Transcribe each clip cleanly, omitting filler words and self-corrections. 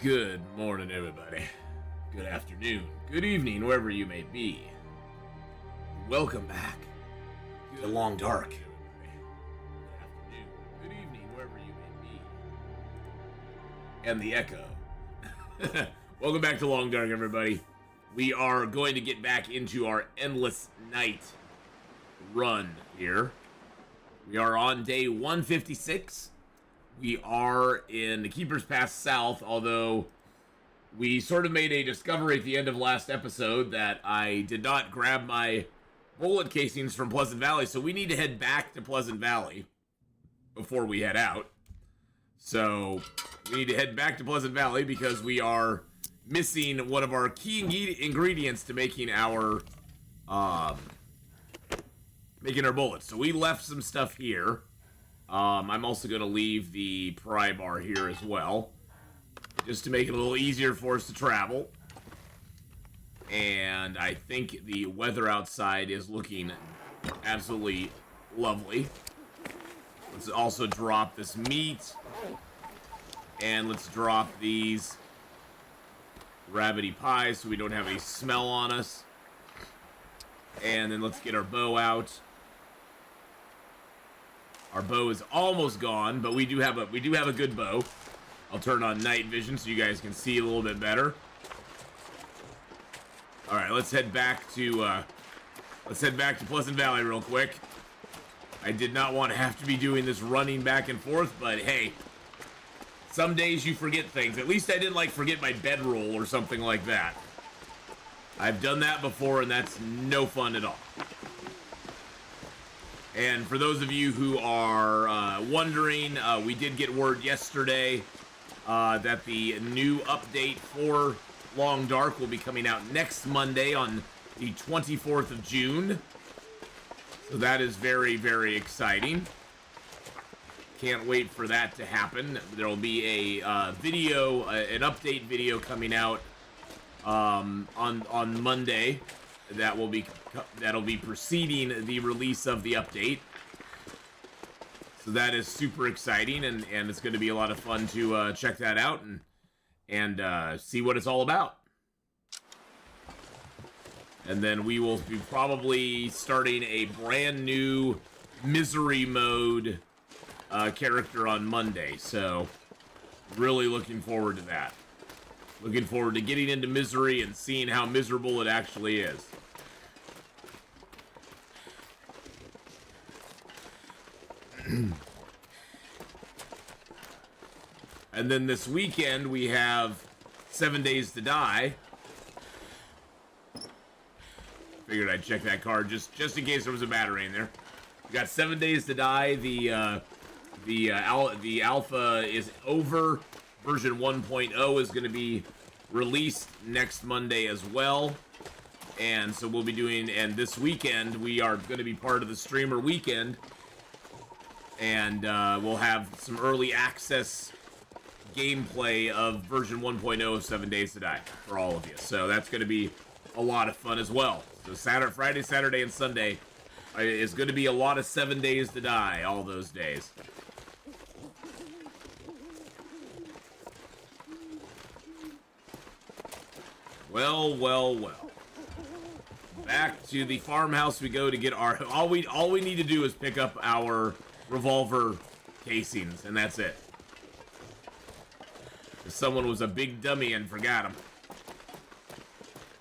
Good morning, everybody. Good afternoon. Good evening, wherever you may be. Welcome back to Long Dark. Good afternoon. Good evening, wherever you may be. And the Echo. Welcome back to Long Dark, everybody. We are going to get back into our Endless Night run here. We are on day 156. We are in the Keeper's Pass South, although we sort of made a discovery at the end of last episode that I did not grab my bullet casings from Pleasant Valley, so we need to head back to Pleasant Valley before we head out. So we need to head back to Pleasant Valley because we are missing one of our key ingredients to making our bullets. So we left some stuff here. I'm also going to leave the pry bar here as well, just to make it a little easier for us to travel. And I think the weather outside is looking absolutely lovely. Let's also drop this meat. And let's drop these rabbity pies so we don't have any smell on us. And then let's get our bow out. Our bow is almost gone, but we do have a good bow. I'll turn on night vision so you guys can see a little bit better. All right, let's head back to Pleasant Valley real quick. I did not want to have to be doing this running back and forth, but hey, some days you forget things. At least I didn't forget my bedroll or something like that. I've done that before, and that's no fun at all. And for those of you who are wondering, we did get word yesterday that the new update for Long Dark will be coming out next Monday on the 24th of June. So that is very, very exciting. Can't wait for that to happen. There will be a video, an update video coming out on Monday. That'll be preceding the release of the update. So that is super exciting, and it's going to be a lot of fun to check that out and see what it's all about. And then we will be probably starting a brand new misery mode character on Monday. So really looking forward to that. Looking forward to getting into misery and seeing how miserable it actually is. And then this weekend we have 7 Days to Die. Figured I'd check that card just in case there was a battery in there. We got 7 Days to Die. The alpha is over. Version 1.0 is going to be released next Monday as well. And so we'll be doing, and this weekend we are going to be part of the streamer weekend. And we'll have some early access gameplay of version 1.0 of 7 Days to Die for all of you. So that's going to be a lot of fun as well. So Friday, Saturday, and Sunday is going to be a lot of 7 Days to Die all those days. Well. Back to the farmhouse we go to get our... All we need to do is pick up our revolver casings, and that's it. Someone was a big dummy and forgot them.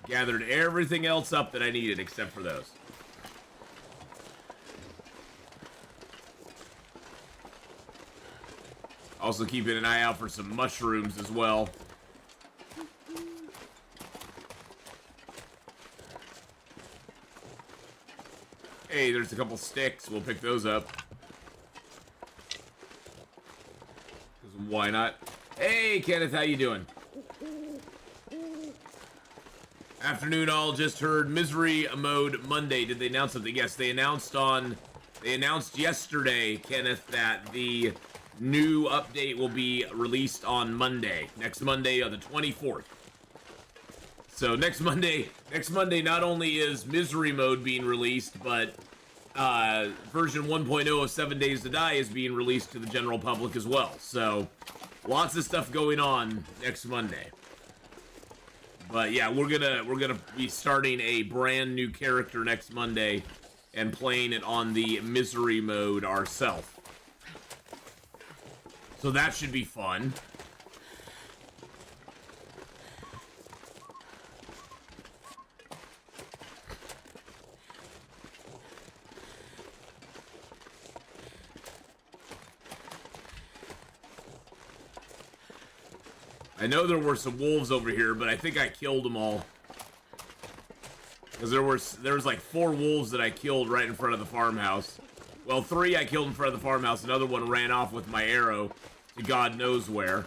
Gathered everything else up that I needed except for those. Also keeping an eye out for some mushrooms as well. Hey, there's a couple sticks. We'll pick those up. Why not? Hey, Kenneth, how you doing? Afternoon, all. Just heard Misery Mode Monday. Did they announce something? Yes, they announced yesterday, Kenneth, that the new update will be released on Monday. Next Monday on the 24th. So next Monday, not only is Misery Mode being released, but version 1.0 of 7 Days to Die is being released to the general public as well. So Lots of stuff going on next Monday. But yeah, we're gonna be starting a brand new character next Monday and playing it on the misery mode ourselves. So that should be fun. I know there were some wolves over here, but I think I killed them all. Because there was like 4 wolves that I killed right in front of the farmhouse. Well, 3 I killed in front of the farmhouse. Another one ran off with my arrow to God knows where.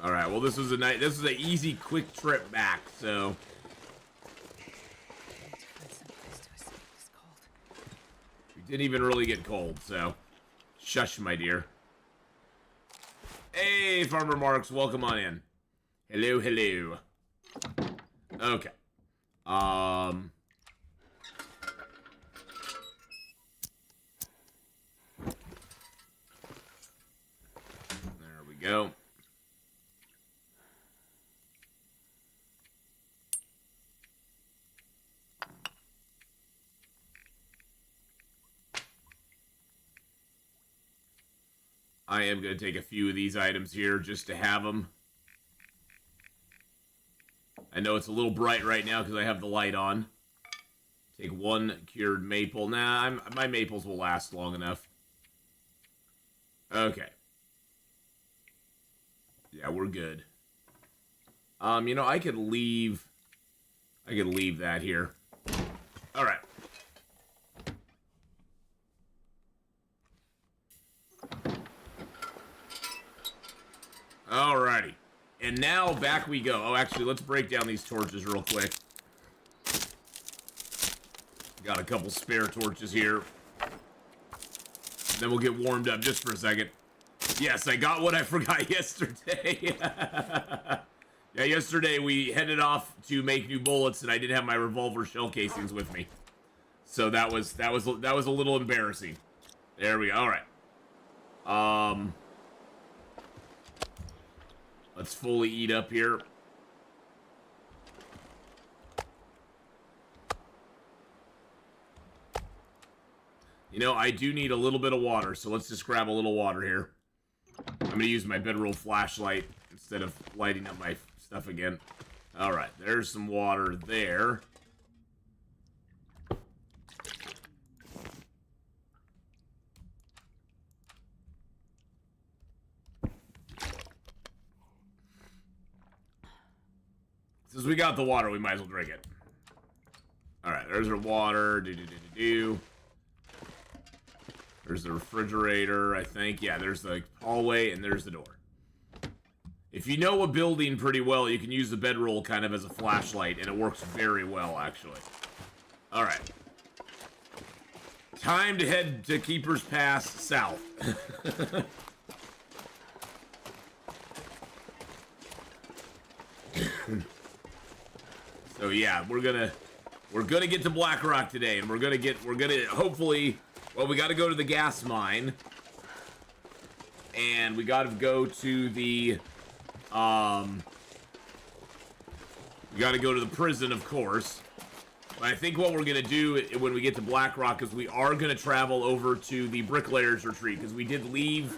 Alright, well this was an easy, quick trip back, so... Didn't even really get cold, so shush, my dear. Hey, Farmer Marks, welcome on in. Hello, hello. Okay. There we go. I am going to take a few of these items here just to have them. I know it's a little bright right now because I have the light on. Take 1 cured maple. Nah, my maples will last long enough. Okay. Yeah, we're good. You know, I could leave that here. All right. Alrighty. And now back we go. Oh, actually, let's break down these torches real quick. Got a couple spare torches here. Then we'll get warmed up just for a second. Yes, I got what I forgot yesterday. Yeah, yesterday we headed off to make new bullets, and I didn't have my revolver shell casings with me. So that was a little embarrassing. There we go. All right. Let's fully eat up here. You know, I do need a little bit of water, so let's just grab a little water here. I'm going to use my bedroll flashlight instead of lighting up my stuff again. Alright, there's some water there. Since we got the water, we might as well drink it. Alright, there's our water. There's the refrigerator, I think. Yeah, there's the hallway, and there's the door. If you know a building pretty well, you can use the bedroll kind of as a flashlight, and it works very well, actually. Alright. Time to head to Keeper's Pass south. So yeah, we're gonna get to Blackrock today, and we're gonna hopefully, well, we gotta go to the gas mine. And we gotta go to the, we gotta go to the prison, of course. But I think what we're gonna do when we get to Blackrock is we are gonna travel over to the Bricklayers Retreat, because we did leave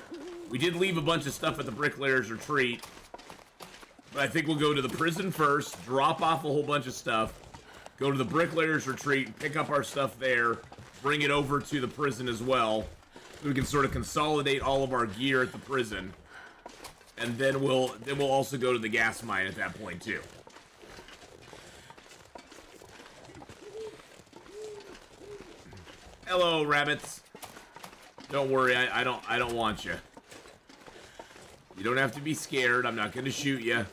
a bunch of stuff at the Bricklayers Retreat. But I think we'll go to the prison first, drop off a whole bunch of stuff, go to the Bricklayers Retreat, pick up our stuff there, bring it over to the prison as well, so we can sort of consolidate all of our gear at the prison, and then we'll also go to the gas mine at that point too. Hello, rabbits. Don't worry, I don't want you. You don't have to be scared. I'm not going to shoot you.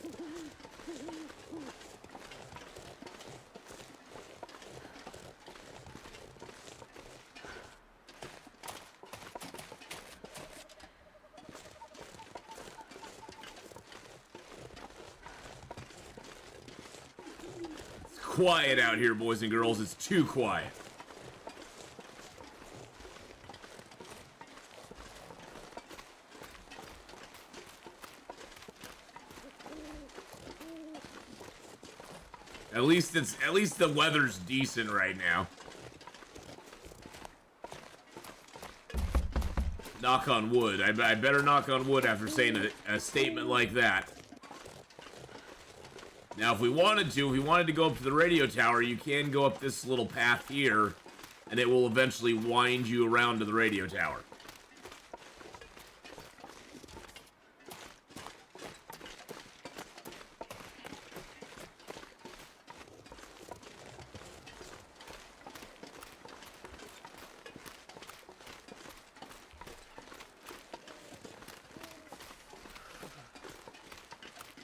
It's quiet out here, boys and girls. It's too quiet. At least the weather's decent right now. Knock on wood. I better knock on wood after saying a statement like that. Now, if we wanted to go up to the radio tower, you can go up this little path here, and it will eventually wind you around to the radio tower.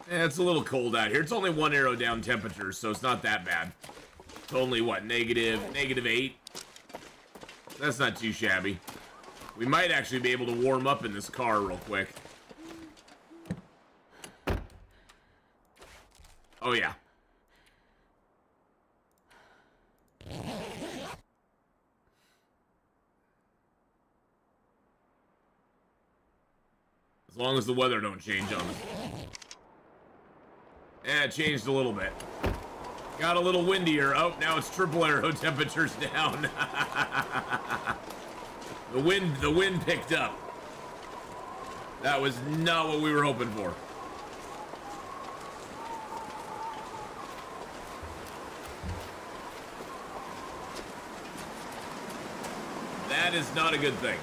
It's a little cold out here. It's only 1 arrow down temperature, so it's not that bad. It's only, what, -8? That's not too shabby. We might actually be able to warm up in this car real quick. Oh, yeah. As long as the weather don't change on us. Yeah, it changed a little bit. Got a little windier. Oh, now it's triple arrow temperatures down. The wind picked up. That was not what we were hoping for. That is not a good thing.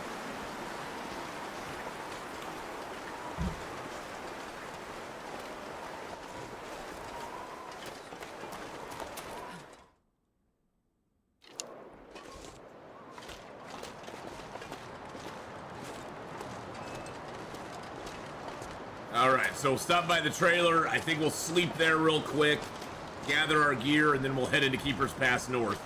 Alright, so stop by the trailer. I think we'll sleep there real quick, gather our gear, and then we'll head into Keeper's Pass North.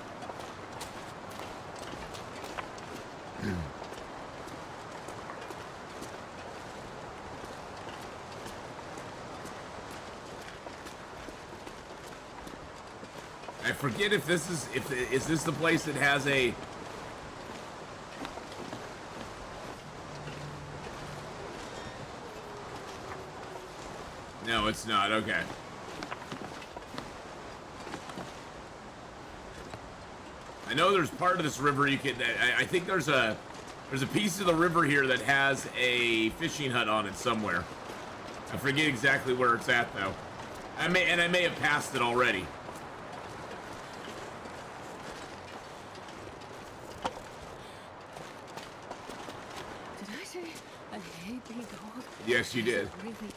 I forget if this is this the place that has a... No, it's not. Okay. I know there's part of this river you can... I think there's a piece of the river here that has a fishing hut on it somewhere. I forget exactly where it's at, though. I may have passed it already. Did I say I hate being cold? Yes, you did. Really do.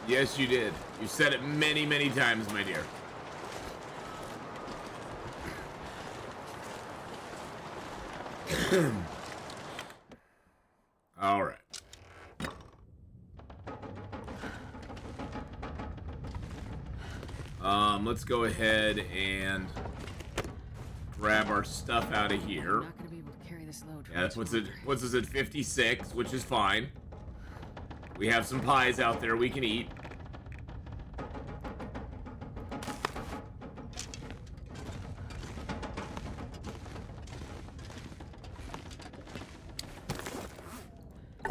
Yes, you did. You said it many, many times, my dear. All right. Let's go ahead and grab our stuff out of here. I'm not gonna be able to carry this load. Yeah, that puts us at 56, which is fine. We have some pies out there we can eat.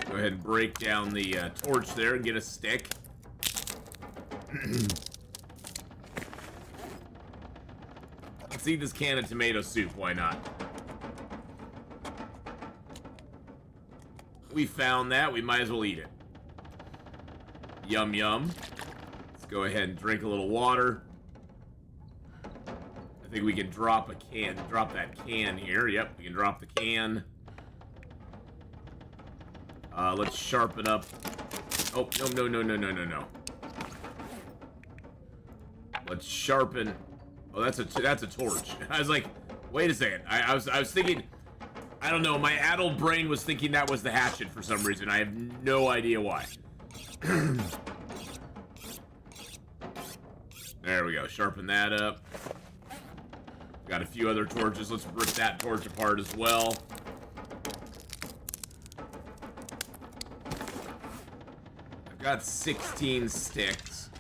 Go ahead and break down the torch there and get a stick. Let's eat this can of tomato soup, why not? We found that, we might as well eat it. Yum yum. Let's go ahead and drink a little water. I think we can drop that can here. Yep, we can drop the can. Let's sharpen up. Oh, no. Let's sharpen. Oh, that's a torch. I was like, wait a second. I was thinking, I don't know, my addled brain was thinking that was the hatchet for some reason. I have no idea why. There we go. Sharpen that up. Got a few other torches. Let's rip that torch apart as well. I've got 16 sticks.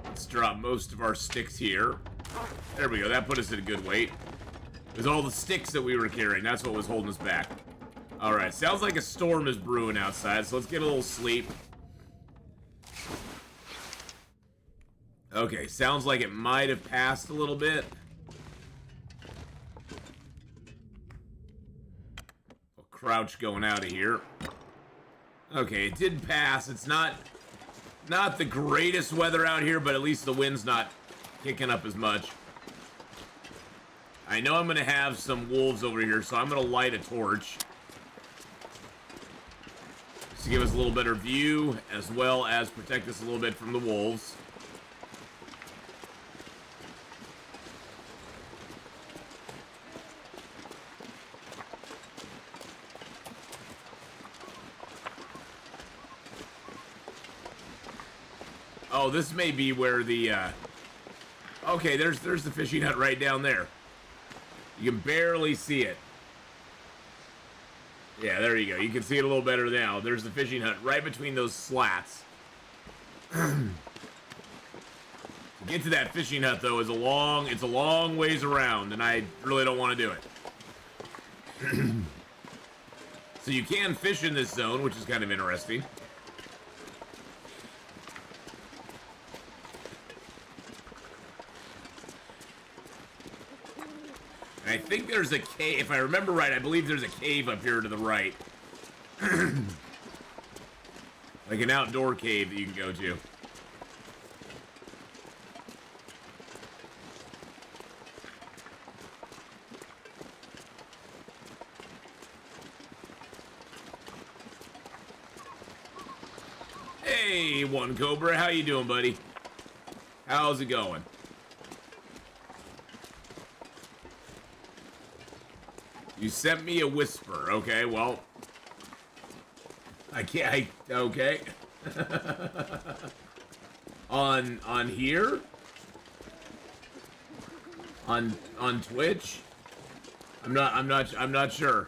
Let's drop most of our sticks here. There we go. That put us at a good weight. It was all the sticks that we were carrying. That's what was holding us back. Alright, sounds like a storm is brewing outside, so let's get a little sleep. Okay, sounds like it might have passed a little bit. I'll crouch going out of here. Okay, it did pass. It's not the greatest weather out here, but at least the wind's not kicking up as much. I know I'm going to have some wolves over here, so I'm going to light a torch. Just to give us a little better view, as well as protect us a little bit from the wolves. Oh, this may be where the, okay, there's the fishing hut right down there. You can barely see it. Yeah, there you go. You can see it a little better now. There's the fishing hut right between those slats. To get to that fishing hut, though, is it's a long ways around, and I really don't want to do it. So you can fish in this zone, which is kind of interesting. I think there's a cave, if I remember right, I believe there's a cave up here to the right. Like an outdoor cave that you can go to. Hey, One Cobra, how you doing, buddy? How's it going? You sent me a whisper. Okay, well. I can't. Okay. on here? On Twitch? I'm not sure.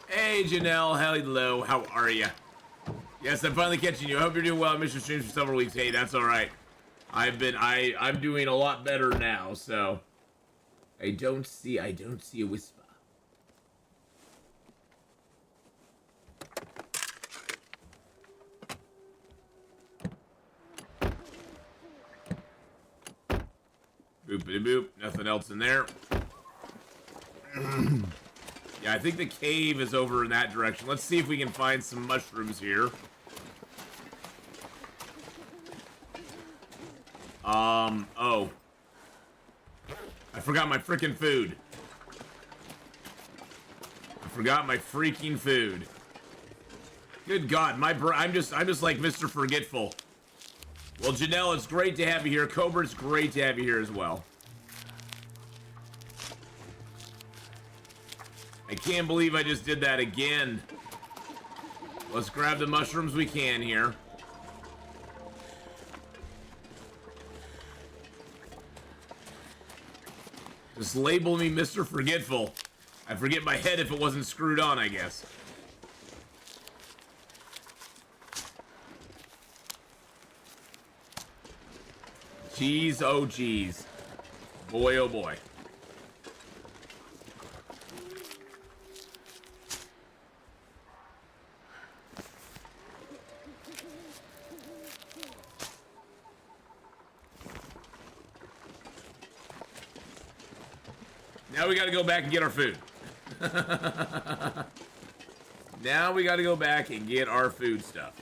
Hey, Janelle. Hello. How are you? Yes, I'm finally catching you. I hope you're doing well. I missed your streams for several weeks. Hey, that's all right. I'm doing a lot better now, so. I don't see a whisper. Boopity boop. Nothing else in there. Yeah, I think the cave is over in that direction. Let's see if we can find some mushrooms here. Oh. I forgot my freaking food. I forgot my freaking food. Good God, I'm just like Mr. Forgetful. Well, Janelle, it's great to have you here. Cobra, it's great to have you here as well. I can't believe I just did that again. Let's grab the mushrooms we can here. Just label me Mr. Forgetful. I'd forget my head if it wasn't screwed on, I guess. Jeez, oh jeez. Boy, oh boy. Now we gotta go back and get our food. Now we gotta go back and get our food stuff.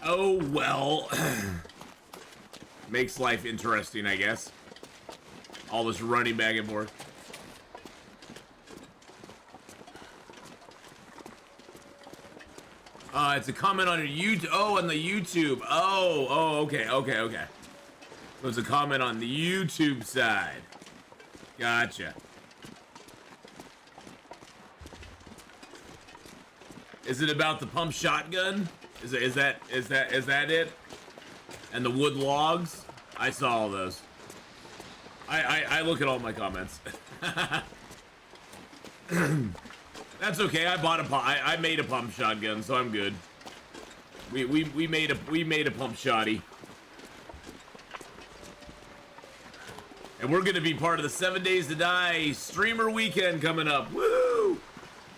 Oh, well. Makes life interesting, I guess. All this running back and forth. It's a comment on your YouTube. Oh, on the YouTube. Oh, okay. So it's a comment on the YouTube side. Gotcha. Is it about the pump shotgun? Is that it? And the wood logs? I saw all those. I look at all my comments. That's okay. I bought I made a pump shotgun, so I'm good. We made a pump shotty. And we're gonna be part of the 7 Days to Die streamer weekend coming up. Woo!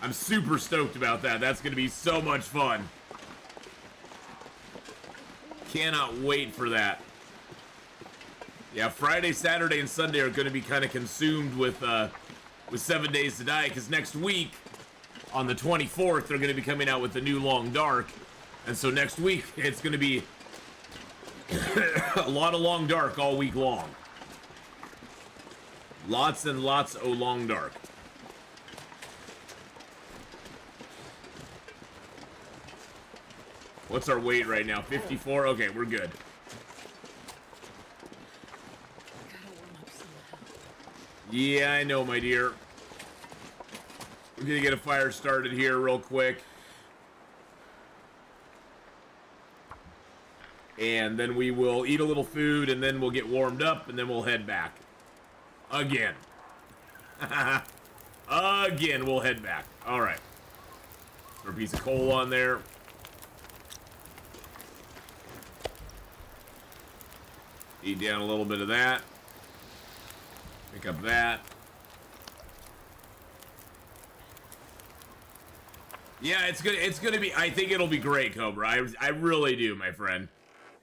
I'm super stoked about that. That's gonna be so much fun. Cannot wait for that. Yeah, Friday, Saturday, and Sunday are gonna be kind of consumed with 7 Days to Die, because next week, on the 24th, they're gonna be coming out with the new Long Dark. And so next week, it's gonna be a lot of Long Dark all week long. Lots and lots of Long Dark. What's our weight right now? 54? Okay, we're good. Yeah, I know, my dear. We're gonna get a fire started here real quick. And then we will eat a little food, and then we'll get warmed up, and then we'll head back. Again. Again, we'll head back. Alright. Throw a piece of coal on there. Eat down a little bit of that. Pick up that. Yeah, it's gonna be. I think it'll be great, Cobra. I really do, my friend.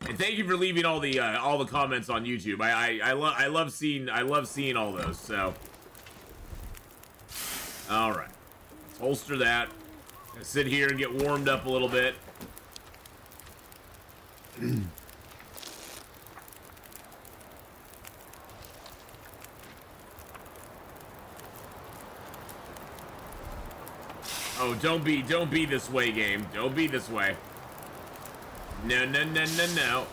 And thank you for leaving all the comments on YouTube. I love seeing all those. So, all right, let's holster that. Gonna sit here and get warmed up a little bit. Oh, don't be this way, game. Don't be this way. No, no, no, no, no.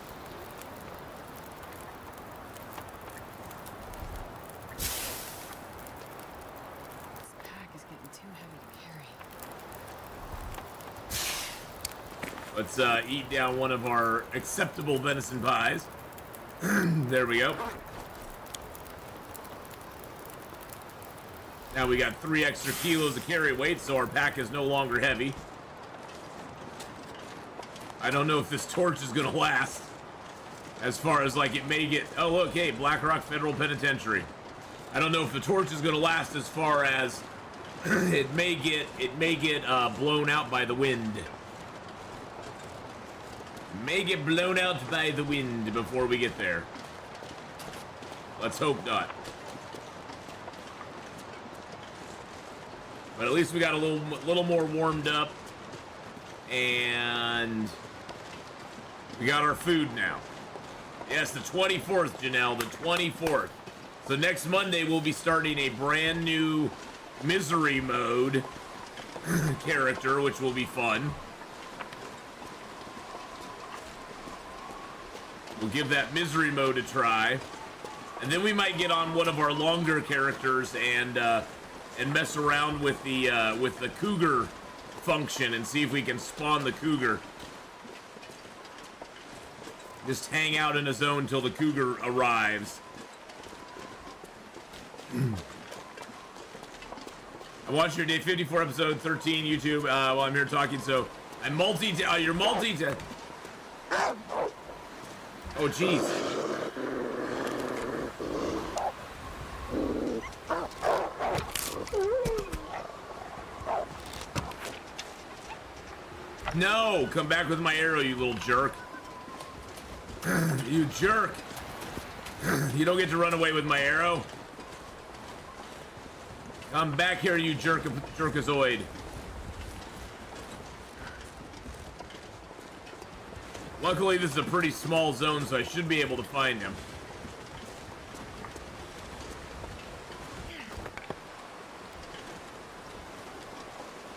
This pack is getting too heavy to carry. Let's eat down one of our acceptable venison pies. There we go. Now we got 3 extra kilos of carry weight, so our pack is no longer heavy. I don't know if this torch is gonna last. As far as like it may get. Oh look, hey, Blackrock Federal Penitentiary. I don't know if the torch is gonna last as far as it may get blown out by the wind. May get blown out by the wind before we get there. Let's hope not. But at least we got a little more warmed up, and we got our food now. Yes, the 24th, Janelle, the 24th. So next Monday we'll be starting a brand new misery mode character, which will be fun. We'll give that misery mode a try, and then we might get on one of our longer characters and mess around with the cougar function and see if we can spawn the cougar. Just hang out in a zone till the cougar arrives. I watched your day 54 episode 13 YouTube while I'm here talking, so I'm you're oh jeez. No! Come back with my arrow, you little jerk. You jerk! You don't get to run away with my arrow. Come back here, you jerkazoid. Luckily, this is a pretty small zone, so I should be able to find him.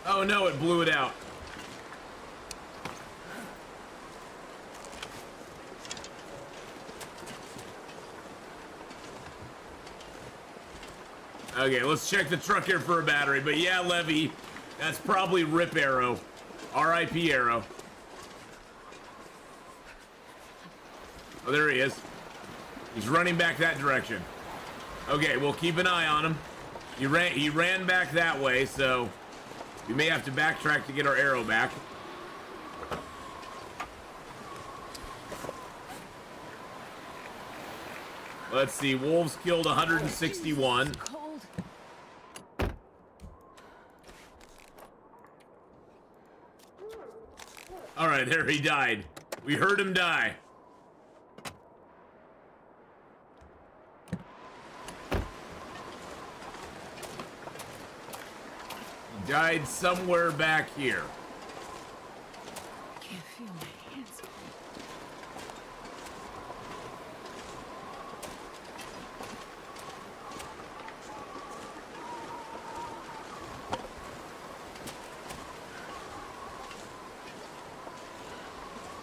Oh no, it blew it out. Okay, let's check the truck here for a battery. But yeah, Levy, that's probably Rip Arrow. R.I.P. Arrow. Oh, there he is. He's running back that direction. Okay, we'll keep an eye on him. He ran back that way, so We may have to backtrack to get our arrow back. Let's see, wolves killed 161. Cold. All right, there he died. We heard him die. He died somewhere back here. I can't feel my hands.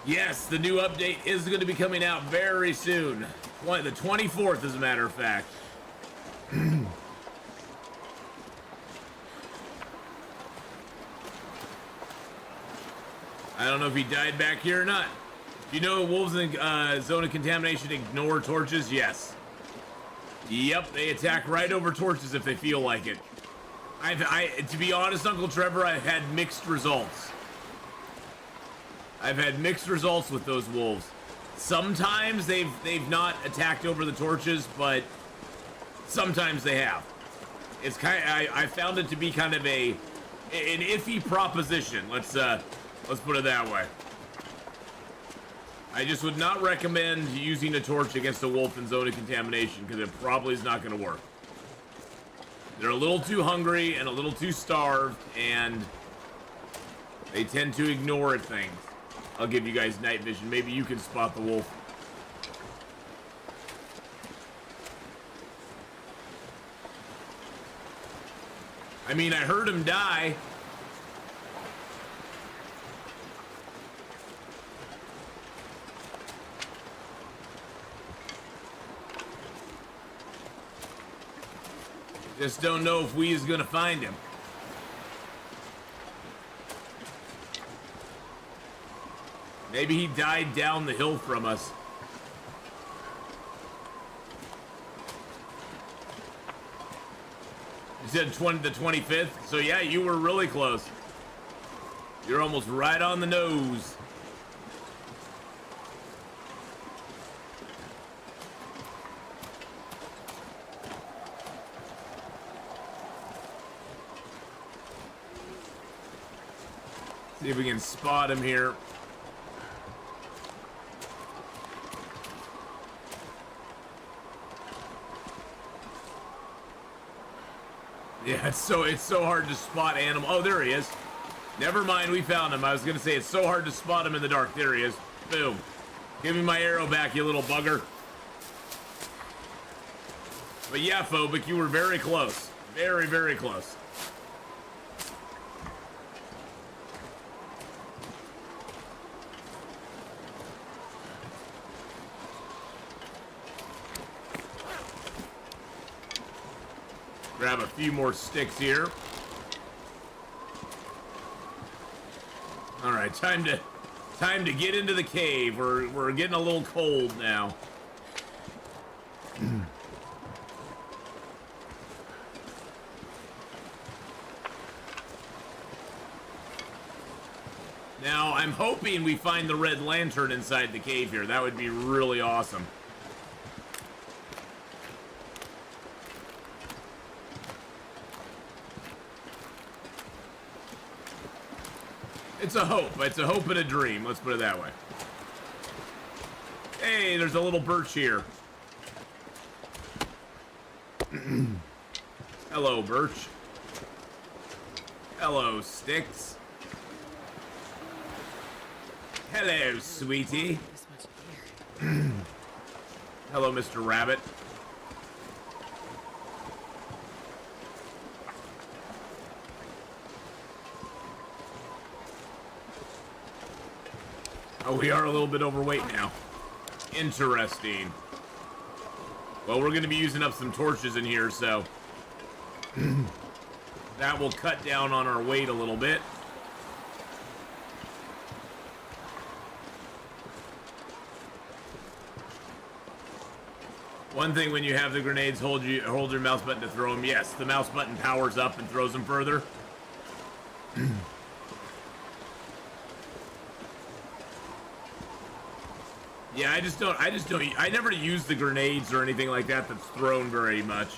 Yes, the new update is going to be coming out very soon. The 24th, as a matter of fact. I don't know if he died back here or not. Do you know wolves in zone of contamination ignore torches? Yes. Yep, they attack right over torches if they feel like it. To be honest, Uncle Trevor, I've had mixed results. I've had mixed results with those wolves. Sometimes they've not attacked over the torches, but sometimes they have. It's I found it to be kind of an iffy proposition. Let's put it that way. I just would not recommend using a torch against a wolf in zone of contamination because it probably is not going to work. They're a little too hungry and a little too starved, and they tend to ignore things. I'll give you guys night vision. Maybe you can spot the wolf. I mean, I heard him die. Just don't know if we is gonna find him. Maybe he died down the hill from us. You said the 25th? So yeah, you were really close. You're almost right on the nose. See if we can spot him here. Yeah, it's so hard to spot animal. Oh, there he is. Never mind, we found him. I was gonna say it's so hard to spot him in the dark. There he is. Boom. Give me my arrow back, you little bugger. But yeah, Phobic, you were very close. Very, very close. Grab a few more sticks here. All right, time to get into the cave. We're getting a little cold now. Now, I'm hoping we find the red lantern inside the cave here. That would be really awesome. It's a hope. It's a hope and a dream. Let's put it that way. Hey, there's a little birch here. Hello, birch. Hello, sticks. Hello, sweetie. Hello, Mr. Rabbit. Oh, we are a little bit overweight now. Interesting. Well, we're going to be using up some torches in here, so that will cut down on our weight a little bit. One thing when you have the grenades, hold your mouse button to throw them. Yes, the mouse button powers up and throws them further. Yeah, I never use the grenades or anything like that that's thrown very much.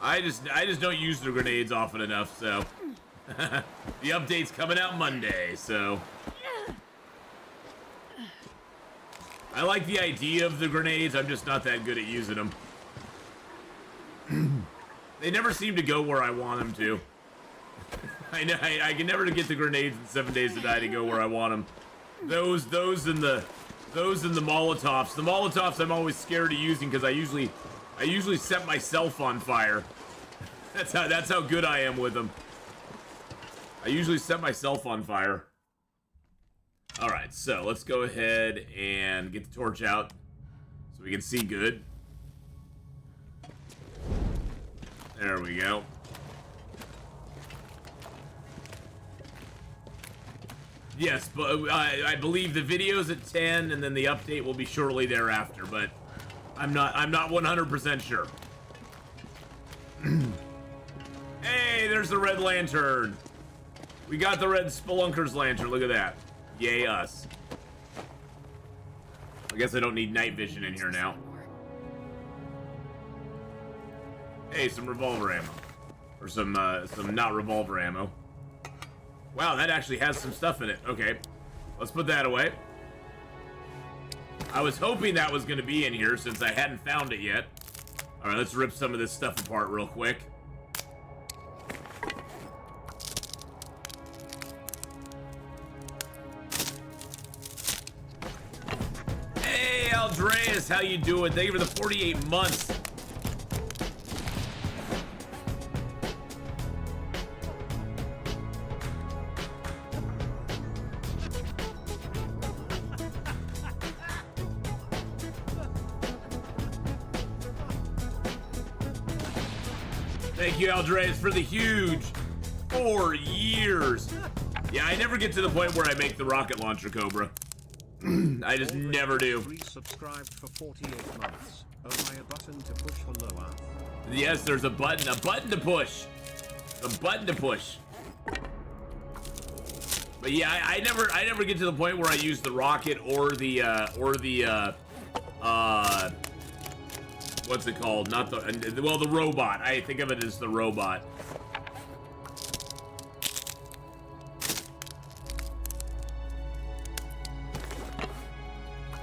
I just don't use the grenades often enough, so the update's coming out Monday, so I like the idea of the grenades, I'm just not that good at using them. They never seem to go where I want them to. I can never get the grenades in 7 Days to Die to go where I want them. Those and the Molotovs. The Molotovs I'm always scared of using because I usually set myself on fire. That's how good I am with them. I usually set myself on fire. Alright, so let's go ahead and get the torch out so we can see good. There we go. Yes, but I believe the video's at 10 and then the update will be shortly thereafter, but I'm not 100% sure. Hey, there's the red lantern. We got the red Spelunker's lantern. Look at that. Yay us. I guess I don't need night vision in here now. Hey, some revolver ammo. Or some not revolver ammo. Wow, that actually has some stuff in it. Okay, let's put that away. I was hoping that was going to be in here since I hadn't found it yet. All right, let's rip some of this stuff apart real quick. Hey, Aldreas, how you doing? Thank you for the 48 months. Thank you, Aldreas, for the huge 4 years. Yeah, I never get to the point where I make the rocket launcher, Cobra. I just never do. Resubscribed for 48 months. Oh, my, a button to push for lower. Yes, there's a button to push. A button to push. But yeah, I never get to the point where I use the rocket or the what's it called? Not the, well, the robot. I think of it as the robot.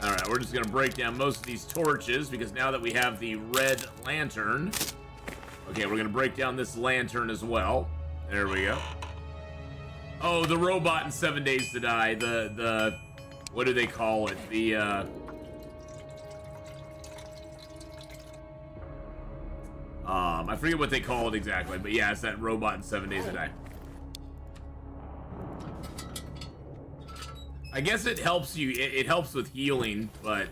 All right, we're just gonna break down most of these torches because now that we have the red lantern, okay, we're gonna break down this lantern as well. There we go. Oh, the robot in 7 Days to Die. The what do they call it? The I forget what they call it exactly, but yeah, it's that robot in 7 Days to Die. I guess it helps you, it helps with healing, but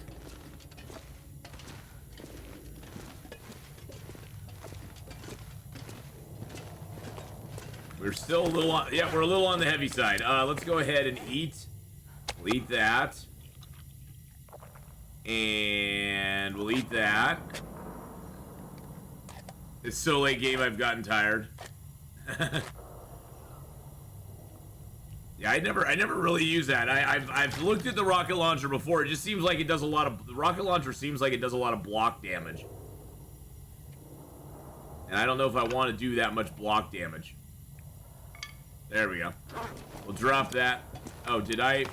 we're still a little on, yeah, we're a little on the heavy side. Let's go ahead and eat. We'll eat that. And we'll eat that. It's so late game, I've gotten tired. Yeah, I never really use that. I've looked at the rocket launcher before. It just seems like it does a lot of, the rocket launcher seems like it does a lot of block damage. And I don't know if I want to do that much block damage. There we go. We'll drop that. Oh, did I?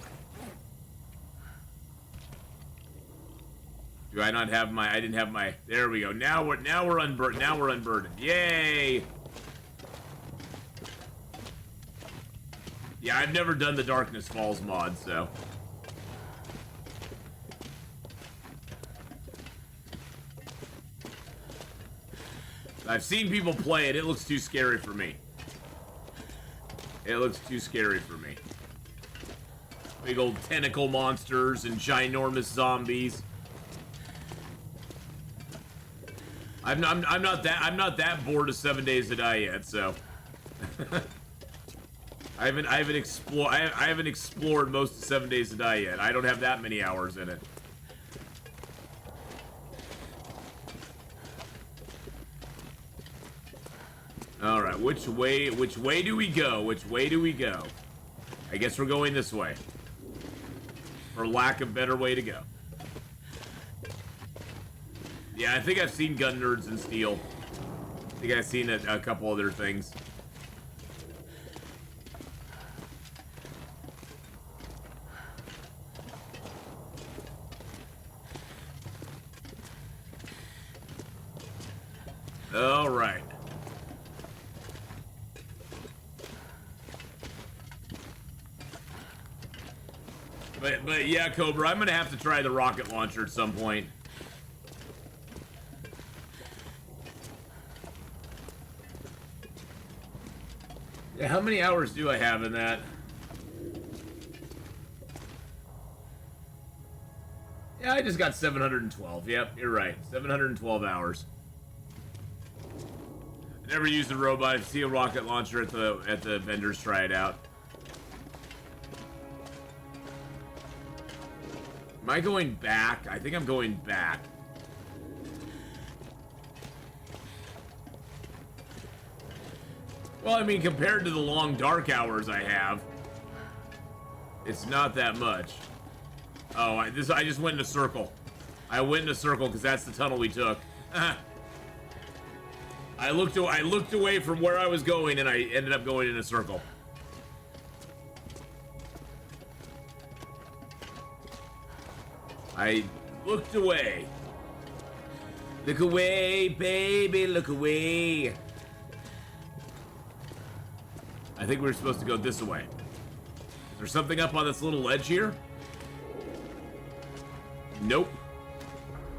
Do I not have my? I didn't have my. There we go. Now we're unburdened. Now we're unburdened. Yay! Yeah, I've never done the Darkness Falls mod, so. I've seen people play it. It looks too scary for me. It looks too scary for me. Big old tentacle monsters and ginormous zombies. I'm not that bored of 7 Days to Die yet, so. I haven't explored most of 7 Days to Die yet. I don't have that many hours in it. All right, which way do we go? Which way do we go? I guess we're going this way. For lack of better way to go. Yeah, I think I've seen gun nerds in Steel. I think I've seen a couple other things. All right. But yeah, Cobra, I'm gonna have to try the rocket launcher at some point. Yeah, how many hours do I have in that? Yeah, I just got 712. Yep, you're right. 712 hours. I never used the robot. If you see a rocket launcher at the vendors, try it out. Am I going back? I think I'm going back. Well, I mean, compared to the long dark hours I have, it's not that much. Oh, I just went in a circle. I went in a circle because that's the tunnel we took. I looked away from where I was going, and I ended up going in a circle. I looked away. Look away, baby, look away. I think we're supposed to go this way. Is there something up on this little ledge here? Nope.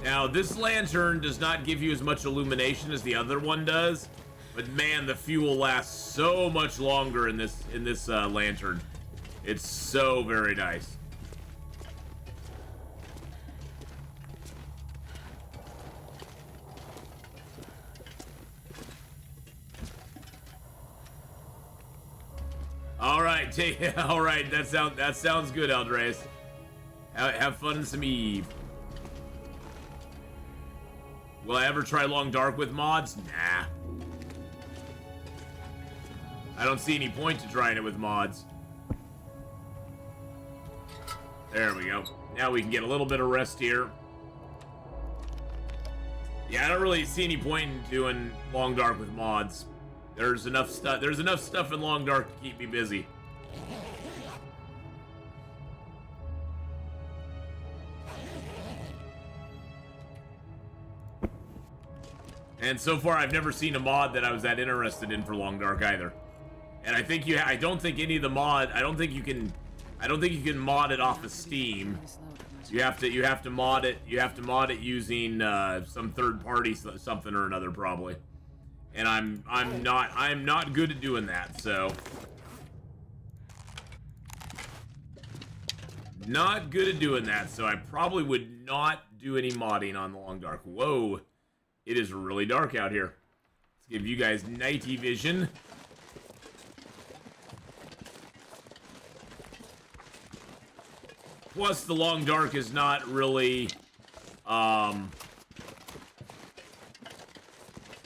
Now, this lantern does not give you as much illumination as the other one does, but man, the fuel lasts so much longer in this lantern. It's so very nice. All right, all right. That sounds good, Aldres. Have fun in some Eve. Will I ever try Long Dark with mods? Nah. I don't see any point to trying it with mods. There we go. Now we can get a little bit of rest here. Yeah, I don't really see any point in doing Long Dark with mods. There's enough stuff. There's enough stuff in Long Dark to keep me busy. And so far, I've never seen a mod that I was that interested in for Long Dark either. And I think I don't think any of the mod. I don't think you can mod it off of Steam. You have to mod it. You have to mod it using some third party something or another probably. And I'm not good at doing that, so not good at doing that, so I probably would not do any modding on the Long Dark. Whoa, it is really dark out here. Let's give you guys nighty vision. Plus, the Long Dark is not really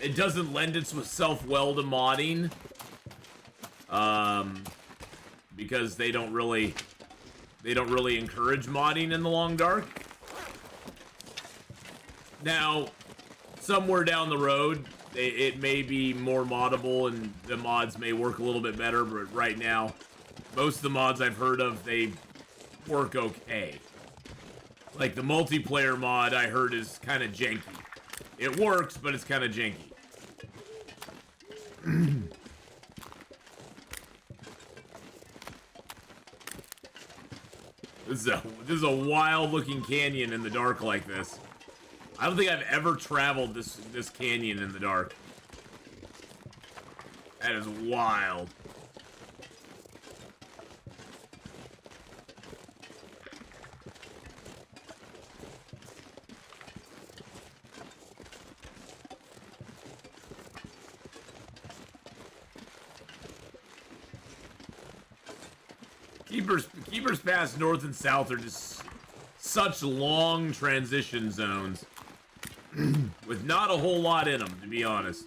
it doesn't lend itself well to modding, because they don't really encourage modding in the Long Dark. Now, somewhere down the road, it may be more moddable and the mods may work a little bit better, but right now, most of the mods I've heard of, they work okay. Like the multiplayer mod I heard is kind of janky. It works, but it's kind of janky. This is a wild looking canyon in the dark like this. I don't think I've ever traveled this canyon in the dark. That is wild. Keepers Pass North and South are just such long transition zones with not a whole lot in them, to be honest.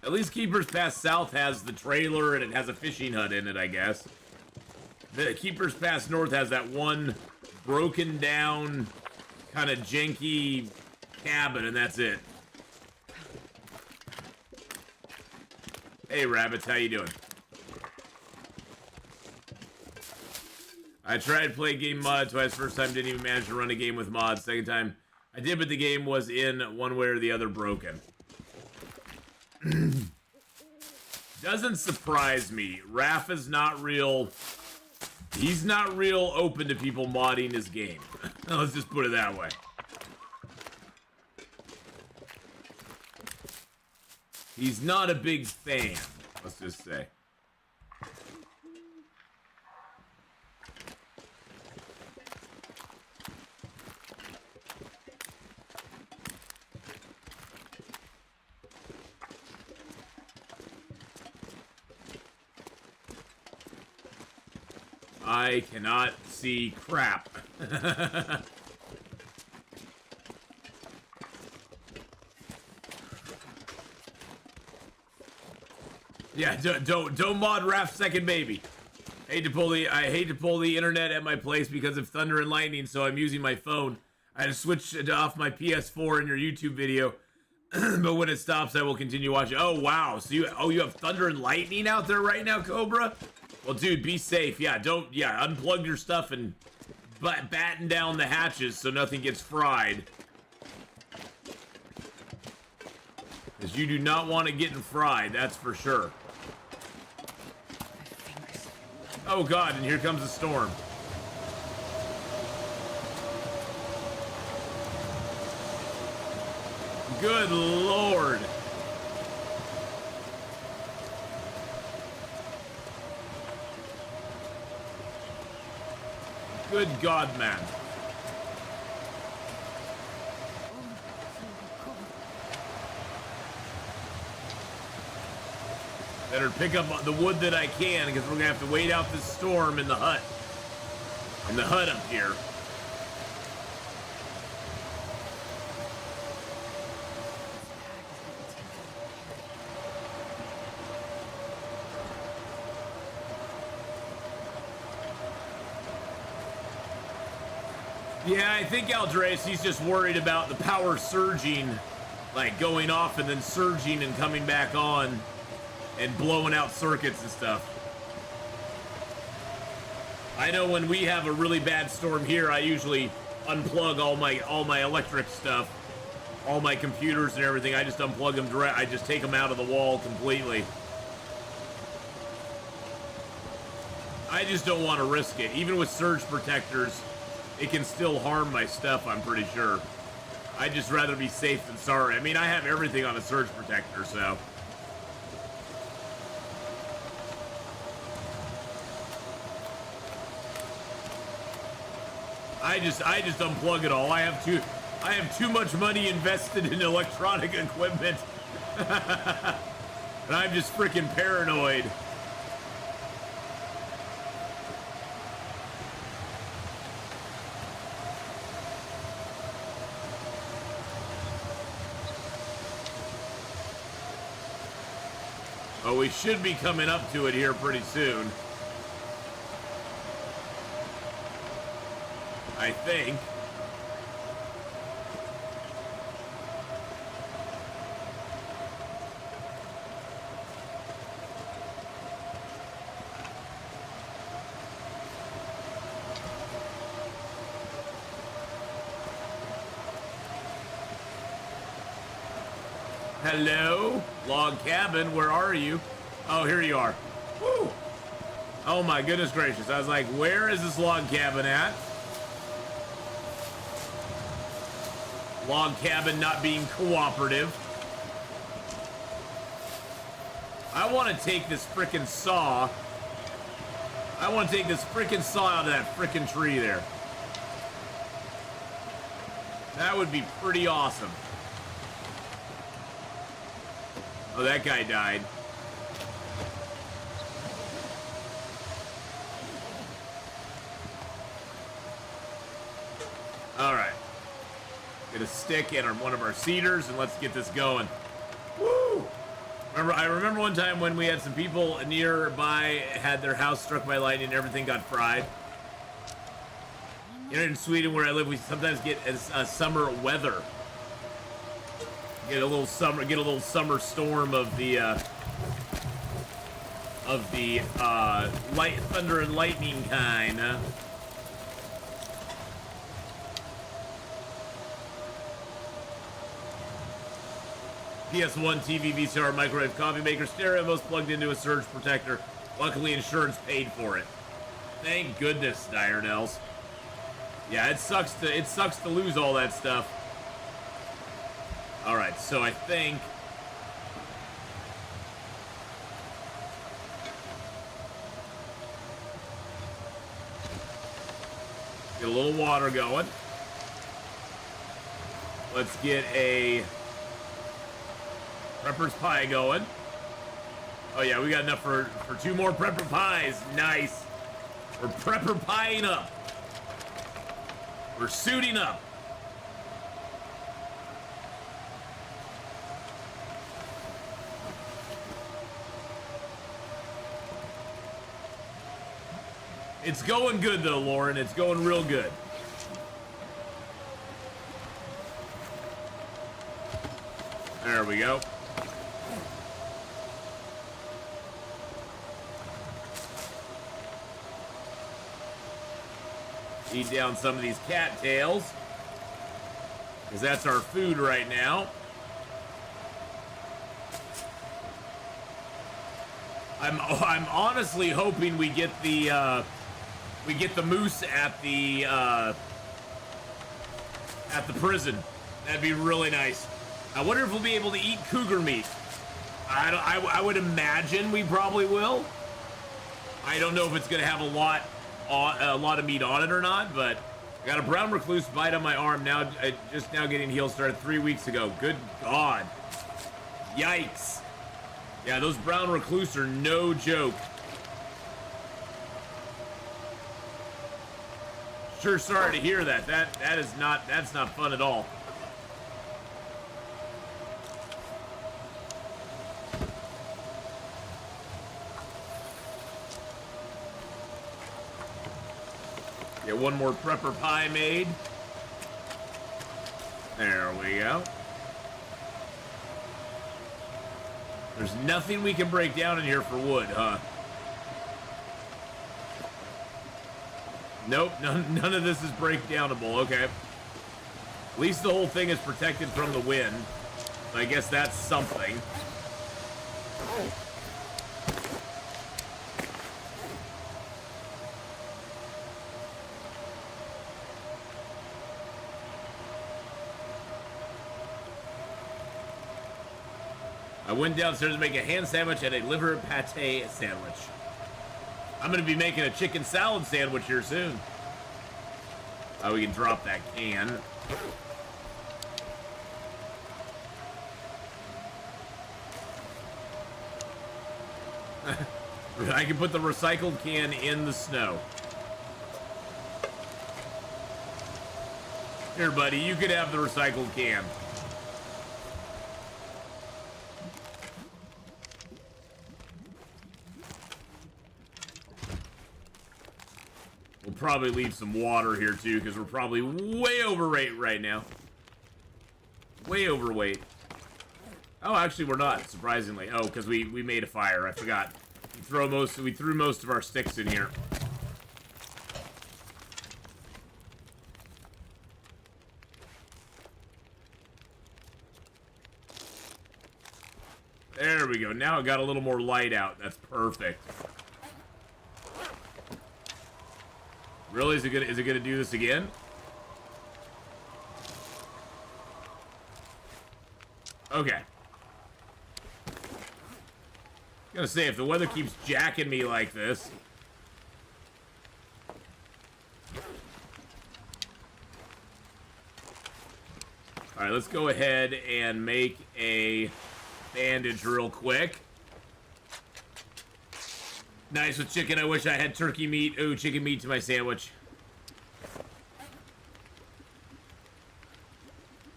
At least Keeper's Pass South has the trailer and it has a fishing hut in it, I guess. The Keeper's Pass North has that one broken down, kind of janky cabin, and that's it. Hey, Rabbits, how you doing? I tried to play game mod twice. First time didn't even manage to run a game with mods. Second time I did, but the game was in one way or the other broken. Doesn't surprise me. Raph is not real. He's not real open to people modding his game. Let's just put it that way. He's not a big fan, let's just say. I cannot see crap. Yeah, don't mod Raph's second baby. I hate to pull the internet at my place because of thunder and lightning, so I'm using my phone. I had to switch it off my PS4 in your YouTube video, but when it stops, I will continue watching. Oh wow, so you have thunder and lightning out there right now, Cobra? Well, dude, be safe. Yeah, unplug your stuff and batten down the hatches so nothing gets fried. Because you do not want it getting fried, that's for sure. Oh god, and here comes a storm. Good lord. Good god, man. Better pick up the wood that I can, because we're gonna have to wait out this storm in the hut. In the hut up here. Yeah, I think Aldres, he's just worried about the power surging, like going off and then surging and coming back on and blowing out circuits and stuff. I know when we have a really bad storm here, I usually unplug all my electric stuff, all my computers and everything. I just unplug them direct. I just take them out of the wall completely. I just don't want to risk it. Even with surge protectors, it can still harm my stuff, I'm pretty sure. I'd just rather be safe than sorry. I mean, I have everything on a surge protector, so. I just unplug it all. I have too much money invested in electronic equipment. And I'm just freaking paranoid. Oh, we should be coming up to it here pretty soon. I think. Hello? Log cabin, where are you? Oh, here you are. Woo! Oh my goodness gracious. I was like, where is this log cabin at? Log cabin not being cooperative. I want to take this frickin' saw. I want to take this frickin' saw out of that frickin' tree there. That would be pretty awesome. Oh, that guy died. All right. Get a stick and one of our cedars, and let's get this going. Woo! I remember one time when we had some people nearby had their house struck by lightning and everything got fried. You know, in Sweden where I live, we sometimes get summer weather. Get a little summer storm of the light thunder and lightning kind, huh? PS1, TV, VCR, microwave, coffee maker, stereo, most plugged into a surge protector. Luckily, insurance paid for it. Thank goodness, Diurnells. Yeah, it sucks to lose all that stuff. All right, so I think get a little water going. Let's get a Prepper's pie going. Oh yeah, we got enough for 2 more Prepper pies. Nice. We're Prepper pieing up. We're suiting up. It's going good though, Lauren. It's going real good. There we go. Eat down some of these cattails, because that's our food right now. I'm honestly hoping we get the moose at the prison. That'd be really nice. I wonder if we'll be able to eat cougar meat. I would imagine we probably will. I don't know if it's gonna have a lot of meat on it or not, but I got a brown recluse bite on my arm now. Just now getting healed. Started 3 weeks ago. Good God. Yikes. Yeah, those brown recluse are no joke. Sure, sorry to hear that. That's not fun at all. Get one more Prepper pie made. There we go. There's nothing we can break down in here for wood, huh? Nope, none of this is breakdownable. Okay. At least the whole thing is protected from the wind. I guess that's something. I went downstairs to make a ham sandwich and a liver pate sandwich. I'm going to be making a chicken salad sandwich here soon. Oh, we can drop that can. I can put the recycled can in the snow. Here, buddy, you could have the recycled can. We'll probably leave some water here too, because we're probably way overweight right now. Way overweight. Oh, actually, we're not, surprisingly. Oh, because we made a fire. I forgot. We threw most of our sticks in here. There we go. Now it got a little more light out. That's perfect. Really? Is it gonna do this again? Okay. Gonna say, if the weather keeps jacking me like this. Alright, let's go ahead and make a bandage real quick. Nice with chicken. I wish I had turkey meat. Ooh, chicken meat to my sandwich.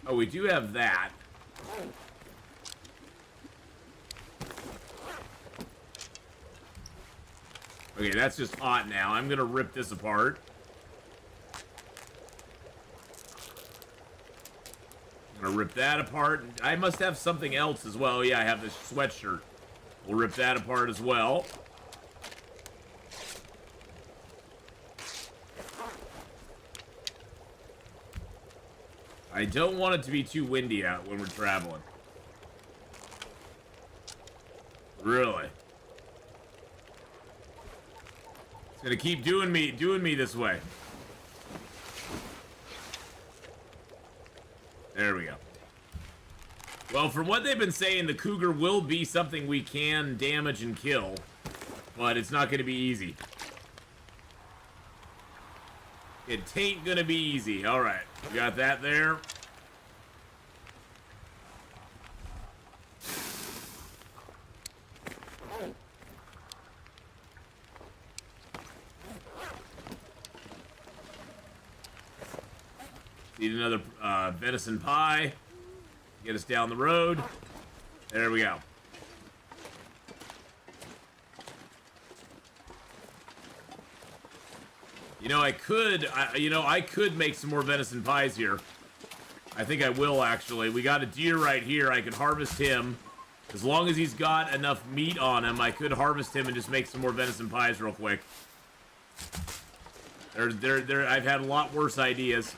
Oh, we do have that. Okay, that's just hot now. I'm gonna rip this apart. I'm gonna rip that apart. I must have something else as well. Yeah, I have this sweatshirt. We'll rip that apart as well. I don't want it to be too windy out when we're traveling. Really. It's gonna keep doing me this way. There we go. Well, from what they've been saying, the cougar will be something we can damage and kill, but it's not gonna be easy. It ain't gonna be easy. Alright, we got that there. Need another venison pie. Get us down the road. There we go. You know, I could make some more venison pies here. I think I will, actually. We got a deer right here. I could harvest him. As long as he's got enough meat on him, I could harvest him and just make some more venison pies real quick. I've had a lot worse ideas.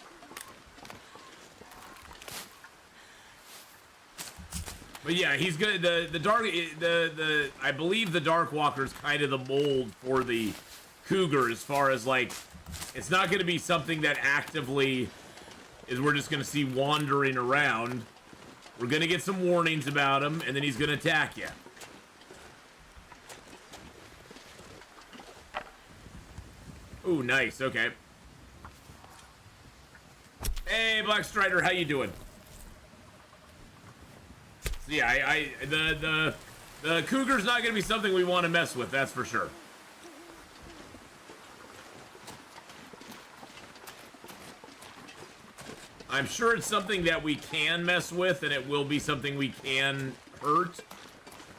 But yeah, he's good. I believe the Dark Walker's kind of the mold for the cougar, as far as, like, it's not going to be something that actively is we're just going to see wandering around. We're going to get some warnings about him, and then he's going to attack you. Ooh, nice. Okay. Hey, Black Strider, how you doing? So yeah, the cougar's not going to be something we want to mess with, that's for sure. I'm sure it's something that we can mess with, and it will be something we can hurt,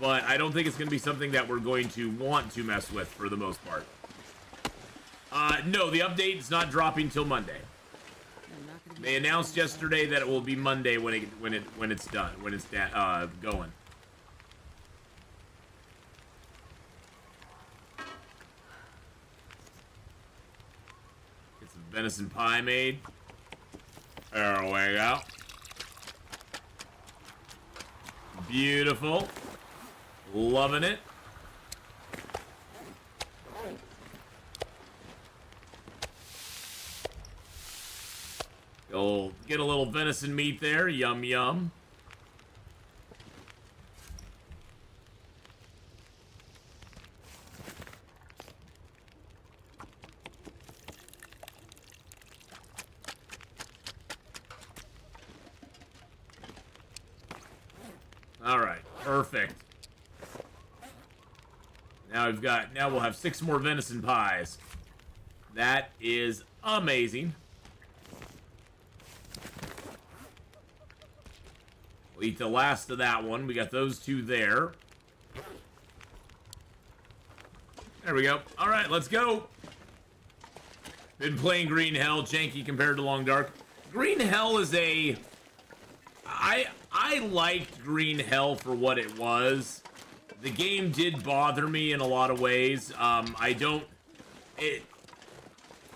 but I don't think it's going to be something that we're going to want to mess with for the most part. No, the update's not dropping till Monday. They announced yesterday that it will be Monday when it's done, when it's going. Get some venison pie made. There we go. Beautiful. Loving it. You'll get a little venison meat there. Yum, yum. All right, perfect. Now we'll have 6 more venison pies. That is amazing. We'll eat the last of that one. We got those 2 there. There we go. All right, let's go. Been playing Green Hell, janky compared to Long Dark. Green Hell is a... I liked Green Hell for what it was. The game did bother me in a lot of ways.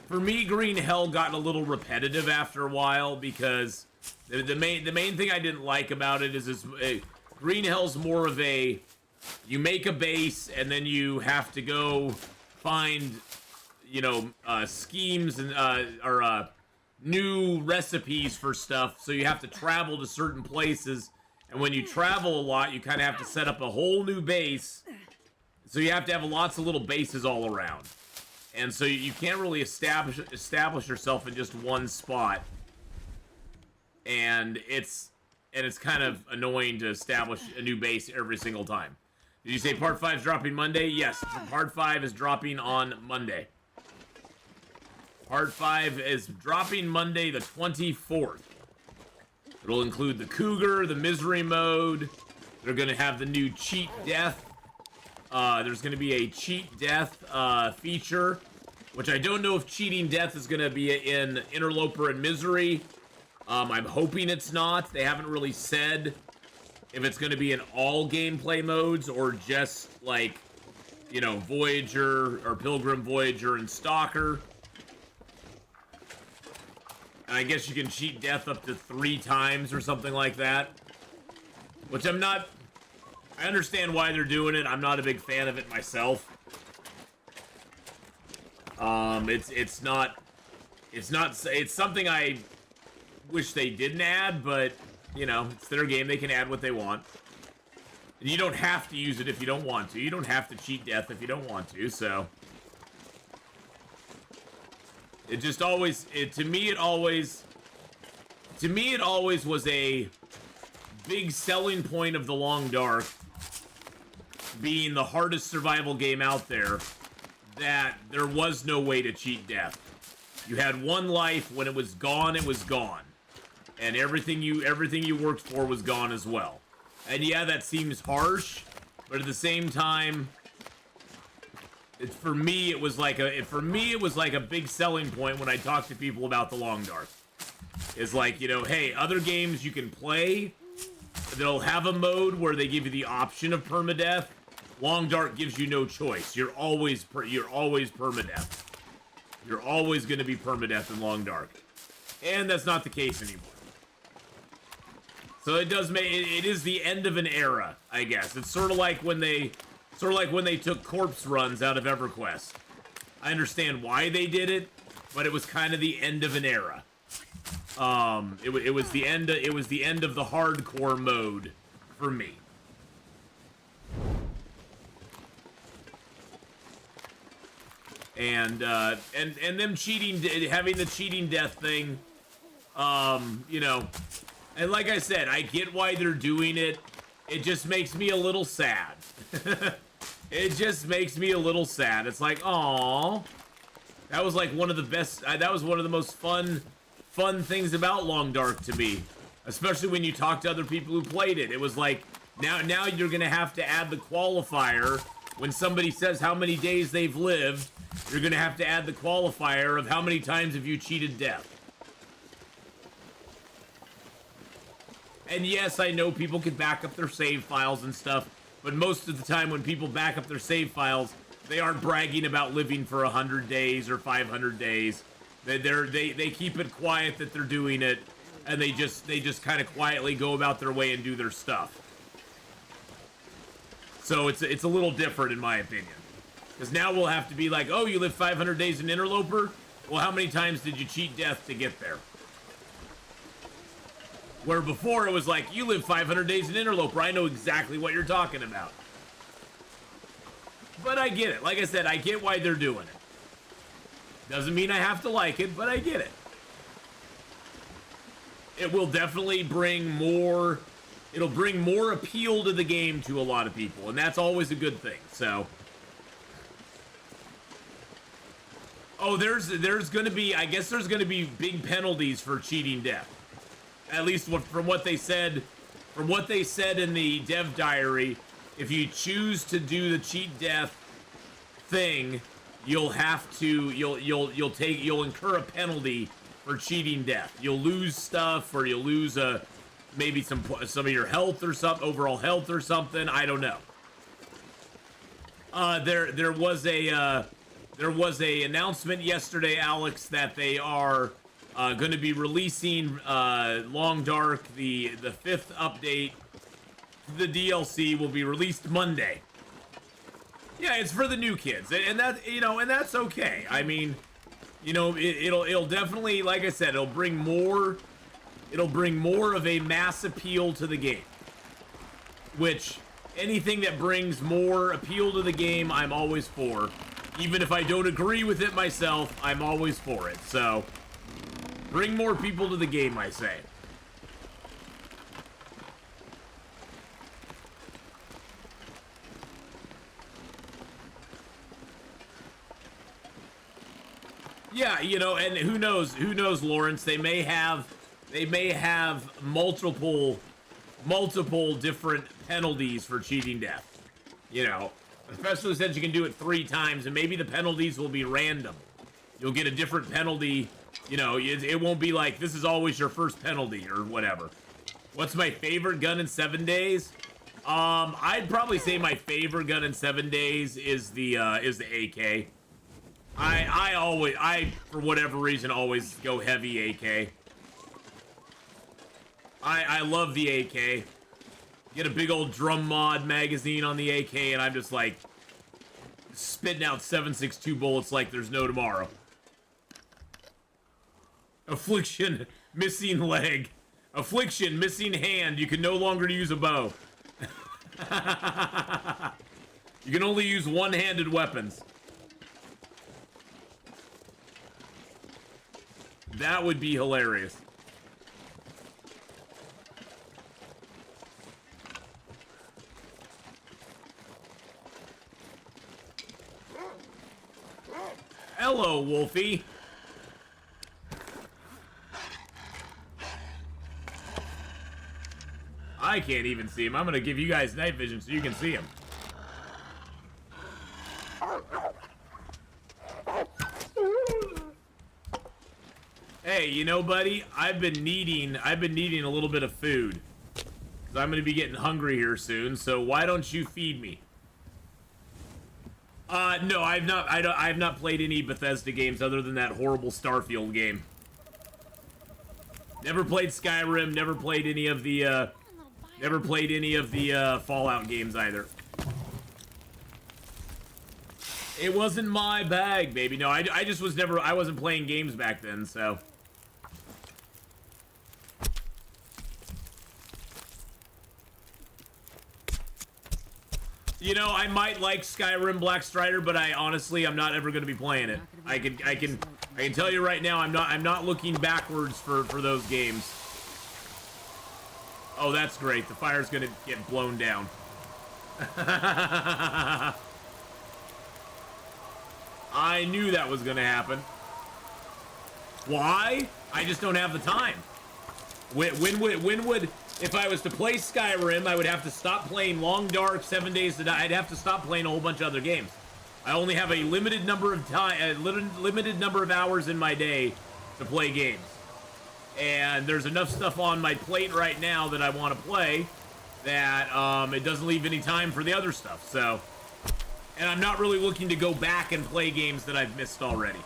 For me, Green Hell got a little repetitive after a while, because the main thing I didn't like about it is Green Hell's more of a, you make a base and then you have to go find, schemes and new recipes for stuff, so you have to travel to certain places, and when you travel a lot, you kind of have to set up a whole new base, so you have to have lots of little bases all around, and so you can't really establish yourself in just one spot, and it's kind of annoying to establish a new base every single time. Did you say Part 5 is dropping Monday? Yes, Part 5 is dropping on Monday. Part 5 is dropping Monday the 24th. It'll include the Cougar, the Misery Mode. They're going to have the new Cheat Death. There's going to be a cheat death feature, which I don't know if cheating death is going to be in Interloper and Misery. I'm hoping it's not. They haven't really said if it's going to be in all gameplay modes or just like, you know, Voyager or Pilgrim, Voyager, and Stalker. And I guess you can cheat death up to 3 times or something like that. Which I'm not... I understand why they're doing it. I'm not a big fan of it myself. It's something I wish they didn't add, but, you know, it's their game. They can add what they want. And you don't have to use it if you don't want to. You don't have to cheat death if you don't want to, so... It just always... To me, it always was a big selling point of The Long Dark, being the hardest survival game out there, that there was no way to cheat death. You had one life. When it was gone, it was gone. And everything you worked for was gone as well. And yeah, that seems harsh, but at the same time, for me it was like a big selling point when I talk to people about The Long Dark. It's like, you know, hey, other games you can play, they'll have a mode where they give you the option of permadeath. Long Dark gives you no choice. You're always permadeath. You're always going to be permadeath in Long Dark, and that's not the case anymore. So it does make it is the end of an era, I guess. It's sort of like when they took corpse runs out of EverQuest. I understand why they did it, but it was kind of the end of an era. It was the end of the hardcore mode for me. And them having the cheating death thing, you know, and like I said, I get why they're doing it. It just makes me a little sad. It just makes me a little sad. It's like, aww, that was like one of the best. That was one of the most fun things about Long Dark to me, especially when you talk to other people who played it. It was like, now you're gonna have to add the qualifier when somebody says how many days they've lived. You're gonna have to add the qualifier of how many times have you cheated death. And yes, I know people can back up their save files and stuff, but most of the time when people back up their save files, they aren't bragging about living for 100 days or 500 days. They keep it quiet that they're doing it, and they just kind of quietly go about their way and do their stuff. So it's a little different in my opinion. Because now we'll have to be like, oh, you lived 500 days in Interloper? Well, how many times did you cheat death to get there? Where before it was like, you lived 500 days in Interloper, I know exactly what you're talking about. But I get it. Like I said, I get why they're doing it. Doesn't mean I have to like it, but I get it. It will definitely bring more... It'll bring more appeal to the game to a lot of people, and that's always a good thing, so... Oh, there's gonna be... I guess there's gonna be big penalties for cheating death. At least from what they said... From what they said in the dev diary, if you choose to do the cheat death thing, you'll have to... You'll incur a penalty for cheating death. You'll lose stuff, or you'll lose maybe some of your health or something, overall health or something. I don't know. There was a announcement yesterday, Alex, that they are going to be releasing Long Dark. The 5th update to the DLC will be released Monday. Yeah, it's for the new kids, and that, you know, and that's okay. I mean, you know, it'll definitely, like I said, it'll bring more of a mass appeal to the game. Which, anything that brings more appeal to the game, I'm always for. Even if I don't agree with it myself, I'm always for it. So, bring more people to the game, I say. Yeah, you know, and who knows, Lawrence, they may have multiple different penalties for cheating death. You know, Especially since you can do it 3 times, and maybe the penalties will be random. You'll get a different penalty. You know, it won't be like, this is always your first penalty, or whatever. What's my favorite gun in 7 days? I'd probably say my favorite gun in 7 days is the AK. I for whatever reason, always go heavy AK. I love the AK. Get a big old drum mod magazine on the AK, and I'm just like spitting out 7.62 bullets like there's no tomorrow. Affliction, missing leg. Affliction, missing hand. You can no longer use a bow. You can only use one-handed weapons. That would be hilarious. Hello, Wolfie. I can't even see him. I'm gonna give you guys night vision so you can see him. Hey, you know, buddy, I've been needing a little bit of food. 'Cause I'm gonna be getting hungry here soon, so why don't you feed me? No, I've not played any Bethesda games other than that horrible Starfield game. Never played Skyrim, never played any of the Fallout games either. It wasn't my bag, baby. No, I just was never, I wasn't playing games back then, so. You know, I might like Skyrim Black Strider, but I'm not ever going to be playing it. I can tell you right now, I'm not looking backwards for those games. Oh, that's great. The fire's going to get blown down. I knew that was going to happen. Why? I just don't have the time. When would if I was to play Skyrim, I would have to stop playing Long Dark, 7 Days to Die. I'd have to stop playing a whole bunch of other games. I only have a limited number of limited number of hours in my day to play games. And there's enough stuff on my plate right now that I want to play that it doesn't leave any time for the other stuff. So, and I'm not really looking to go back and play games that I've missed already.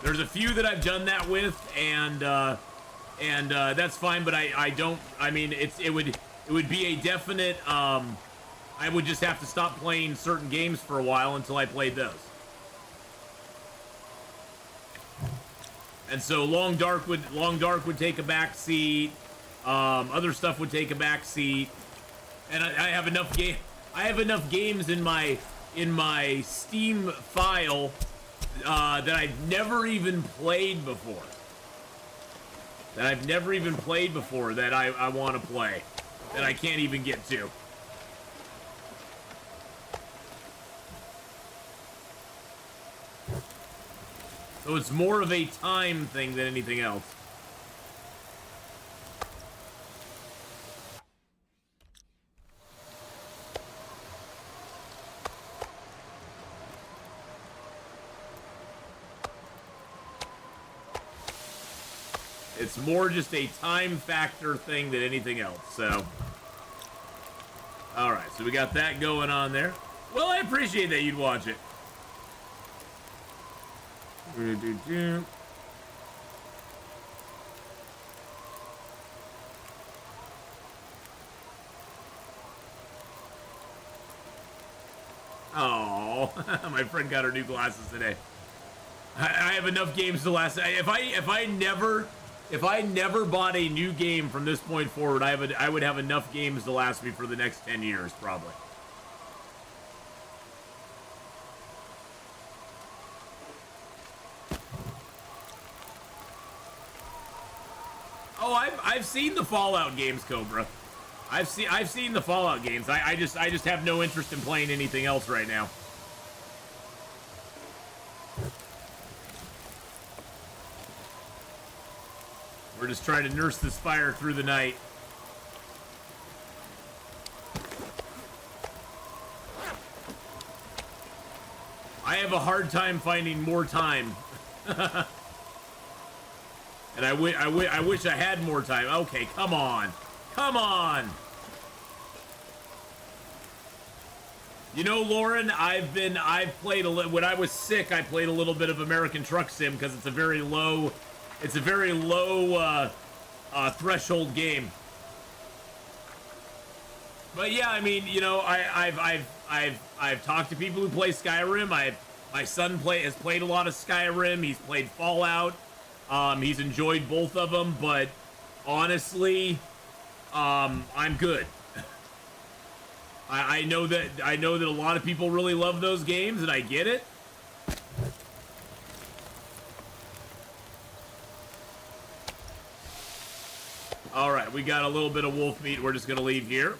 There's a few that I've done that with, and that's fine. But I mean, it would be a definite. I would just have to stop playing certain games for a while until I played those. And so Long Dark would take a back seat. Other stuff would take a back seat. And I have enough games in my Steam file that I've never even played before. That I want to play. That I can't even get to. So it's more of a time thing than anything else. It's more just a time factor thing than anything else, so. Alright, so we got that going on there. Well, I appreciate that you'd watch it. Oh, my friend got her new glasses today. I have enough games to last. If I never bought a new game from this point forward, I would have enough games to last me for the next 10 years, probably. Oh, I've seen the Fallout games, Cobra. I've seen the Fallout games. I just have no interest in playing anything else right now. We're just trying to nurse this fire through the night. have a hard time finding more time. And I wish I had more time. Okay, come on. Come on. You know, Lauren, I've played when I was sick, I played a little bit of American Truck Sim because it's a very low threshold game. But yeah, I mean, you know, I've talked to people who play Skyrim. My son has played a lot of Skyrim. He's played Fallout. He's enjoyed both of them, but honestly, I'm good. I know that a lot of people really love those games, and I get it. All right, we got a little bit of wolf meat. We're just gonna leave here.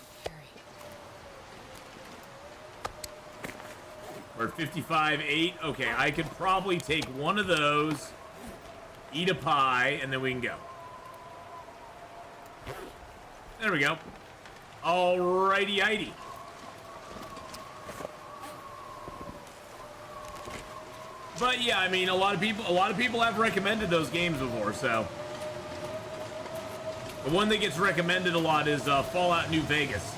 We're 55.8. Okay, I could probably take one of those, eat a pie, and then we can go. There we go. Alrighty-ighty. But yeah, I mean, a lot of people have recommended those games before, so. The one that gets recommended a lot is Fallout New Vegas.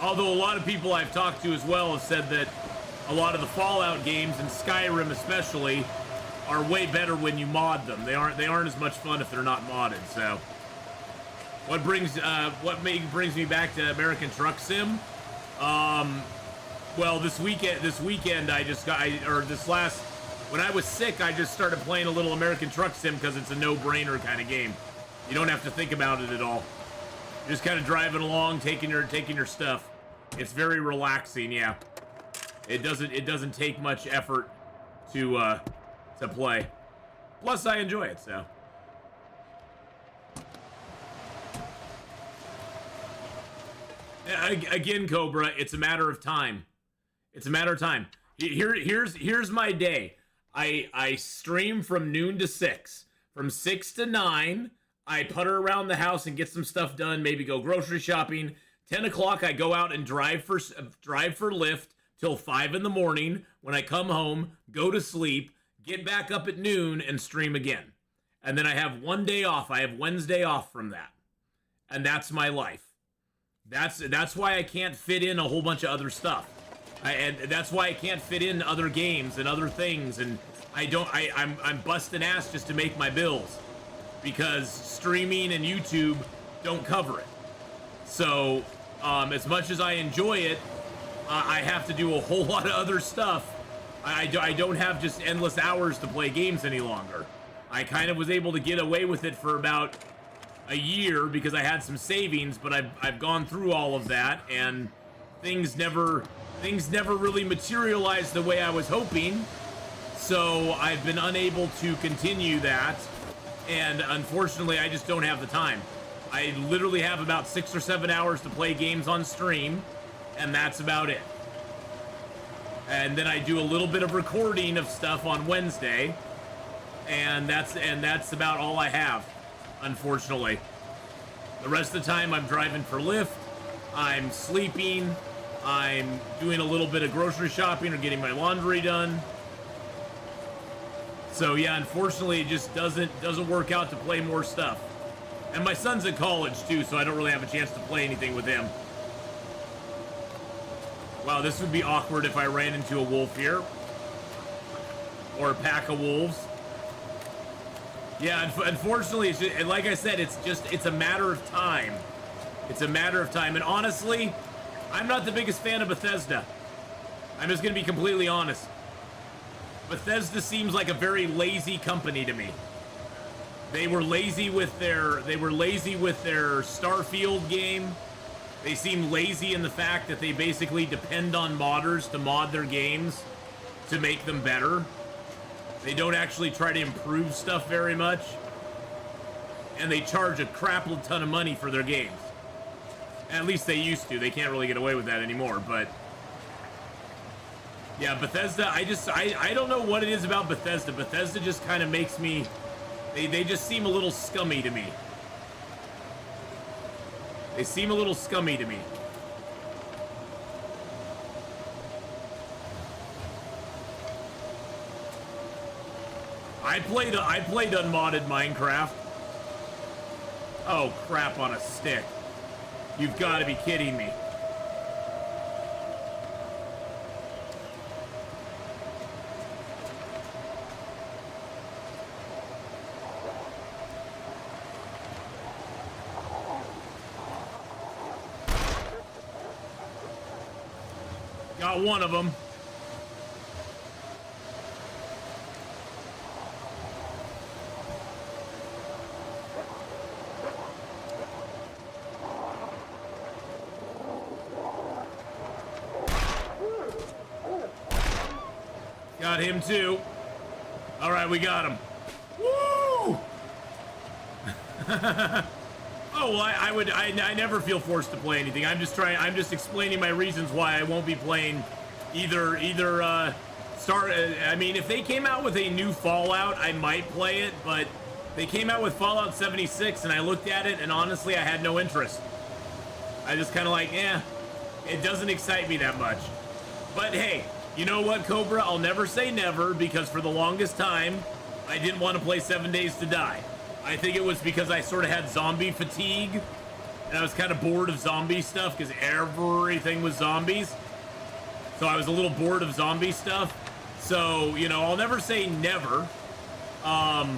Although a lot of people I've talked to as well have said that a lot of the Fallout games, and Skyrim especially, are way better when you mod them. They aren't as much fun if they're not modded, so. What brings me back to American Truck Sim? Well, this weekend when I was sick, I just started playing a little American Truck Sim because it's a no-brainer kind of game. You don't have to think about it at all. You're just kind of driving along, taking your stuff. It's very relaxing, yeah. It doesn't take much effort to play. Plus, I enjoy it, so. Again, Cobra, it's a matter of time. It's a matter of time. Here's my day. I stream from noon to 6. From 6 to 9, I putter around the house and get some stuff done. Maybe go grocery shopping. 10 o'clock, I go out and drive for Lyft till 5 in the morning. When I come home, go to sleep, get back up at noon, and stream again. And then I have one day off. I have Wednesday off from that. And that's my life. That's why I can't fit in a whole bunch of other stuff. And that's why I can't fit in other games and other things. And I'm busting ass just to make my bills. Because streaming and YouTube don't cover it. So, as much as I enjoy it, I have to do a whole lot of other stuff. I don't have just endless hours to play games any longer. I kind of was able to get away with it for about a year because I had some savings, but I've gone through all of that, and things never really materialized the way I was hoping. So I've been unable to continue that, and unfortunately I just don't have the time. I literally have about 6 or 7 hours to play games on stream, and that's about it. And then I do a little bit of recording of stuff on Wednesday, and that's about all I have, unfortunately. The rest of the time I'm driving for Lyft, I'm sleeping, I'm doing a little bit of grocery shopping or getting my laundry done. So yeah, unfortunately it just doesn't work out to play more stuff. And my son's in college too, so I don't really have a chance to play anything with him. Wow, this would be awkward if I ran into a wolf here. Or a pack of wolves. Yeah, unfortunately, it's just, like I said, it's a matter of time. It's a matter of time. And honestly, I'm not the biggest fan of Bethesda. I'm just going to be completely honest. Bethesda seems like a very lazy company to me. They were lazy with their Starfield game. They seem lazy in the fact that they basically depend on modders to mod their games to make them better. They don't actually try to improve stuff very much. And they charge a crap ton of money for their games. At least they used to. They can't really get away with that anymore, but yeah, Bethesda, I don't know what it is about Bethesda. Bethesda just kind of makes me, they just seem a little scummy to me. They seem a little scummy to me. I played unmodded Minecraft. Oh, crap on a stick. You've got to be kidding me. Got one of them. Got him too. All right, we got him. Woo! Oh, well, I never feel forced to play anything. I'm just explaining my reasons why I won't be playing either I mean, if they came out with a new Fallout, I might play it, but they came out with Fallout 76 and I looked at it and honestly I had no interest. I just kind of like, it doesn't excite me that much. But hey, you know what, Cobra? I'll never say never, because for the longest time, I didn't want to play 7 Days to Die. I think it was because I sort of had zombie fatigue, and I was kind of bored of zombie stuff, because everything was zombies. So I was a little bored of zombie stuff. So, you know, I'll never say never. But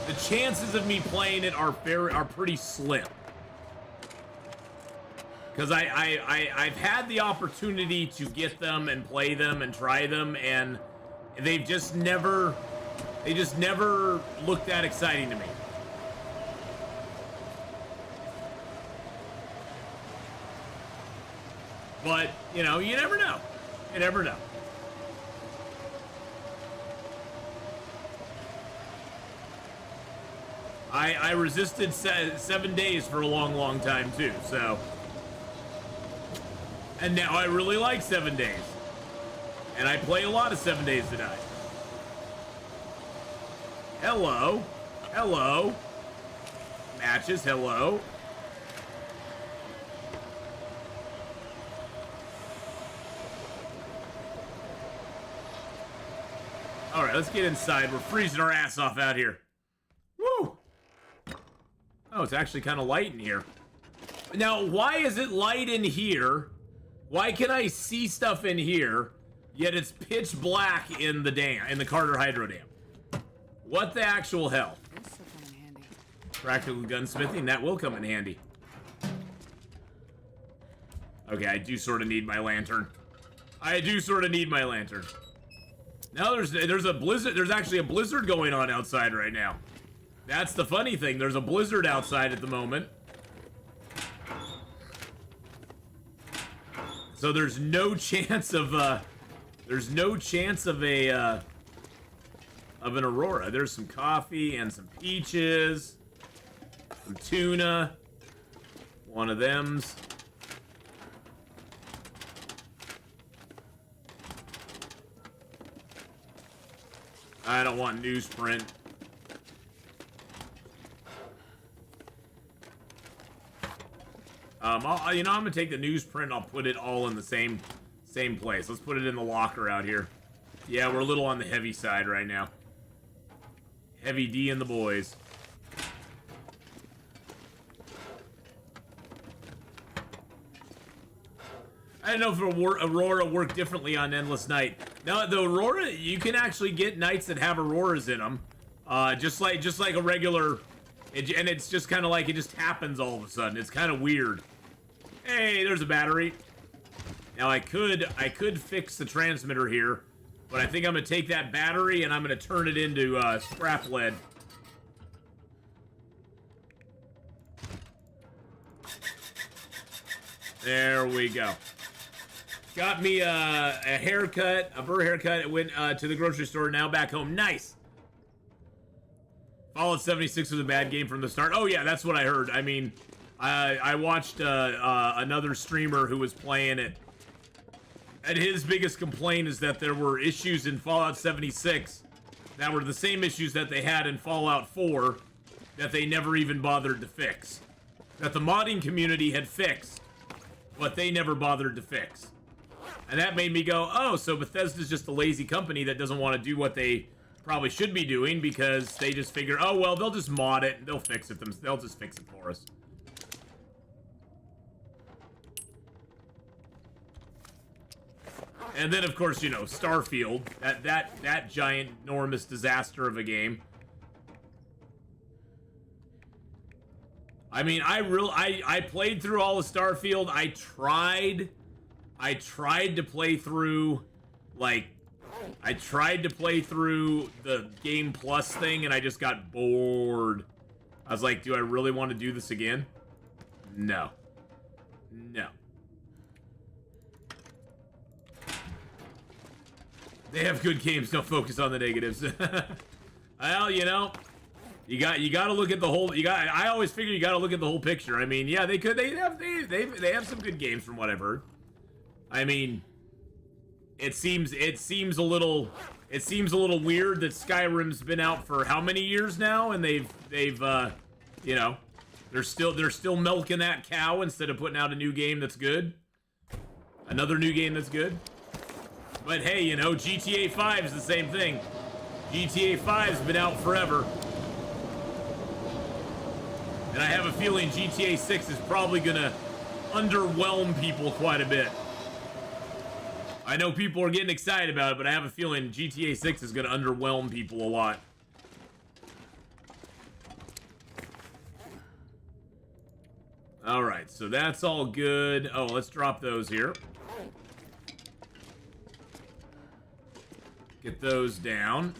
the chances of me playing it are pretty slim. Because I've had the opportunity to get them and play them and try them, and they just never looked that exciting to me. But, you know, you never know. You never know. I resisted 7 days for a long time too, so. And now I really like 7 Days. And I play a lot of 7 Days to Die. Hello. Hello. Matches, hello. Alright, let's get inside. We're freezing our ass off out here. Woo! Oh, it's actually kind of light in here. Now, why is it light in here? Why can I see stuff in here, yet it's pitch black in the dam, in the Carter Hydro Dam? What the actual hell? This will come in handy. Practical gunsmithing, that will come in handy. Okay, I do sort of need my lantern. I do sort of need my lantern. Now there's a blizzard. There's actually a blizzard going on outside right now. That's the funny thing. There's a blizzard outside at the moment. So there's no chance of an aurora. There's some coffee and some peaches, some tuna. One of them's. I don't want newsprint. I'm gonna take the newsprint and I'll put it all in the same place. Let's put it in the locker out here. Yeah, we're a little on the heavy side right now. Heavy D and the boys. I don't know if Aurora worked differently on Endless Night. Now, the Aurora, you can actually get nights that have Auroras in them. Just like a regular... and it's just kind of like it just happens all of a sudden. It's kind of weird. Hey, there's a battery. Now I could fix the transmitter here, but I think I'm gonna take that battery and I'm gonna turn it into scrap lead. There we go. Got me a haircut, a burr haircut. It went to the grocery store. Now back home. Nice. Fallout 76 was a bad game from the start. Oh yeah, that's what I heard. I mean, I watched another streamer who was playing it, and his biggest complaint is that there were issues in Fallout 76 that were the same issues that they had in Fallout 4 that they never even bothered to fix. That the modding community had fixed, but they never bothered to fix. And that made me go, oh, so Bethesda's just a lazy company that doesn't want to do what they probably should be doing because they just figure, oh, well, they'll just mod it and they'll fix it. They'll just fix it for us. And then, of course, you know, Starfield, that giant, enormous disaster of a game. I mean, I played through all of Starfield. I tried to play through, like, I tried to play through the Game Plus thing, and I just got bored. I was like, do I really want to do this again? No. No. They have good games, don't focus on the negatives. Well, you know, you got to look at the whole, I always figure you got to look at the whole picture. I mean, yeah, they have some good games from what I've heard. I mean, it seems a little weird that Skyrim's been out for how many years now, and they've you know, they're still milking that cow instead of putting out a new game that's good. Another new game that's good. But hey, you know, GTA 5 is the same thing. GTA 5's been out forever. And I have a feeling GTA 6 is probably gonna underwhelm people quite a bit. I know people are getting excited about it, but I have a feeling GTA 6 is gonna underwhelm people a lot. Alright, so that's all good. Oh, let's drop those here. Get those down.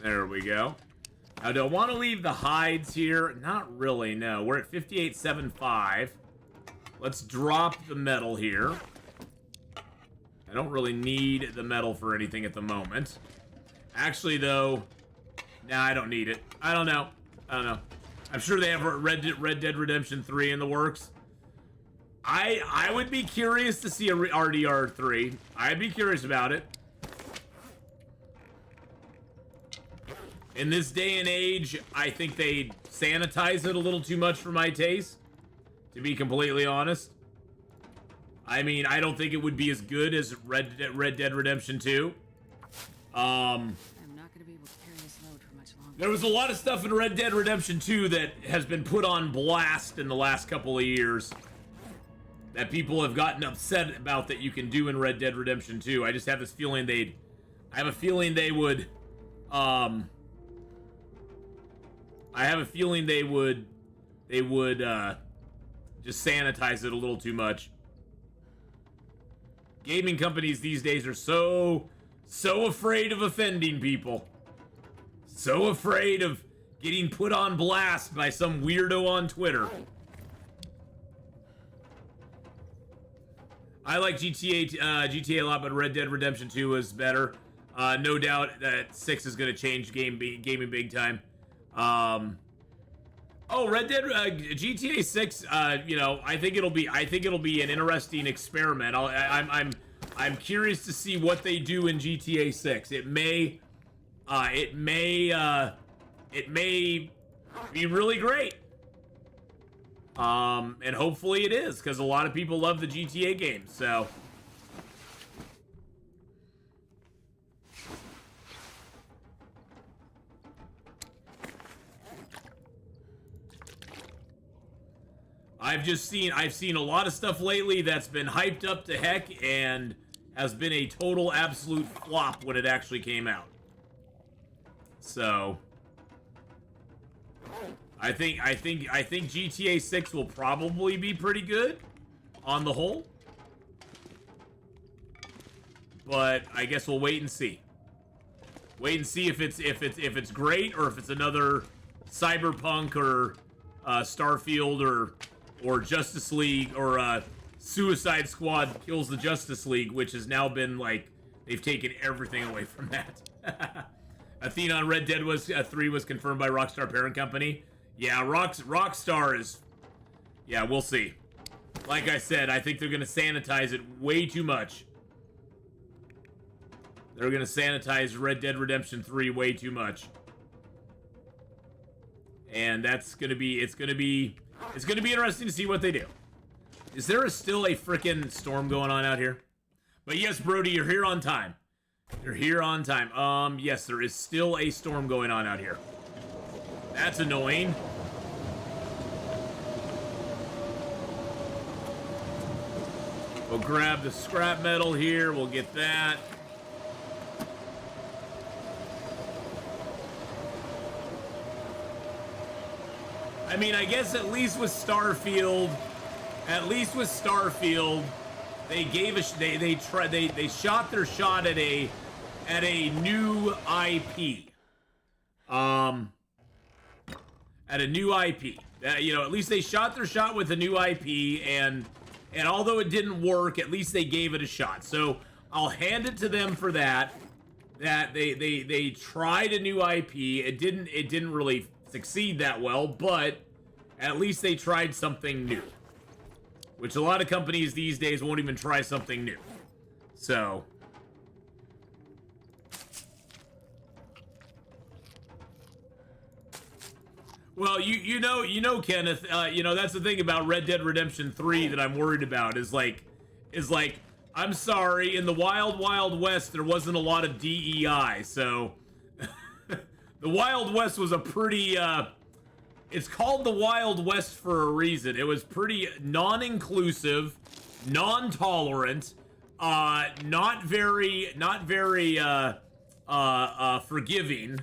There we go. Now, do I want to leave the hides here? Not really, no. We're at 58.75. Let's drop the metal here. I don't really need the metal for anything at the moment. Actually, though, nah, I don't need it. I don't know. I'm sure they have Red Dead Redemption 3 in the works. I would be curious to see a RDR3. I'd be curious about it. In this day and age, I think they sanitize it a little too much for my taste, to be completely honest. I mean, I don't think it would be as good as Red Dead Redemption 2. I'm not going to be able to carry this load for much longer. There was a lot of stuff in Red Dead Redemption 2 that has been put on blast in the last couple of years that people have gotten upset about that you can do in Red Dead Redemption 2. I just have this feeling they would just sanitize it a little too much. Gaming companies these days are so afraid of offending people. So afraid of getting put on blast by some weirdo on Twitter. I like GTA a lot, but Red Dead Redemption 2 is better. No doubt that 6 is going to change gaming big time. Red Dead GTA 6. You know, I think it'll be an interesting experiment. I'm curious to see what they do in GTA 6. It may be really great. And hopefully it is, because a lot of people love the GTA games, so. I've seen a lot of stuff lately that's been hyped up to heck and has been a total absolute flop when it actually came out. So I think GTA 6 will probably be pretty good on the whole. But I guess we'll wait and see. Wait and see if it's great or if it's another Cyberpunk or Starfield or Justice League or Suicide Squad Kills the Justice League, which has now been like they've taken everything away from that. Atheenon Red Dead 3 was confirmed by Rockstar parent company. Yeah, Rockstar is... Yeah, we'll see. Like I said, I think they're going to sanitize it way too much. They're gonna sanitize Red Dead Redemption 3 way too much. And that's gonna be, it's gonna be interesting to see what they do. Is there still a frickin' storm going on out here? But yes, Brody, you're here on time. You're here on time. Yes, there is still a storm going on out here. That's annoying. We'll grab the scrap metal here. We'll get that. I mean, I guess at least with Starfield, they gave a they shot their shot at a new IP. At a new IP. You know, at least they shot their shot with a new IP, and although it didn't work, at least they gave it a shot. So I'll hand it to them for that. That they tried a new IP. It didn't really succeed that well, but at least they tried something new. Which a lot of companies these days won't even try something new. So well, you know, Kenneth, you know, that's the thing about Red Dead Redemption 3 that I'm worried about is like, I'm sorry, in the Wild Wild West, there wasn't a lot of DEI, so the Wild West was a pretty, it's called the Wild West for a reason. It was pretty non-inclusive, non-tolerant, not very forgiving.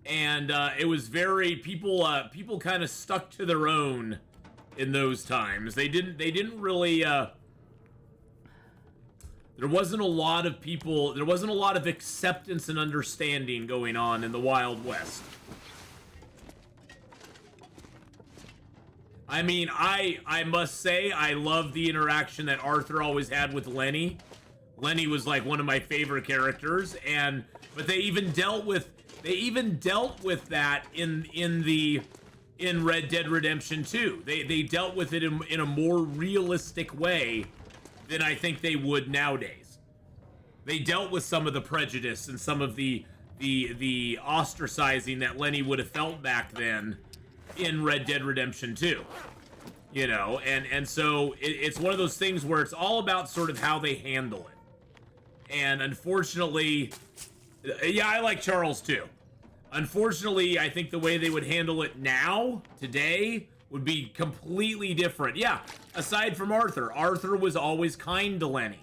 And it was very people kind of stuck to their own in those times. They didn't really there wasn't a lot of people, there wasn't a lot of acceptance and understanding going on in the Wild West. I mean, I must say I love the interaction that Arthur always had with Lenny. Lenny was like one of my favorite characters, but they even dealt with that in Red Dead Redemption 2. They dealt with it in a more realistic way than I think they would nowadays. They dealt with some of the prejudice and some of the ostracizing that Lenny would have felt back then in Red Dead Redemption 2. You know, and so it's one of those things where it's all about sort of how they handle it. And unfortunately, yeah, I like Charles too. Unfortunately, I think the way they would handle it now, today, would be completely different. Yeah, aside from Arthur. Arthur was always kind to Lenny.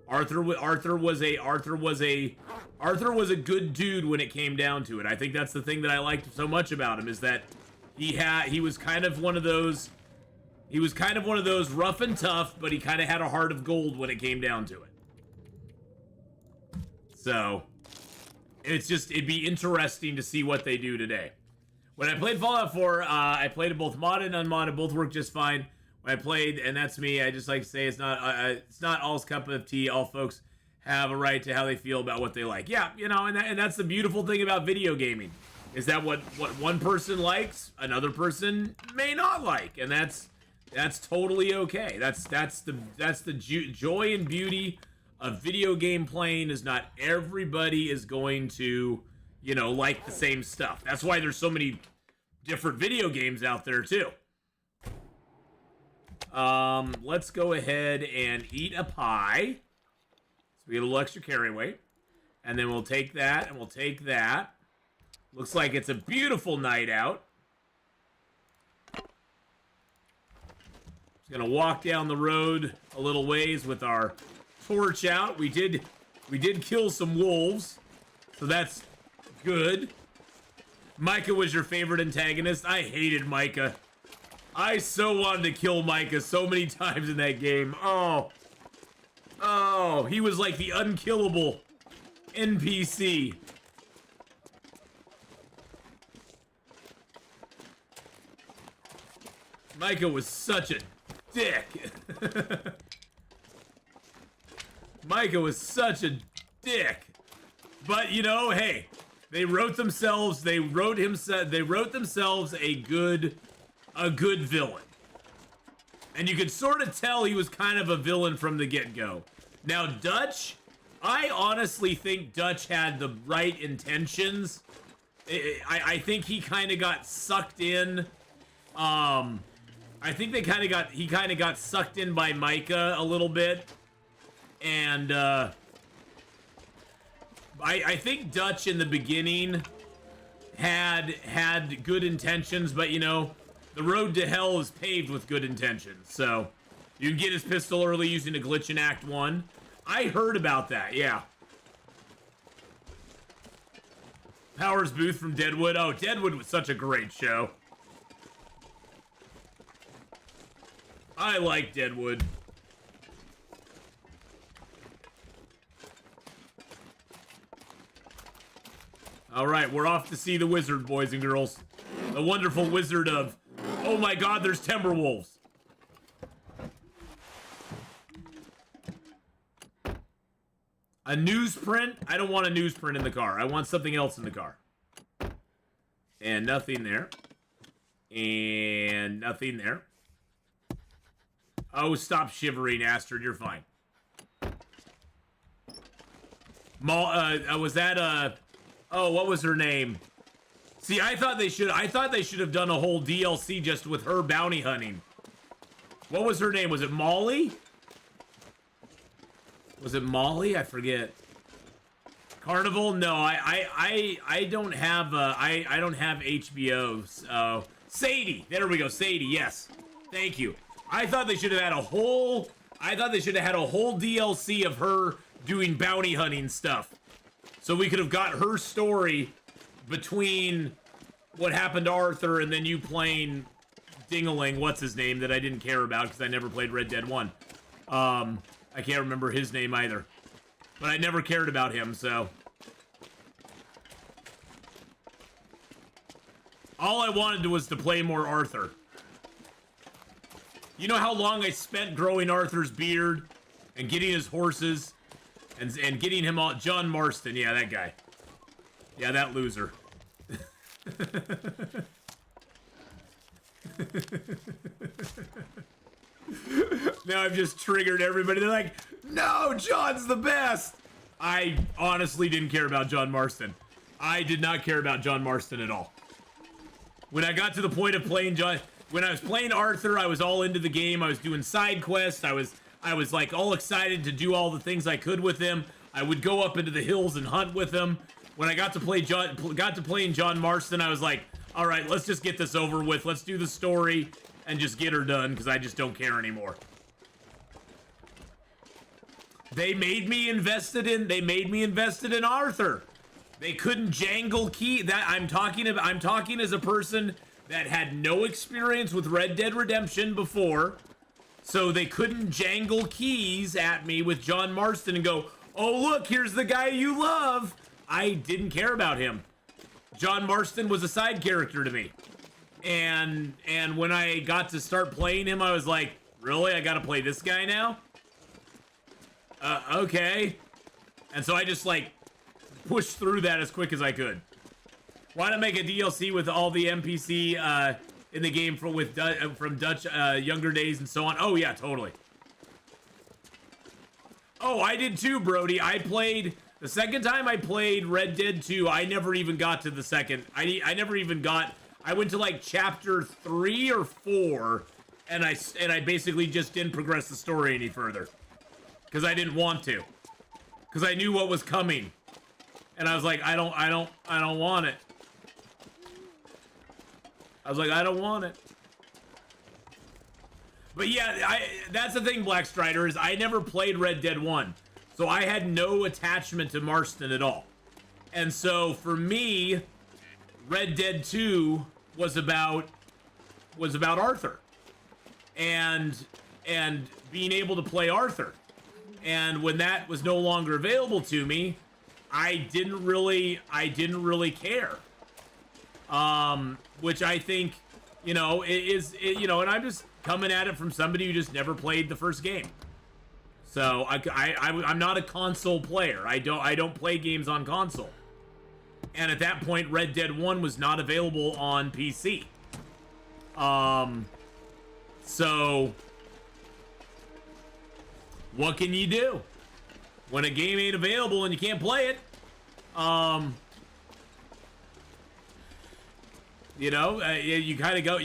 Arthur was a good dude when it came down to it. I think that's the thing that I liked so much about him, is that he was kind of one of those rough and tough, but he kind of had a heart of gold when it came down to it. So it'd be interesting to see what they do today. When I played Fallout 4, I played it both modded and unmodded. Both worked just fine. When I played, and that's me, I just like to say it's not all's cup of tea. All folks have a right to how they feel about what they like. Yeah, you know, and that's the beautiful thing about video gaming, is that what one person likes, another person may not like, and that's totally okay. That's the joy and beauty of video game playing, is not everybody is going to, you know, like the same stuff. That's why there's so many different video games out there too. Let's go ahead and eat a pie. So we get a little extra carry weight. And then we'll take that, and we'll take that. Looks like it's a beautiful night out. Just gonna walk down the road a little ways with our torch out. We did kill some wolves, so that's good. Micah was your favorite antagonist. I hated Micah. I so wanted to kill Micah so many times in that game. Oh, he was like the unkillable NPC. Micah was such a dick. Micah was such a dick. But you know, hey, they wrote themselves a good villain. And you could sort of tell he was kind of a villain from the get-go. Now Dutch, I honestly think Dutch had the right intentions. I think he kind of got sucked in. I think he kind of got sucked in by Micah a little bit, and I think Dutch in the beginning had good intentions, but you know, the road to hell is paved with good intentions. So you can get his pistol early using a glitch in Act 1. I heard about that, yeah. Powers Booth from Deadwood. Oh, Deadwood was such a great show. I like Deadwood. All right, we're off to see the wizard, boys and girls. The wonderful wizard of... Oh my god, there's Timberwolves. A newsprint? I don't want a newsprint in the car. I want something else in the car. And nothing there. And nothing there. Oh, stop shivering, Astrid. You're fine. Was that, oh, what was her name? See, I thought they should have done a whole DLC just with her bounty hunting. What was her name? Was it Molly? Was it Molly? I forget. Carnival? No, I don't have I don't have HBO. So Sadie. There we go. Sadie. Yes. Thank you. I thought they should have had a whole DLC of her doing bounty hunting stuff. So we could have got her story between what happened to Arthur and then you playing Dingaling, what's his name, that I didn't care about because I never played Red Dead 1. I can't remember his name either. But I never cared about him, so. All I wanted was to play more Arthur. You know how long I spent growing Arthur's beard and getting his horses and getting him all... John Marston, yeah, that guy. Yeah, that loser. Now I've just triggered everybody. They're like, no, John's the best. I honestly didn't care about John Marston. I did not care about John Marston at all. When I got to the point of playing when I was playing Arthur, I was all into the game. I was doing side quests. I was like all excited to do all the things I could with him. I would go up into the hills and hunt with him. When I got to playing John Marston, I was like, all right, let's just get this over with. Let's do the story and just get her done because I just don't care anymore. They made me invested in Arthur. They couldn't jangle key. That I'm talking as a person that had no experience with Red Dead Redemption before. So they couldn't jangle keys at me with John Marston and go, "Oh, look, here's the guy you love." I didn't care about him. John Marston was a side character to me. And when I got to start playing him, I was like, "Really? I got to play this guy now?" Okay. And so I just like pushed through that as quick as I could. Why not make a DLC with all the NPC in the game from Dutch younger days and so on? Oh yeah, totally. Oh, I did too, Brody. The second time I played Red Dead 2, I never even got to the second. I went to like chapter 3 or 4, and I basically just didn't progress the story any further. Because I didn't want to. Because I knew what was coming. And I was like, I don't want it. I was like, I don't want it. But yeah, that's the thing, Black Strider, is I never played Red Dead 1. So I had no attachment to Marston at all. And so for me, Red Dead 2 was about Arthur. And being able to play Arthur. And when that was no longer available to me, I didn't really care. Which I think, and I'm just coming at it from somebody who just never played the first game. So I'm not a console player. I don't play games on console. And at that point, Red Dead 1 was not available on PC. So what can you do? when a game ain't available and you can't play it. You know, you gotta go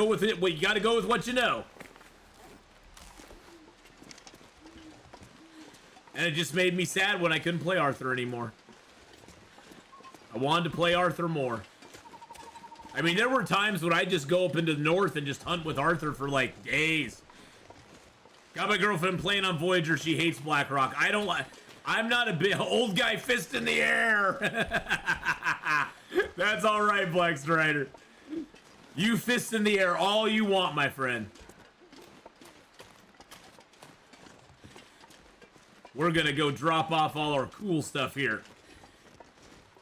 with it. You gotta go with what you know. And it just made me sad when I couldn't play Arthur anymore. I wanted to play Arthur more. I mean, there were times when I'd just go up into the north and just hunt with Arthur for like days. Got my girlfriend playing on Voyager. She hates Blackrock. I don't like. I'm not a big old guy fist in the air. That's all right, Black Strider. You fist in the air all you want, my friend. We're gonna go drop off all our cool stuff here.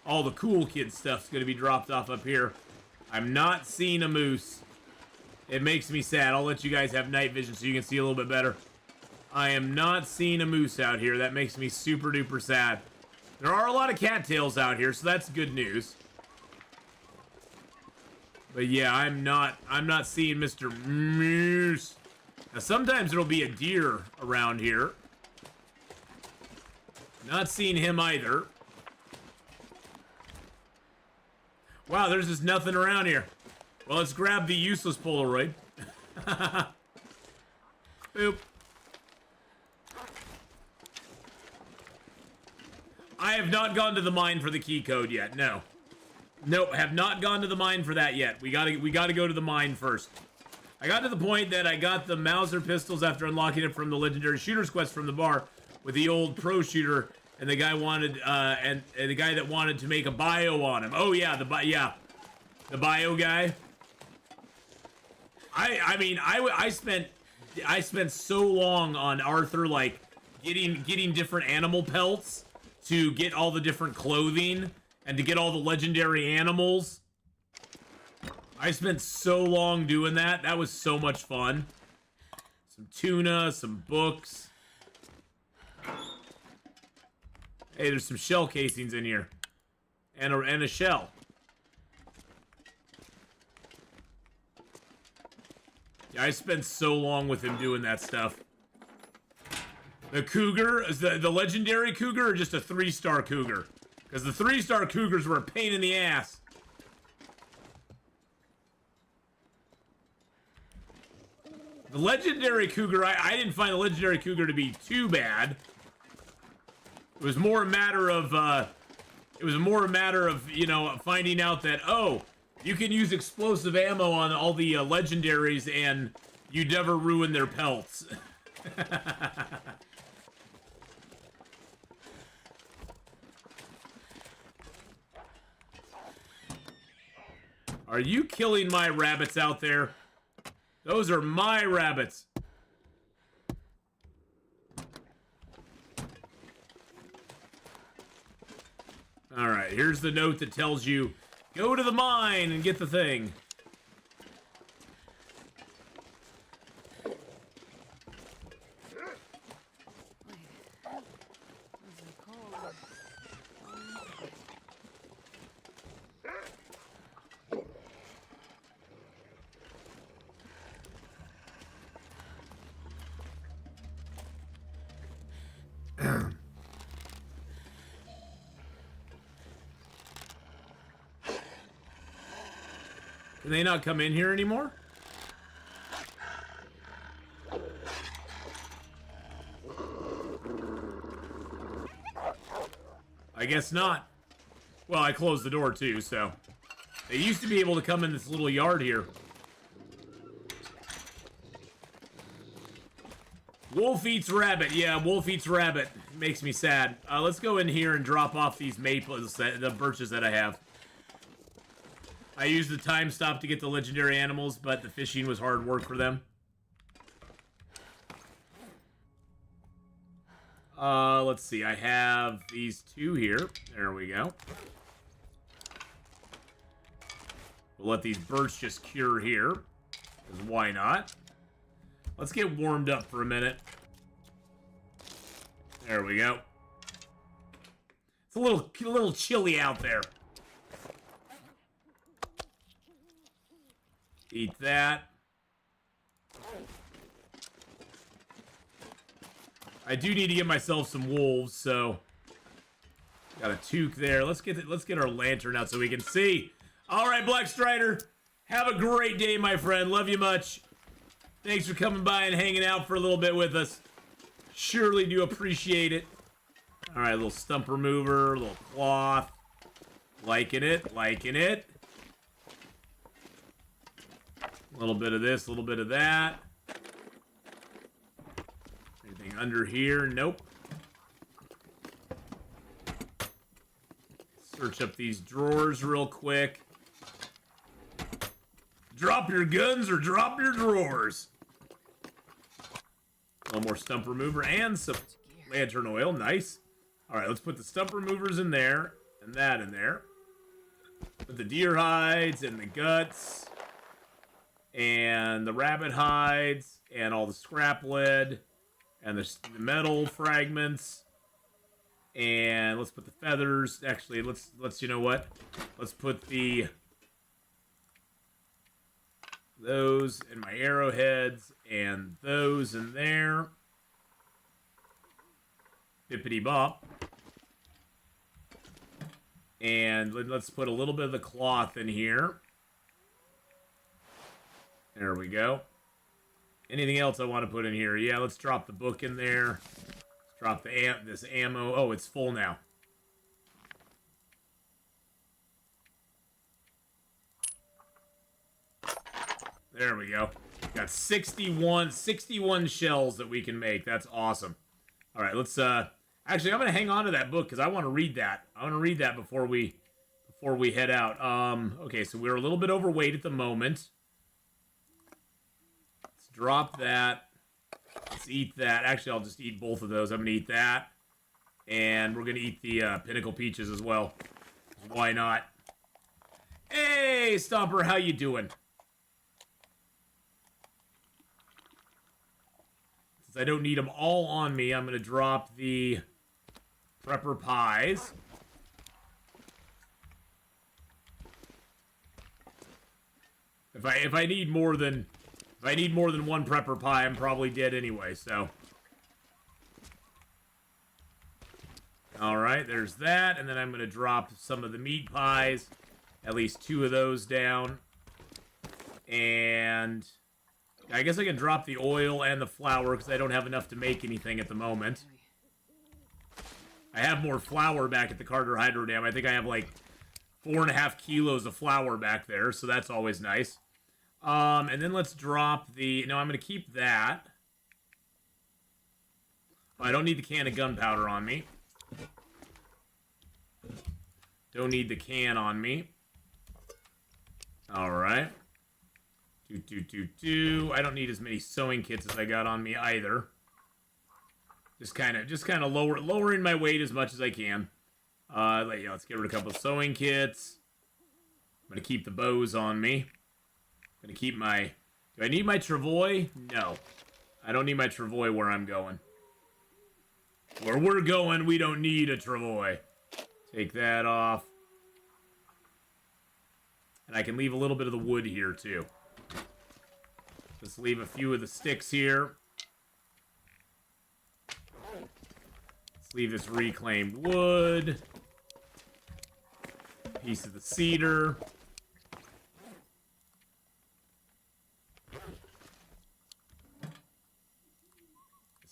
All the cool kid stuff's gonna be dropped off up here. I'm not seeing a moose. It makes me sad. I'll let you guys have night vision so you can see a little bit better. I am not seeing a moose out here. That makes me super duper sad. There are a lot of cattails out here, so that's good news. But yeah, I'm not seeing Mr. Moose. Now sometimes there'll be a deer around here. Not seeing him either. Wow, there's just nothing around here. Well, let's grab the useless Polaroid. Boop. I have not gone to the mine for the key code yet. No. Nope, have not gone to the mine for that yet. We gotta go to the mine first. I got to the point that I got the Mauser pistols after unlocking it from the legendary shooter's quest from the bar with the old pro shooter, and the guy wanted and the guy that wanted to make a bio on him. Oh yeah, the bio guy. I mean I spent so long on Arthur, like getting different animal pelts to get all the different clothing and to get all the legendary animals. I spent so long doing that. That was so much fun. Some tuna, some books. Hey, there's some shell casings in here. And a shell. Yeah, I spent so long with him doing that stuff. The cougar, is the legendary cougar or just a 3-star cougar? Because the 3-star cougars were a pain in the ass. The legendary cougar, I didn't find the legendary cougar to be too bad. It was more a matter of, you know, finding out that, oh, you can use explosive ammo on all the legendaries and you never ruin their pelts. Are you killing my rabbits out there? Those are my rabbits. All right, here's the note that tells you, go to the mine and get the thing. Can they not come in here anymore? I guess not. Well, I closed the door too, so. They used to be able to come in this little yard here. Wolf eats rabbit. Yeah, wolf eats rabbit. Makes me sad. Let's go in here and drop off these maples, the birches that I have. I used the time stop to get the legendary animals, but the fishing was hard work for them. Let's see. I have these two here. There we go. We'll let these birds just cure here. Because why not? Let's get warmed up for a minute. There we go. It's a little chilly out there. Eat that. I do need to get myself some wolves, so got a toque there. Let's get our lantern out so we can see. All right, Black Strider, have a great day, my friend. Love you much. Thanks for coming by and hanging out for a little bit with us. Surely do appreciate it. All right, a little stump remover, a little cloth. Liking it, liking it. A little bit of this, a little bit of that. Anything under here? Nope. Search up these drawers real quick. Drop your guns or drop your drawers. A little more stump remover and some lantern oil. Nice. All right, let's put the stump removers in there and that in there. Put the deer hides and the guts and the rabbit hides and all the scrap lead and the metal fragments. And let's put the feathers. Actually, let's you know what? Let's put those in my arrowheads and those in there. Bippity bop. And let's put a little bit of the cloth in here. There we go. Anything else I want to put in here? Yeah, let's drop the book in there. Drop this ammo. Oh, it's full now. There we go. Got 61 shells that we can make. That's awesome. All right, let's actually I'm going to hang on to that book cuz I want to read that. I want to read that before we head out. Okay, so we're a little bit overweight at the moment. Let's drop that. Let's eat that. Actually, I'll just eat both of those. I'm going to eat that. And we're going to eat the Pinnacle Peaches as well. Why not? Hey, Stomper, how you doing? Since I don't need them all on me, I'm going to drop the Prepper Pies. If I need more than one Prepper Pie, I'm probably dead anyway, so. Alright, there's that. And then I'm going to drop some of the meat pies. At least 2 of those down. And I guess I can drop the oil and the flour because I don't have enough to make anything at the moment. I have more flour back at the Carter Hydro Dam. I think I have like 4.5 kilos of flour back there, so that's always nice. And then let's drop the... No, I'm going to keep that. I don't need the can of gunpowder on me. Don't need the can on me. Alright. I don't need as many sewing kits as I got on me either. Just kind of lowering my weight as much as I can. Let's get rid of a couple of sewing kits. I'm going to keep the bows on me. Gonna keep my... Do I need my travois? No. I don't need my travois where I'm going. Where we're going, we don't need a travois. Take that off. And I can leave a little bit of the wood here, too. Just leave a few of the sticks here. Let's leave this reclaimed wood. Piece of the cedar.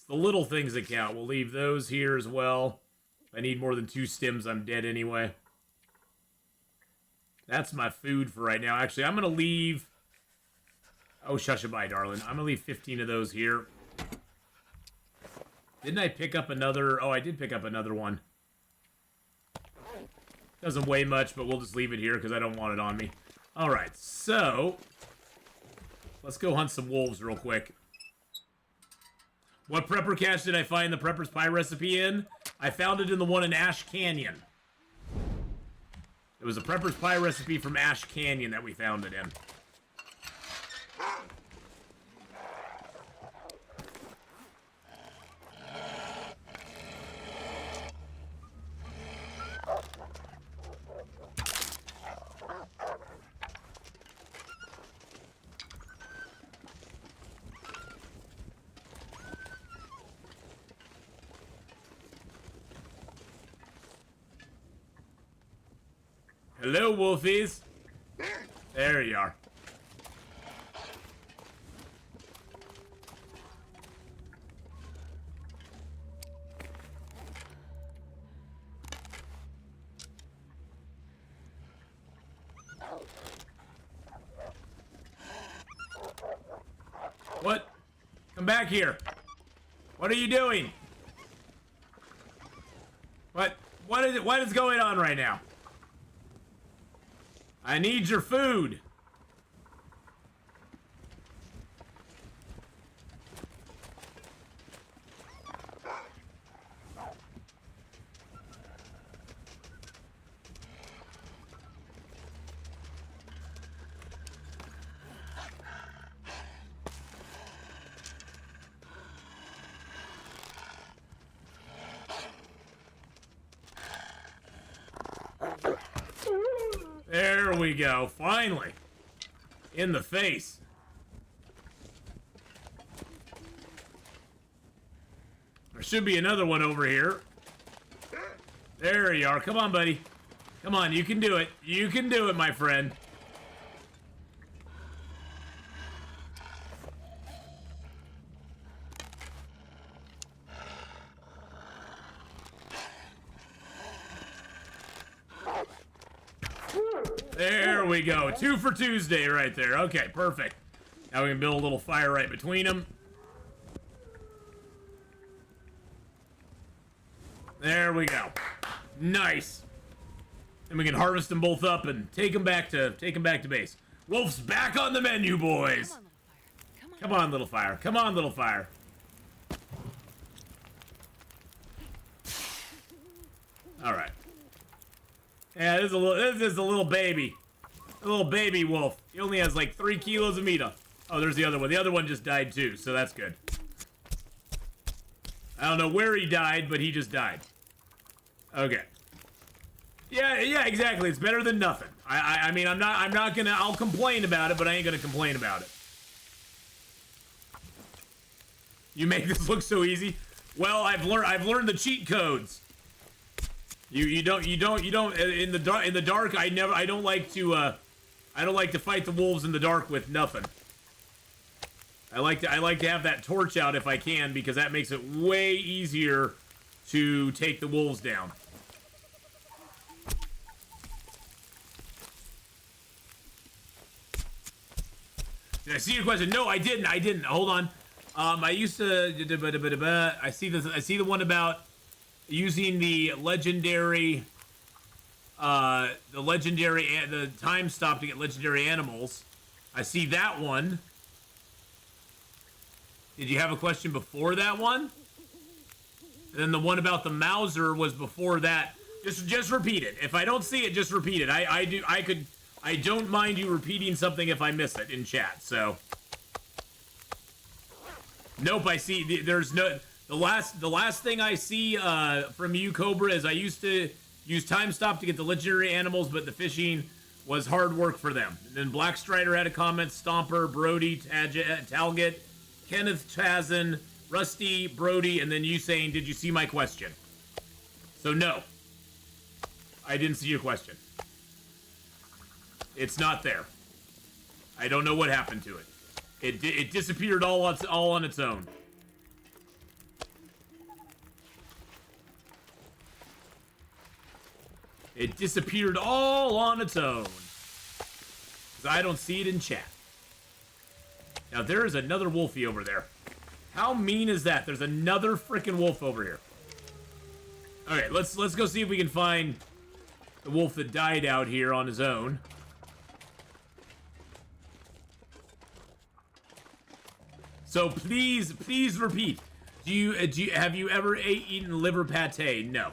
The little things that count. We'll leave those here as well. If I need more than 2 stems, I'm dead anyway. That's my food for right now. Actually, I'm going to leave... Oh, shushabai, darling. I'm going to leave 15 of those here. Didn't I pick up another... Oh, I did pick up another one. Doesn't weigh much, but we'll just leave it here because I don't want it on me. Alright, so... Let's go hunt some wolves real quick. What prepper cache did I find the Prepper's Pie recipe in? I found it in the one in Ash Canyon. It was a Prepper's Pie recipe from Ash Canyon that we found it in. Hello, wolfies. There you are. What? Come back here. What are you doing? What is it? What is going on right now? I need your food. There we go. Finally. In the face. There should be another one over here. There you are. Come on, buddy. Come on, you can do it. You can do it, my friend. There we go. 2 for Tuesday right there. Okay, perfect. Now we can build a little fire right between them. There we go. Nice. And we can harvest them both up and take them back to base. Wolf's back on the menu, boys. Come on, little fire. Come on, little fire. All right. Yeah, this is a little baby. A little baby wolf. He only has like 3 kilos of meat. Oh, there's the other one. The other one just died too, so that's good. I don't know where he died, but he just died. Okay. Yeah, exactly. It's better than nothing. I mean, I'm not gonna, I'll complain about it, but I ain't gonna complain about it. You make this look so easy. Well, I've learned the cheat codes. You don't in the dark. I don't like to fight the wolves in the dark with nothing. I like to have that torch out if I can, because that makes it way easier to take the wolves down. Did I see your question? No, I didn't. Hold on. I used to. I see the one about using the legendary the time stop to get legendary animals. I see that one. Did you have a question before that one? And then the one about the Mauser was before that. Just repeat it. If I don't see it, just repeat it. I don't mind you repeating something if I miss it in chat. So nope, I see there's no. The last thing I see from you, Cobra, is I used to use time stop to get the legendary animals, but the fishing was hard work for them. And then Black Strider had a comment, Stomper, Brody, Talget, Kenneth Chazin, Rusty, Brody, and then you saying, did you see my question? So no, I didn't see your question. It's not there. I don't know what happened to it. It disappeared all on its own. It disappeared all on its own. Because I don't see it in chat. Now, there is another wolfie over there. How mean is that? There's another freaking wolf over here. Okay, let's go see if we can find the wolf that died out here on his own. So please repeat. Have you ever eaten liver pate? No.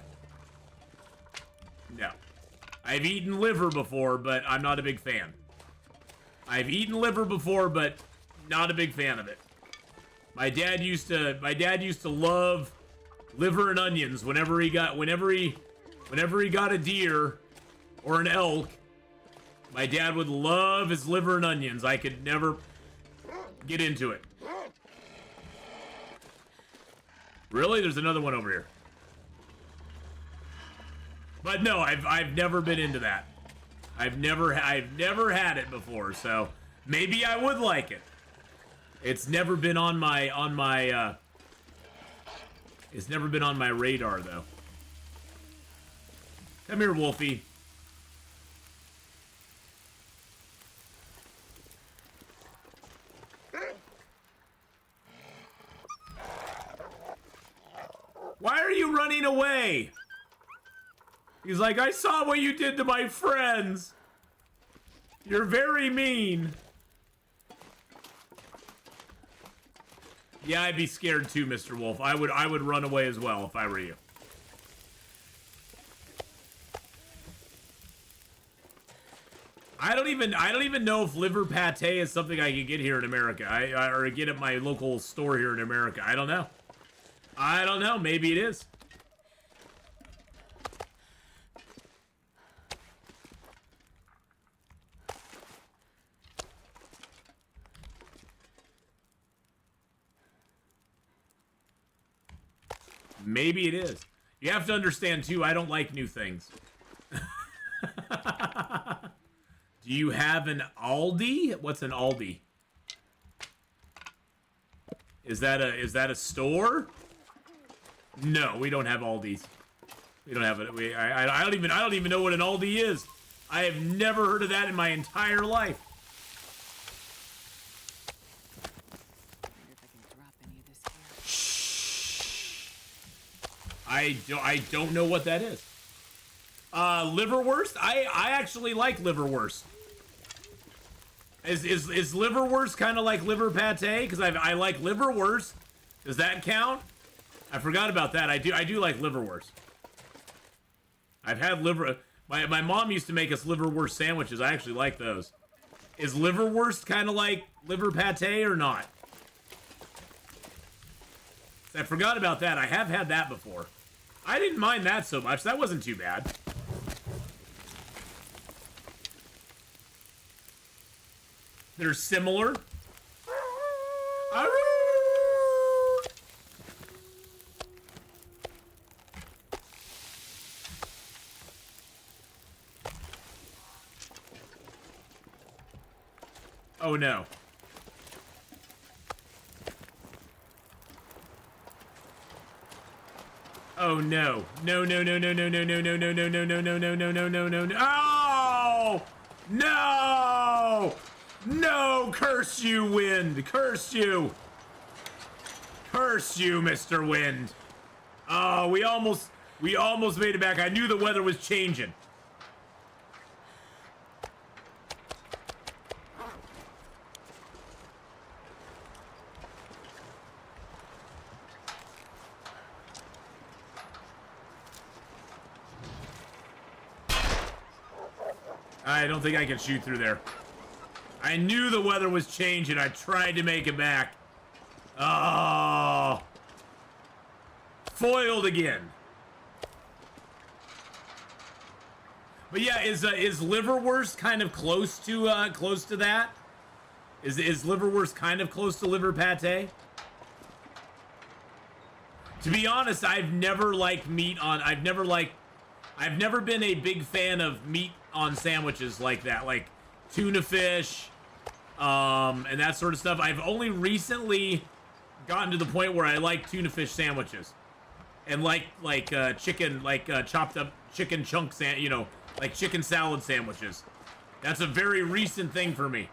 No. I've eaten liver before, but I'm not a big fan. I've eaten liver before, but not a big fan of it. My dad used to love liver and onions whenever he got a deer or an elk. My dad would love his liver and onions. I could never get into it. Really? There's another one over here. But no, I've never been into that. I've never had it before, so maybe I would like it. It's never been on my it's never been on my radar though. Come here, Wolfie. Why are you running away? He's like, I saw what you did to my friends. You're very mean. Yeah, I'd be scared too, Mr. Wolf. I would run away as well if I were you. I don't even know if liver pate is something I can get here in America. Or get at my local store here in America. I don't know. I don't know. Maybe it is. Maybe it is. You have to understand, too, I don't like new things. Do you have an Aldi? What's an Aldi? Is that a store? No, we don't have Aldis. We don't have it. I don't even know what an Aldi is. I have never heard of that in my entire life. I don't know what that is. Liverwurst? I actually like liverwurst. Is liverwurst kind of like liver pate? Because I like liverwurst. Does that count? I forgot about that. I do like liverwurst. I've had liver. My mom used to make us liverwurst sandwiches. I actually like those. Is liverwurst kind of like liver pate or not? I forgot about that. I have had that before. I didn't mind that so much. That wasn't too bad. They're similar. Oh no. Oh no. No, no, no, no, no, no, no, no, no, no, no, no, no, no, no, no, no, no, no. Oh! No! No! Curse you, wind! Curse you! Curse you, Mr. Wind! Oh, we almost made it back. I knew the weather was changing. I don't think I can shoot through there. I knew the weather was changing. I tried to make it back. Oh. Foiled again. But yeah, is liverwurst kind of close to that? Is liverwurst kind of close to liver pate? To be honest, I've never liked meat on. I've never been a big fan of meat on sandwiches like that, like tuna fish, and that sort of stuff. I've only recently gotten to the point where I like tuna fish sandwiches, and like chicken, chopped up chicken chunks, like chicken salad sandwiches. That's a very recent thing for me.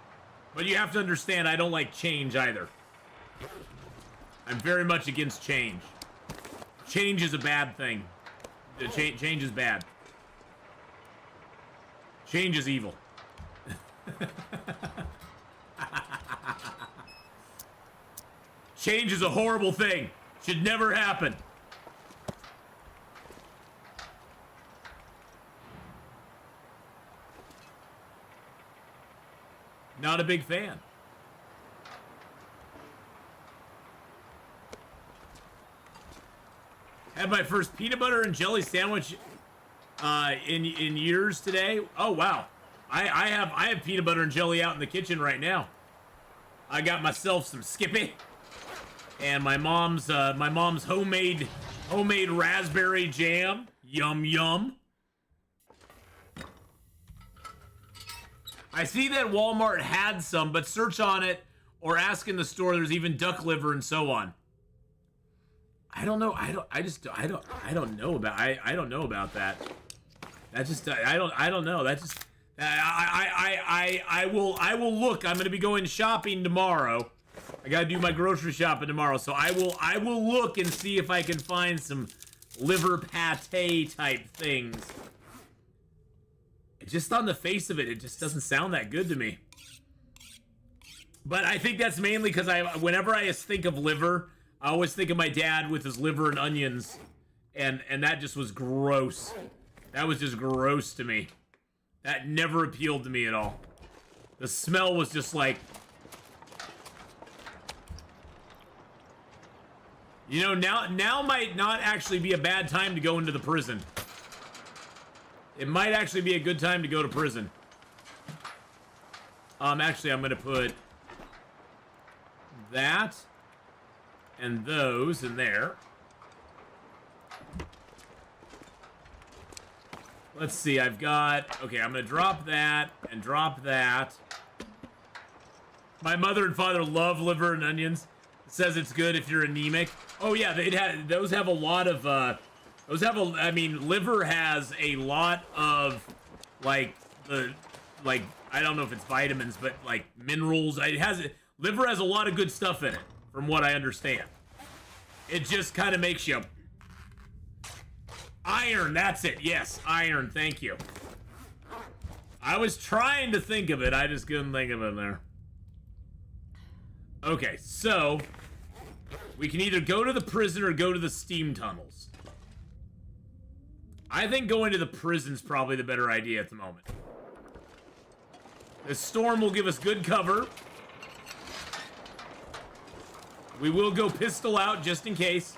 But you have to understand, I don't like change either. I'm very much against change. Change is a bad thing. Change is bad. Change is evil. Change is a horrible thing. Should never happen. Not a big fan. Had my first peanut butter and jelly sandwich in years today. Oh wow, I have peanut butter and jelly out in the kitchen right now. I got myself some Skippy and my mom's homemade raspberry jam. Yum yum. I see that Walmart had some, but search on it or ask in the store. There's even duck liver and so on. I don't know. I don't know about that. That just I don't know. That just I will look. I'm gonna be going shopping tomorrow. I gotta do my grocery shopping tomorrow, so I will look and see if I can find some liver pate type things. Just on the face of it, it just doesn't sound that good to me. But I think that's mainly because whenever I think of liver, I always think of my dad with his liver and onions, and that just was gross. That was just gross to me. That never appealed to me at all. The smell was just like, you know, now might not actually be a bad time to go into the prison. It might actually be a good time to go to prison. Actually, I'm gonna put that and those in there. Let's see, I've got... Okay, I'm gonna drop that and drop that. My mother and father love liver and onions. It says it's good if you're anemic. Oh yeah, those have a lot of, I mean, liver has a lot of, like, I don't know if it's vitamins, but, like, minerals. Liver has a lot of good stuff in it, from what I understand. It just kind of makes you... Iron, that's it. Yes, iron, thank you. I was trying to think of it, I just couldn't think of it there. Okay, so... we can either go to the prison or go to the steam tunnels. I think going to the prison's probably the better idea at the moment. The storm will give us good cover. We will go pistol out just in case.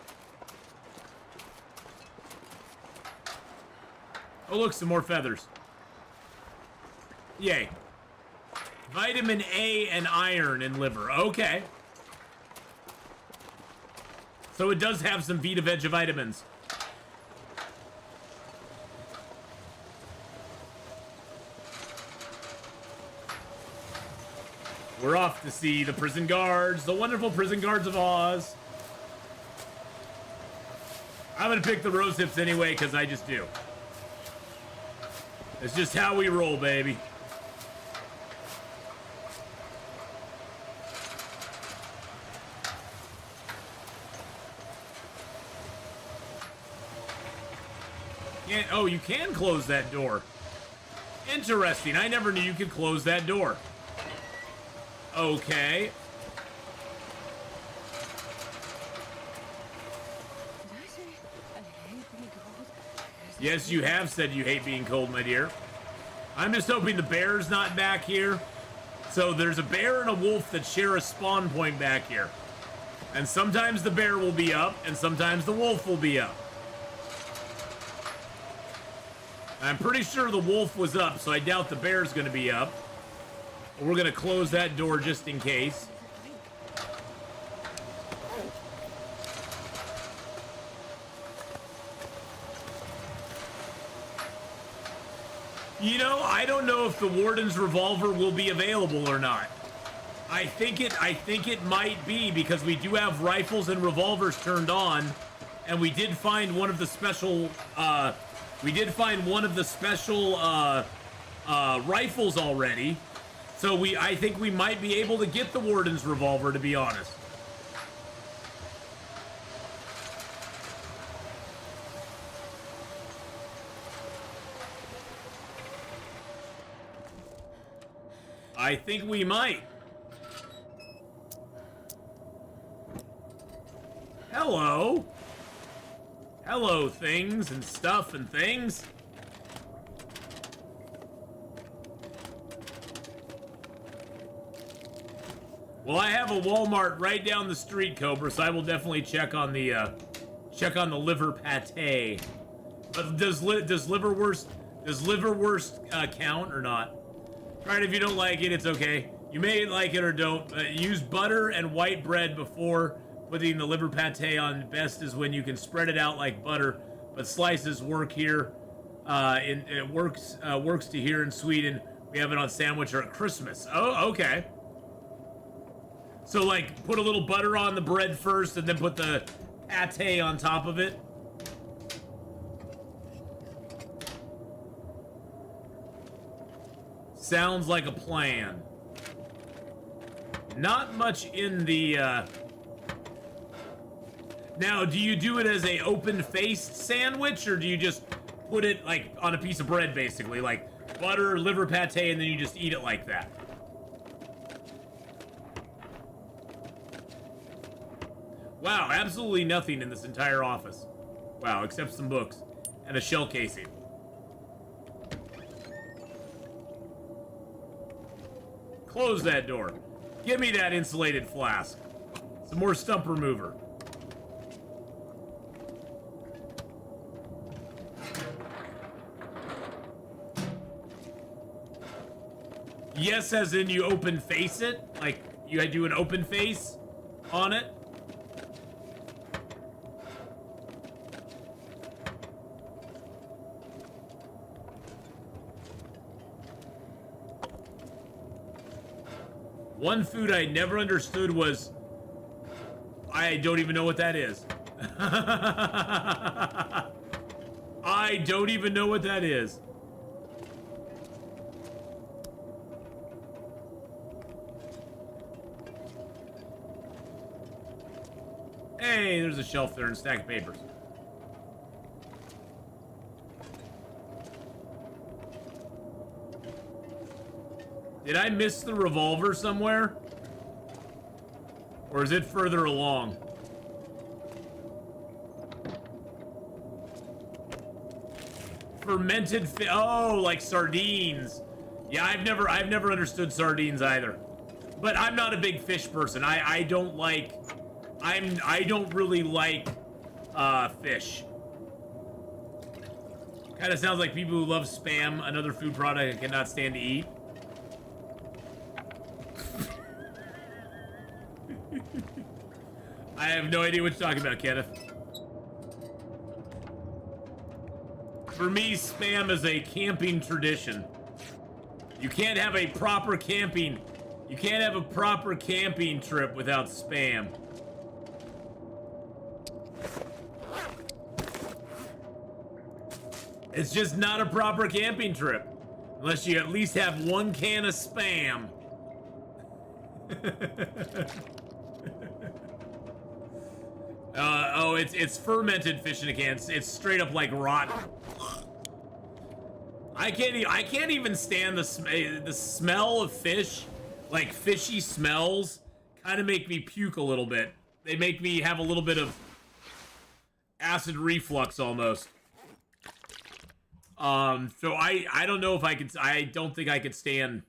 Oh look, some more feathers. Yay. Vitamin A and iron in liver. Okay. So it does have some Vita Veggie vitamins. We're off to see the prison guards, the wonderful prison guards of Oz. I'm gonna pick the rose hips anyway, because I just do. It's just how we roll, baby. Oh, you can close that door. Interesting. I never knew you could close that door. Okay. Did I say I hate being cold? Yes, you have said you hate being cold, my dear. I'm just hoping the bear's not back here. So there's a bear and a wolf that share a spawn point back here. And sometimes the bear will be up, and sometimes the wolf will be up. I'm pretty sure the wolf was up, so I doubt the bear's gonna be up. We're gonna close that door just in case. You know, I don't know if the warden's revolver will be available or not. I think it might be, because we do have rifles and revolvers turned on, and we did find one of the special rifles already. So I think we might be able to get the warden's revolver, to be honest. I think we might. Hello. Hello, things and stuff and things. Well, I have a Walmart right down the street, Cobra, so I will definitely check on the liver pate. But does liverwurst count or not? Alright, if you don't like it, it's okay. You may like it or don't. Use butter and white bread before putting the liver pate on. Best is when you can spread it out like butter, but slices work here. It works to here in Sweden. We have it on sandwich or at Christmas. Oh, okay. So, like, put a little butter on the bread first and then put the pate on top of it. Sounds like a plan. Not much in the, Now, do you do it as a open-faced sandwich, or do you just put it, like, on a piece of bread, basically? Like, butter, liver pate, and then you just eat it like that? Wow, absolutely nothing in this entire office. Wow, except some books. And a shell casing. Close that door. Give me that insulated flask. Some more stump remover. Yes, as in you open face it? Like, you do an open face on it? One food I never understood was... I don't even know what that is. I don't even know what that is. Hey, there's a shelf there and a stack of papers. Did I miss the revolver somewhere? Or is it further along? Fermented oh, like sardines. Yeah, I've never understood sardines either. But I'm not a big fish person. I don't like... I don't really like fish. Kind of sounds like people who love Spam, another food product I cannot stand to eat. I have no idea what you're talking about, Kenneth. For me, Spam is a camping tradition. You can't have a proper camping... You can't have a proper camping trip without Spam. It's just not a proper camping trip. Unless you at least have one can of Spam. Oh, it's fermented fish in a can. It's straight up like rotten. I can't even stand the smell of fish. Like fishy smells kind of make me puke a little bit. They make me have a little bit of acid reflux almost. So I don't know if I could. I don't think I could stand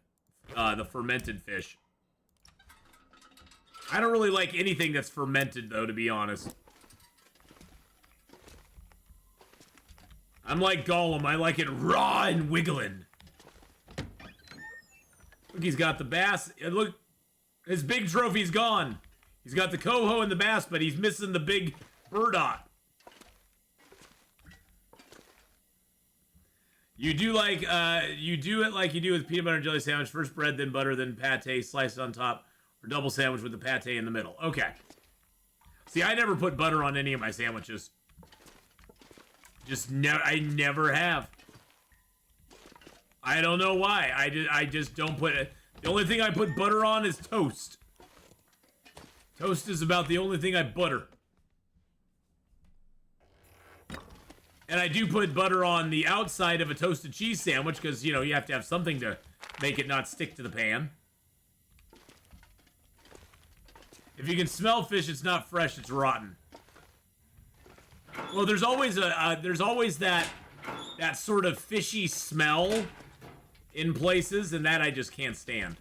the fermented fish. I don't really like anything that's fermented, though, to be honest. I'm like Gollum. I like it raw and wiggling. Look, he's got the bass. Look, his big trophy's gone. He's got the coho and the bass, but he's missing the big burdot. You do like, you do it like you do with peanut butter and jelly sandwich. First bread, then butter, then pate, sliced on top. Or double sandwich with the pate in the middle. Okay. See, I never put butter on any of my sandwiches. I never have. I don't know why. I just don't put it. The only thing I put butter on is toast. Toast is about the only thing I butter. And I do put butter on the outside of a toasted cheese sandwich because, you know, you have to have something to make it not stick to the pan. If you can smell fish, it's not fresh, it's rotten. Well, there's always that sort of fishy smell in places, and that I just can't stand.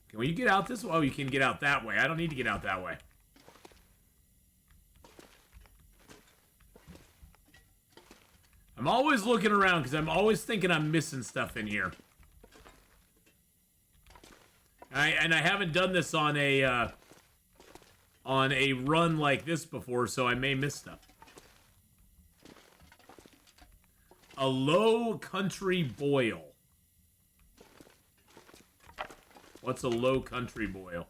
Can we get out this way? Oh, you can get out that way. I don't need to get out that way. I'm always looking around because I'm always thinking I'm missing stuff in here. And I haven't done this on a on a run like this before, so I may miss stuff. A low country boil. What's a low country boil?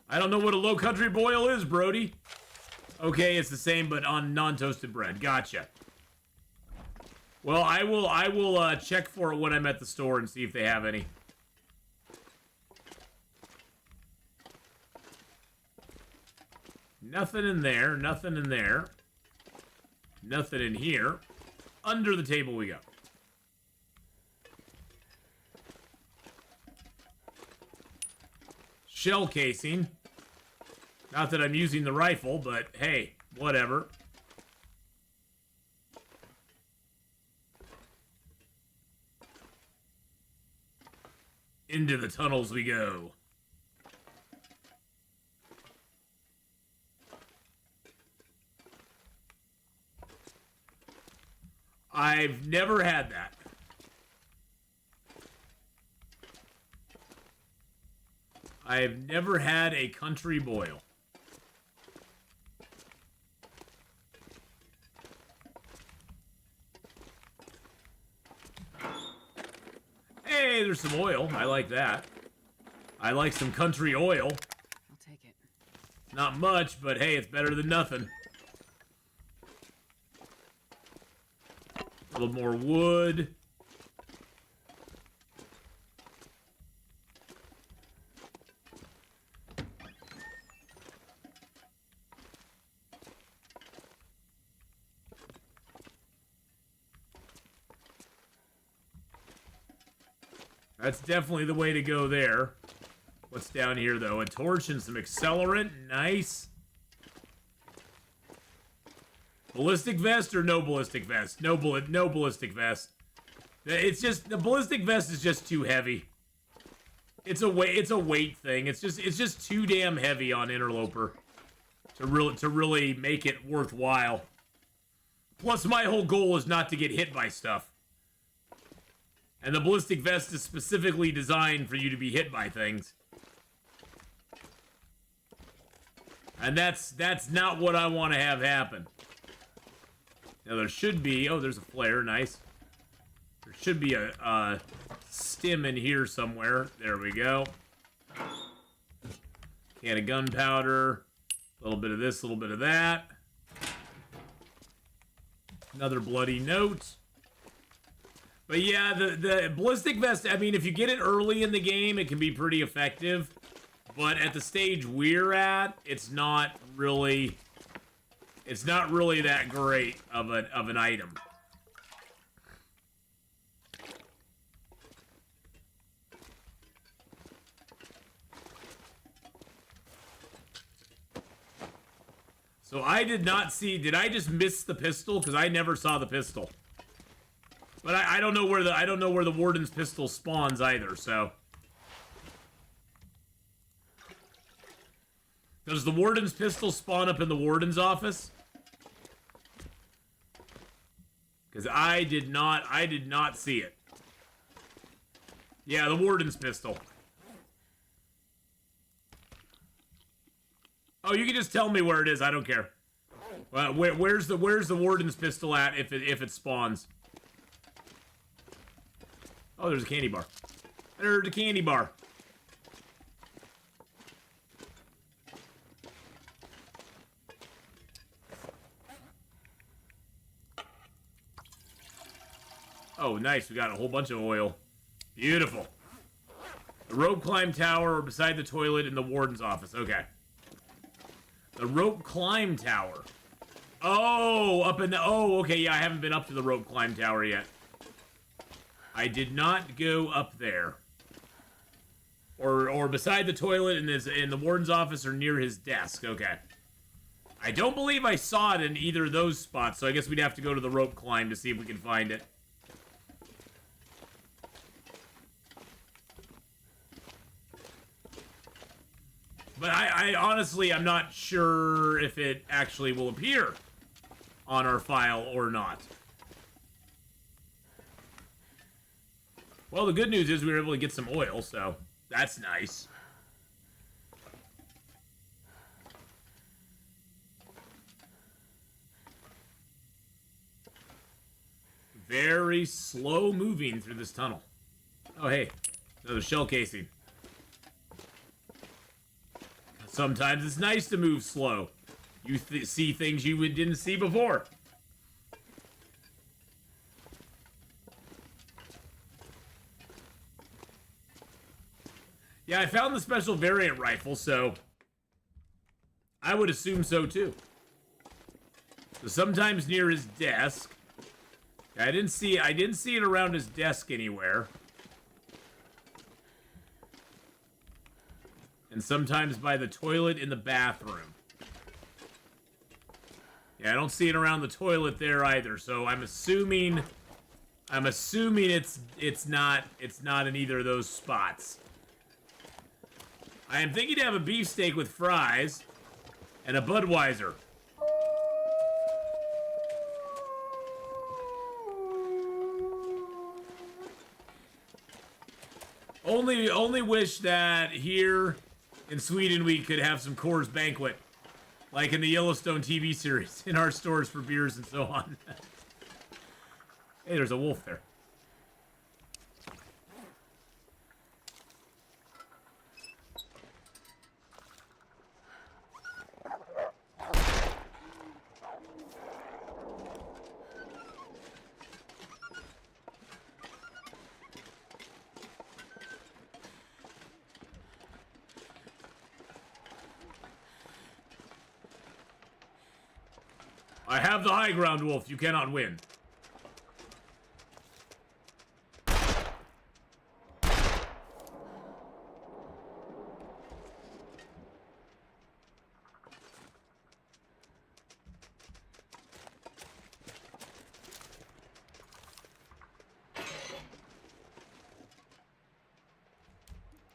I don't know what a low country boil is, Brody. Okay, it's the same, but on non-toasted bread. Gotcha. Well, I will check for it when I'm at the store and see if they have any. Nothing in there. Nothing in there. Nothing in here. Under the table we go. Shell casing. Not that I'm using the rifle, but hey, whatever. Into the tunnels we go. I've never had that. I've never had a country boil. Hey, there's some oil. I like that. I like some country oil. I'll take it. Not much, but hey, it's better than nothing. A little more wood. That's definitely the way to go there. What's down here, though? A torch and some accelerant. Nice. Ballistic vest or no ballistic vest? No ballistic vest. It's just, the ballistic vest is just too heavy. It's a weight thing. It's just too damn heavy on Interloper to really make it worthwhile. Plus, my whole goal is not to get hit by stuff. And the ballistic vest is specifically designed for you to be hit by things. And that's not what I want to have happen. Now there should be, oh, there's a flare, nice. There should be a stim in here somewhere. There we go. Can of gunpowder. A little bit of this, a little bit of that. Another bloody note. But yeah, the ballistic vest, I mean, if you get it early in the game, it can be pretty effective. But at the stage we're at, it's not really that great of an item. So I did not see, did I just miss the pistol? Because I never saw the pistol. But I don't know where the warden's pistol spawns either, so. Does the warden's pistol spawn up in the warden's office? Because I did not see it. Yeah, the warden's pistol. Oh, you can just tell me where it is. I don't care. Where's the warden's pistol at if it spawns? Oh, there's a candy bar. There's a candy bar. Oh, nice. We got a whole bunch of oil. Beautiful. The rope climb tower or beside the toilet in the warden's office. Okay. The rope climb tower. Oh, up in the... Oh, okay. Yeah, I haven't been up to the rope climb tower yet. I did not go up there. Or beside the toilet in the warden's office or near his desk. Okay. I don't believe I saw it in either of those spots, so I guess we'd have to go to the rope climb to see if we can find it. But I honestly, I'm not sure if it actually will appear on our file or not. Well, the good news is we were able to get some oil, so that's nice. Very slow moving through this tunnel. Oh, hey. Another shell casing. Sometimes it's nice to move slow. You see things you didn't see before. Yeah, I found the special variant rifle, so I would assume so too. So sometimes near his desk. I didn't see it around his desk anywhere. And sometimes by the toilet in the bathroom. Yeah, I don't see it around the toilet there either, so I'm assuming it's not in either of those spots. I am thinking to have a beefsteak with fries and a Budweiser. Only wish that here in Sweden we could have some Coors Banquet, like in the Yellowstone TV series, in our stores for beers and so on. Hey, there's a wolf there. I have the high ground, wolf. You cannot win.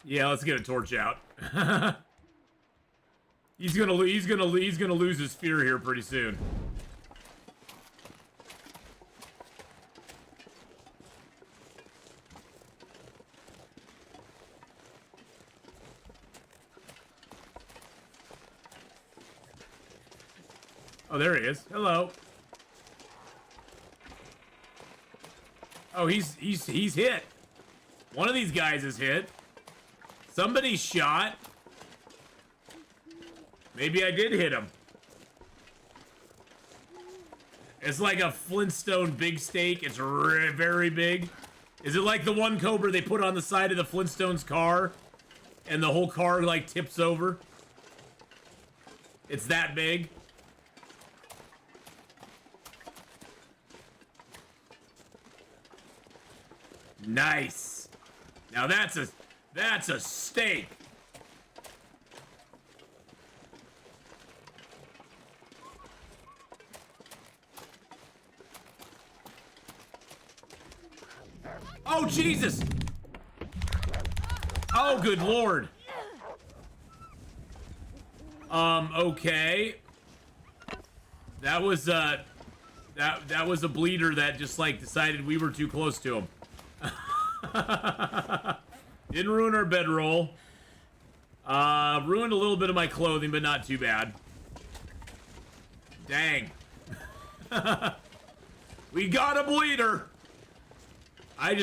Yeah, let's get a torch out. He's gonna lose his fear here pretty soon. Oh, there he is. Hello. Oh, he's hit. One of these guys is hit. Somebody shot. Maybe I did hit him. It's like a Flintstone big steak. It's very big. Is it like the one Cobra they put on the side of the Flintstones car? And the whole car, like, tips over? It's that big? Nice. Now that's a steak. Oh, Jesus! Oh, good Lord. Okay. That was that was a bleeder that just, like, decided we were too close to him. Didn't ruin our bedroll. Ruined a little bit of my clothing, but not too bad. Dang. We got a bleeder. I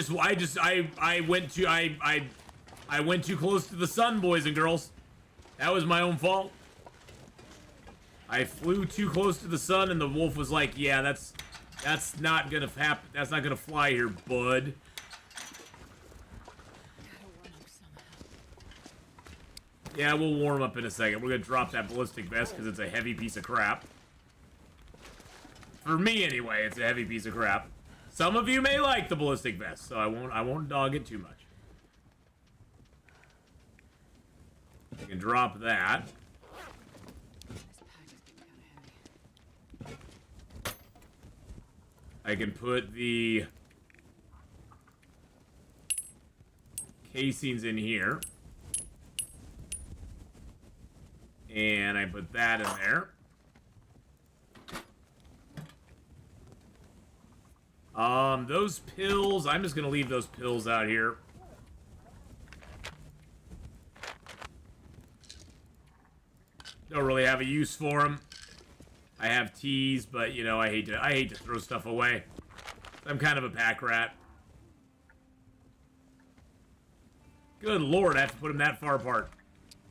went too close to the sun, boys and girls. That was my own fault. I flew too close to the sun, and the wolf was like, "Yeah, that's not gonna happen. That's not gonna fly here, bud." Yeah, we'll warm up in a second. We're gonna drop that ballistic vest because it's a heavy piece of crap. For me, anyway, it's a heavy piece of crap. Some of you may like the ballistic vest, so I won't dog it too much. I can drop that. I can put the casings in here. And I put that in there. Those pills, I'm just gonna leave those pills out here. Don't really have a use for them. I have teas, but you know, I hate to throw stuff away. I'm kind of a pack rat. Good lord, I have to put them that far apart.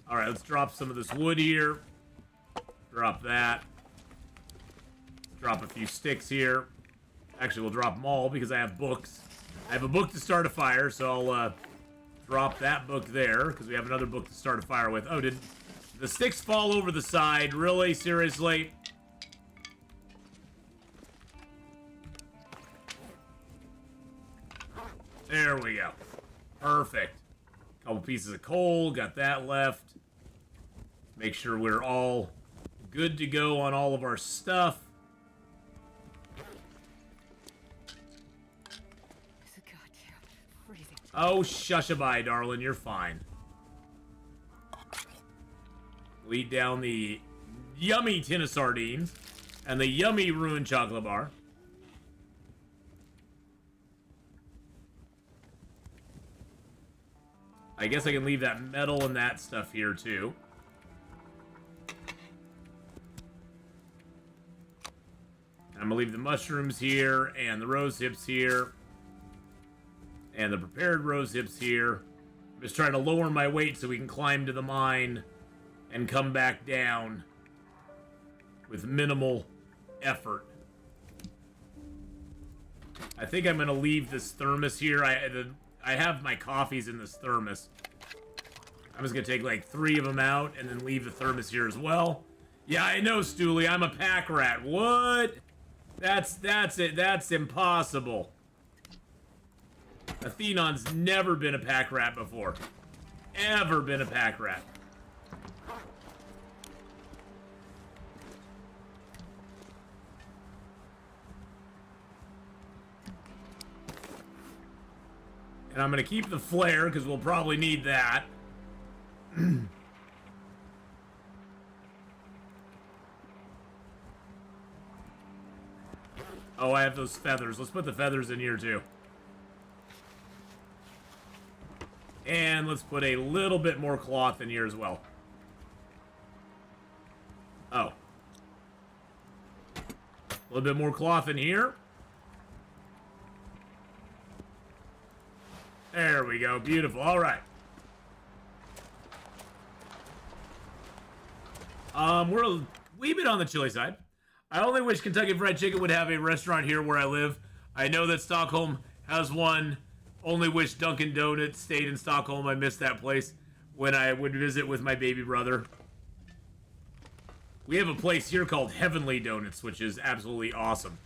Alright, let's drop some of this wood here. Drop that. Drop a few sticks here. Actually, we'll drop them all because I have books. I have a book to start a fire, so I'll drop that book there because we have another book to start a fire with. Oh, did the sticks fall over the side? Really? Seriously? There we go. Perfect. Couple pieces of coal. Got that left. Make sure we're all good to go on all of our stuff. It's a goddamn freezing. Oh, shush-a-bye, darling. You're fine. Lead down the yummy tin of sardines and the yummy ruined chocolate bar. I guess I can leave that metal and that stuff here, too. I'm gonna leave the mushrooms here, and the rose hips here, and the prepared rose hips here. I'm just trying to lower my weight so we can climb to the mine and come back down with minimal effort. I think I'm gonna leave this thermos here. I have my coffees in this thermos. I'm just gonna take like 3 of them out and then leave the thermos here as well. Yeah, I know, Stooley. I'm a pack rat. What? That's it. That's impossible. Atheenon's never been a pack rat before. Ever been a pack rat. And I'm going to keep the flare, because we'll probably need that. Oh, I have those feathers. Let's put the feathers in here, too. And let's put a little bit more cloth in here as well. Oh. A little bit more cloth in here. There we go. Beautiful. All right. We're a wee bit on the chilly side. I only wish Kentucky Fried Chicken would have a restaurant here where I live. I know that Stockholm has one. Only wish Dunkin' Donuts stayed in Stockholm. I missed that place when I would visit with my baby brother. We have a place here called Heavenly Donuts, which is absolutely awesome.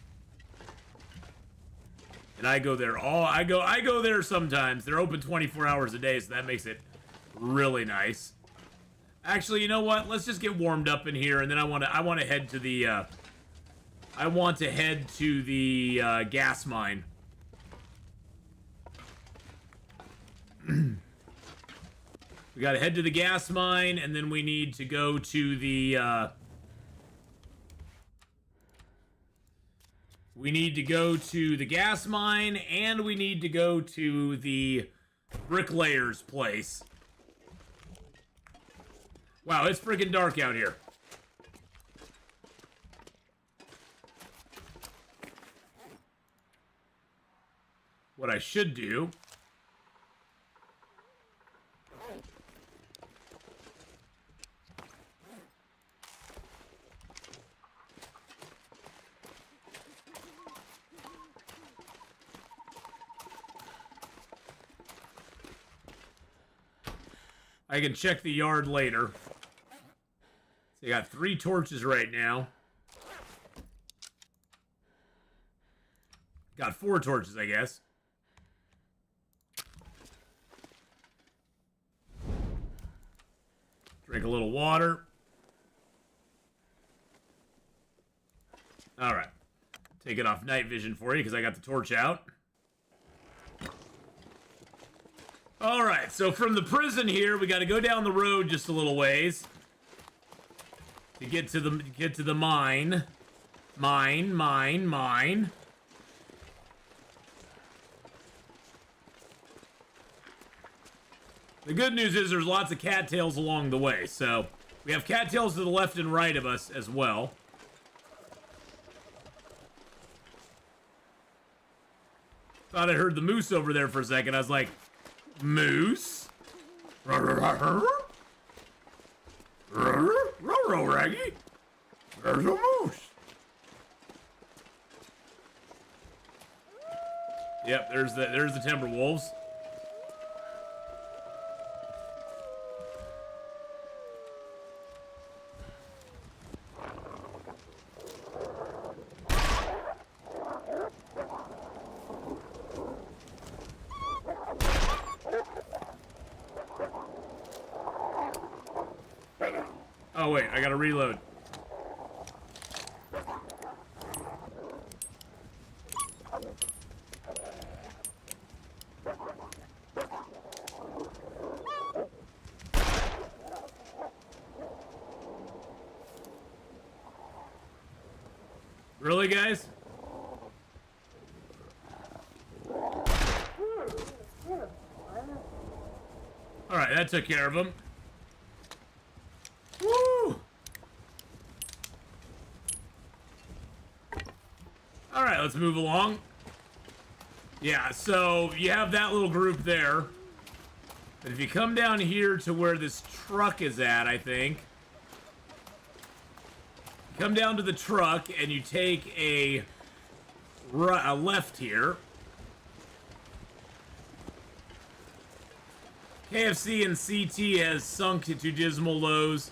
And I go there I go there sometimes. They're open 24 hours a day, so that makes it really nice. Actually, you know what? Let's just get warmed up in here, and then I want to head to the gas mine. We got to head to the gas mine, and then we need to go to the gas mine, and we need to go to the bricklayer's place. Wow, it's freaking dark out here. What I should do I can check the yard later. So you got 3 torches right now. Got 4 torches, I guess. Drink a little water. All right. Take it off night vision for you because I got the torch out. All right, so from the prison here, we got to go down the road just a little ways to get to the mine. Mine. The good news is there's lots of cattails along the way, so we have cattails to the left and right of us as well. Thought I heard the moose over there for a second. I was like, moose? Raggy? There's a moose. Yep, there's the timber wolves. Oh wait, I gotta reload. Really, guys? Alright, that took care of him. Woo! Alright, let's move along. Yeah, so you have that little group there. But if you come down here to where this truck is at, I think. Come down to the truck and you take a left here. KFC and CT has sunk to dismal lows.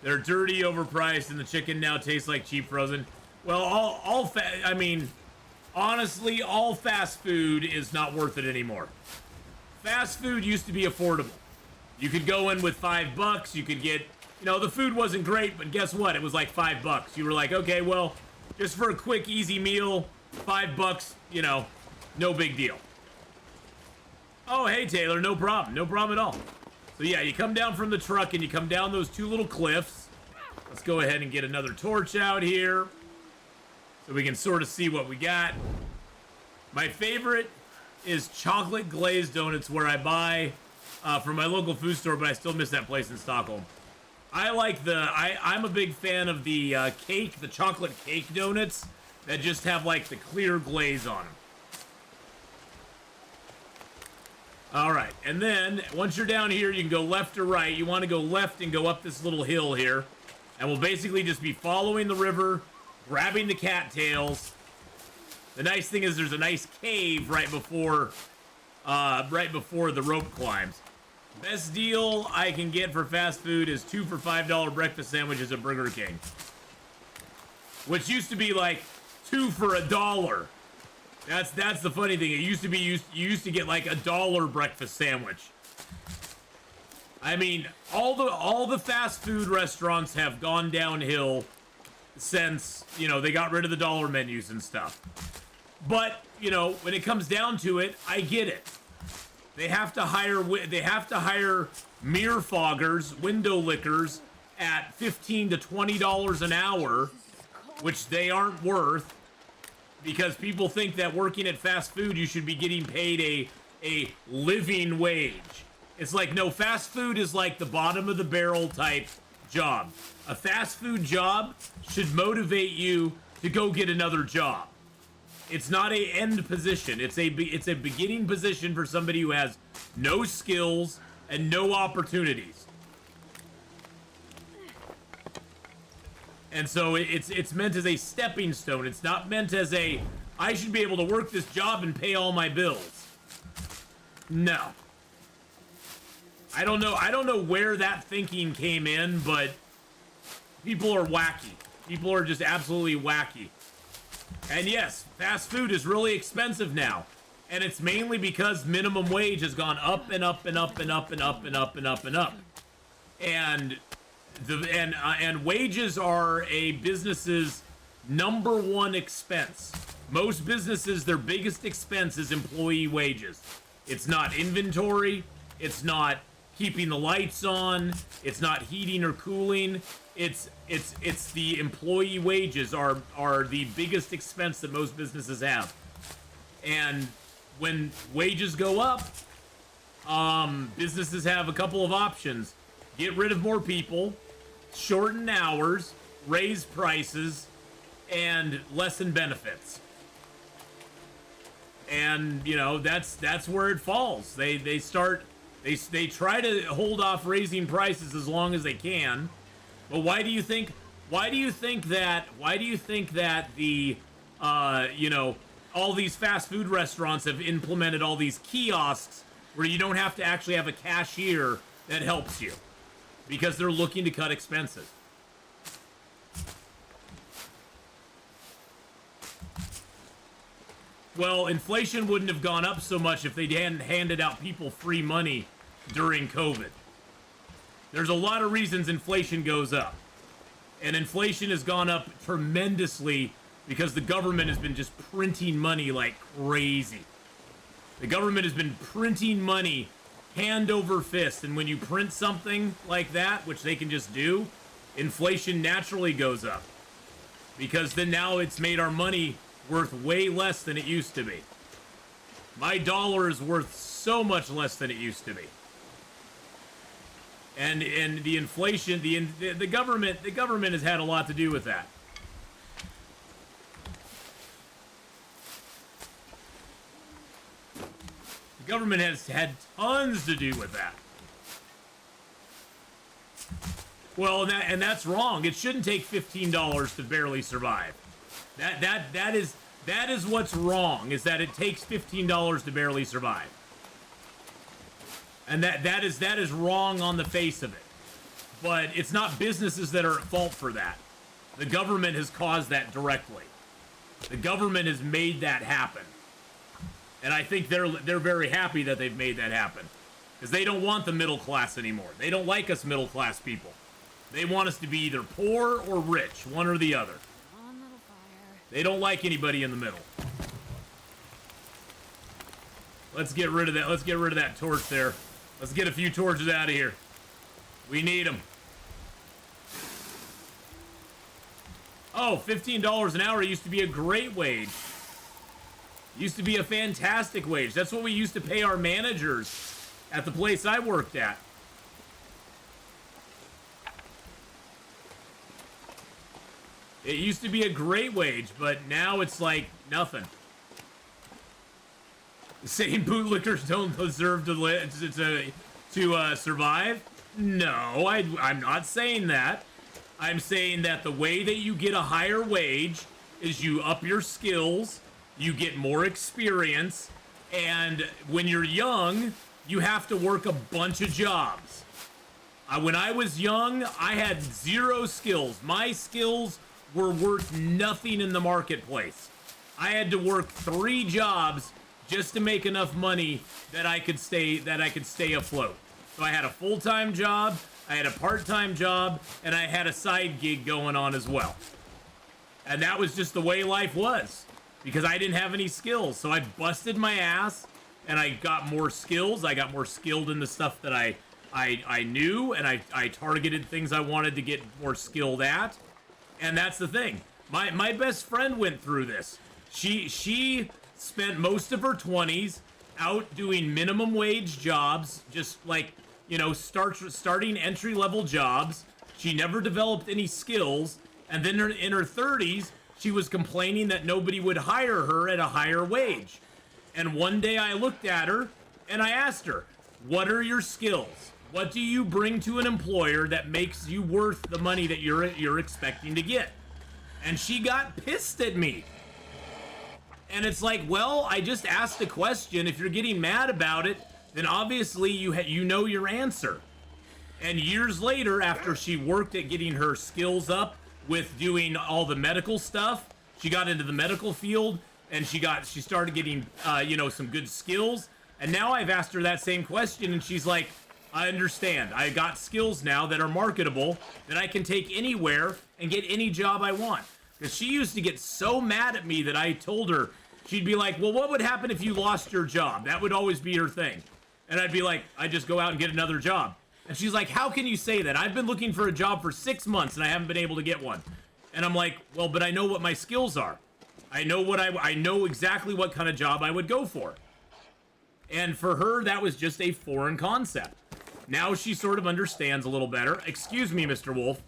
They're dirty, overpriced, and the chicken now tastes like cheap frozen. Well, I mean, honestly, all fast food is not worth it anymore. Fast food used to be affordable. You could go in with $5. You could get, you know, the food wasn't great, but guess what? It was like $5. You were like, okay, well, just for a quick, easy meal, $5, you know, no big deal. Oh, hey, Taylor, no problem. No problem at all. So, yeah, you come down from the truck and you come down those two little cliffs. Let's go ahead and get another torch out here so we can sort of see what we got. My favorite is chocolate glazed donuts, where I buy from my local food store, but I still miss that place in Stockholm. I like I'm a big fan of the cake, the chocolate cake donuts that just have like the clear glaze on them. All right, and then once you're down here, you can go left or right. You want to go left and go up this little hill here, and we'll basically just be following the river, grabbing the cattails. The nice thing is there's a nice cave right before the rope climbs. Best deal I can get for fast food is 2 for $5 breakfast sandwiches at Burger King, which used to be like 2 for $1. That's the funny thing. It used to be you used to get like $1 breakfast sandwich. I mean, all the fast food restaurants have gone downhill since, you know, they got rid of the dollar menus and stuff. But, you know, when it comes down to it, I get it. They have to hire mirror foggers, window lickers at $15 to $20 an hour, which they aren't worth, because people think that working at fast food you should be getting paid a living wage. It's like, no, fast food is like the bottom of the barrel type job. A fast food job should motivate you to go get another job. It's not a end position. It's a beginning position for somebody who has no skills and no opportunities. And so it's meant as a stepping stone. It's not meant as I should be able to work this job and pay all my bills. No. I don't know where that thinking came in, but people are wacky. People are just absolutely wacky. And yes, fast food is really expensive now. And it's mainly because minimum wage has gone up and up and up and up and up and up and up and up. And wages are a business's #1 expense. Most businesses, their biggest expense is employee wages. It's not inventory. It's not keeping the lights on. It's not heating or cooling. It's the employee wages are the biggest expense that most businesses have. And when wages go up, businesses have a couple of options. Get rid of more people, shorten hours, raise prices, and lessen benefits. And, you know, that's where it falls. They try to hold off raising prices as long as they can. But why do you think that the you know, all these fast food restaurants have implemented all these kiosks where you don't have to actually have a cashier that helps you? Because they're looking to cut expenses. Well, inflation wouldn't have gone up so much if they hadn't handed out people free money during COVID. There's a lot of reasons inflation goes up. And inflation has gone up tremendously because the government has been just printing money like crazy. The government has been printing money hand over fist. And when you print something like that, which they can just do, inflation naturally goes up. Because then now it's made our money worth way less than it used to be. My dollar is worth so much less than it used to be. And the inflation, the government has had a lot to do with that. The government has had tons to do with that. Well, and that's wrong. It shouldn't take $15 to barely survive. That is what's wrong, is that it takes $15 to barely survive. And that is wrong on the face of it. But it's not businesses that are at fault for that. The government has caused that directly. The government has made that happen. And I think they're very happy that they've made that happen. Because they don't want the middle class anymore. They don't like us middle class people. They want us to be either poor or rich, one or the other. They don't like anybody in the middle. Let's get rid of that. Let's get rid of that torch there. Let's get a few torches out of here. We need them. Oh, $15 an hour used to be a great wage. Used to be a fantastic wage. That's what we used to pay our managers at the place I worked at. It used to be a great wage, but now it's like nothing. Saying bootlickers don't deserve to survive? No, I'm not saying that. I'm saying that the way that you get a higher wage is you up your skills, you get more experience, and when you're young, you have to work a bunch of jobs. When I was young, I had 0 skills. My skills were worth nothing in the marketplace. I had to work 3 jobs just to make enough money that I could stay afloat. So I had a full-time job, I had a part-time job, and I had a side gig going on as well. And that was just the way life was, because I didn't have any skills. So I busted my ass, and I got more skills. I got more skilled in the stuff that I knew, and I targeted things I wanted to get more skilled at. And that's the thing. My best friend went through this. She spent most of her 20s out doing minimum wage jobs, just like, you know, starting entry-level jobs. She never developed any skills. And then in her 30s, she was complaining that nobody would hire her at a higher wage. And one day I looked at her and I asked her, what are your skills? What do you bring to an employer that makes you worth the money that you're expecting to get? And she got pissed at me. And it's like, well, I just asked a question. If you're getting mad about it, then obviously you know your answer. And years later, after she worked at getting her skills up with doing all the medical stuff, she got into the medical field and she started getting some good skills. And now I've asked her that same question and she's like, I understand. I got skills now that are marketable that I can take anywhere and get any job I want. Because she used to get so mad at me that I told her, she'd be like, well, what would happen if you lost your job? That would always be her thing. And I'd be like, I'd just go out and get another job. And she's like, how can you say that? I've been looking for a job for 6 months and I haven't been able to get one. And I'm like, well, but I know what my skills are. I know exactly what kind of job I would go for. And for her, that was just a foreign concept. Now she sort of understands a little better. Excuse me, Mr. Wolf.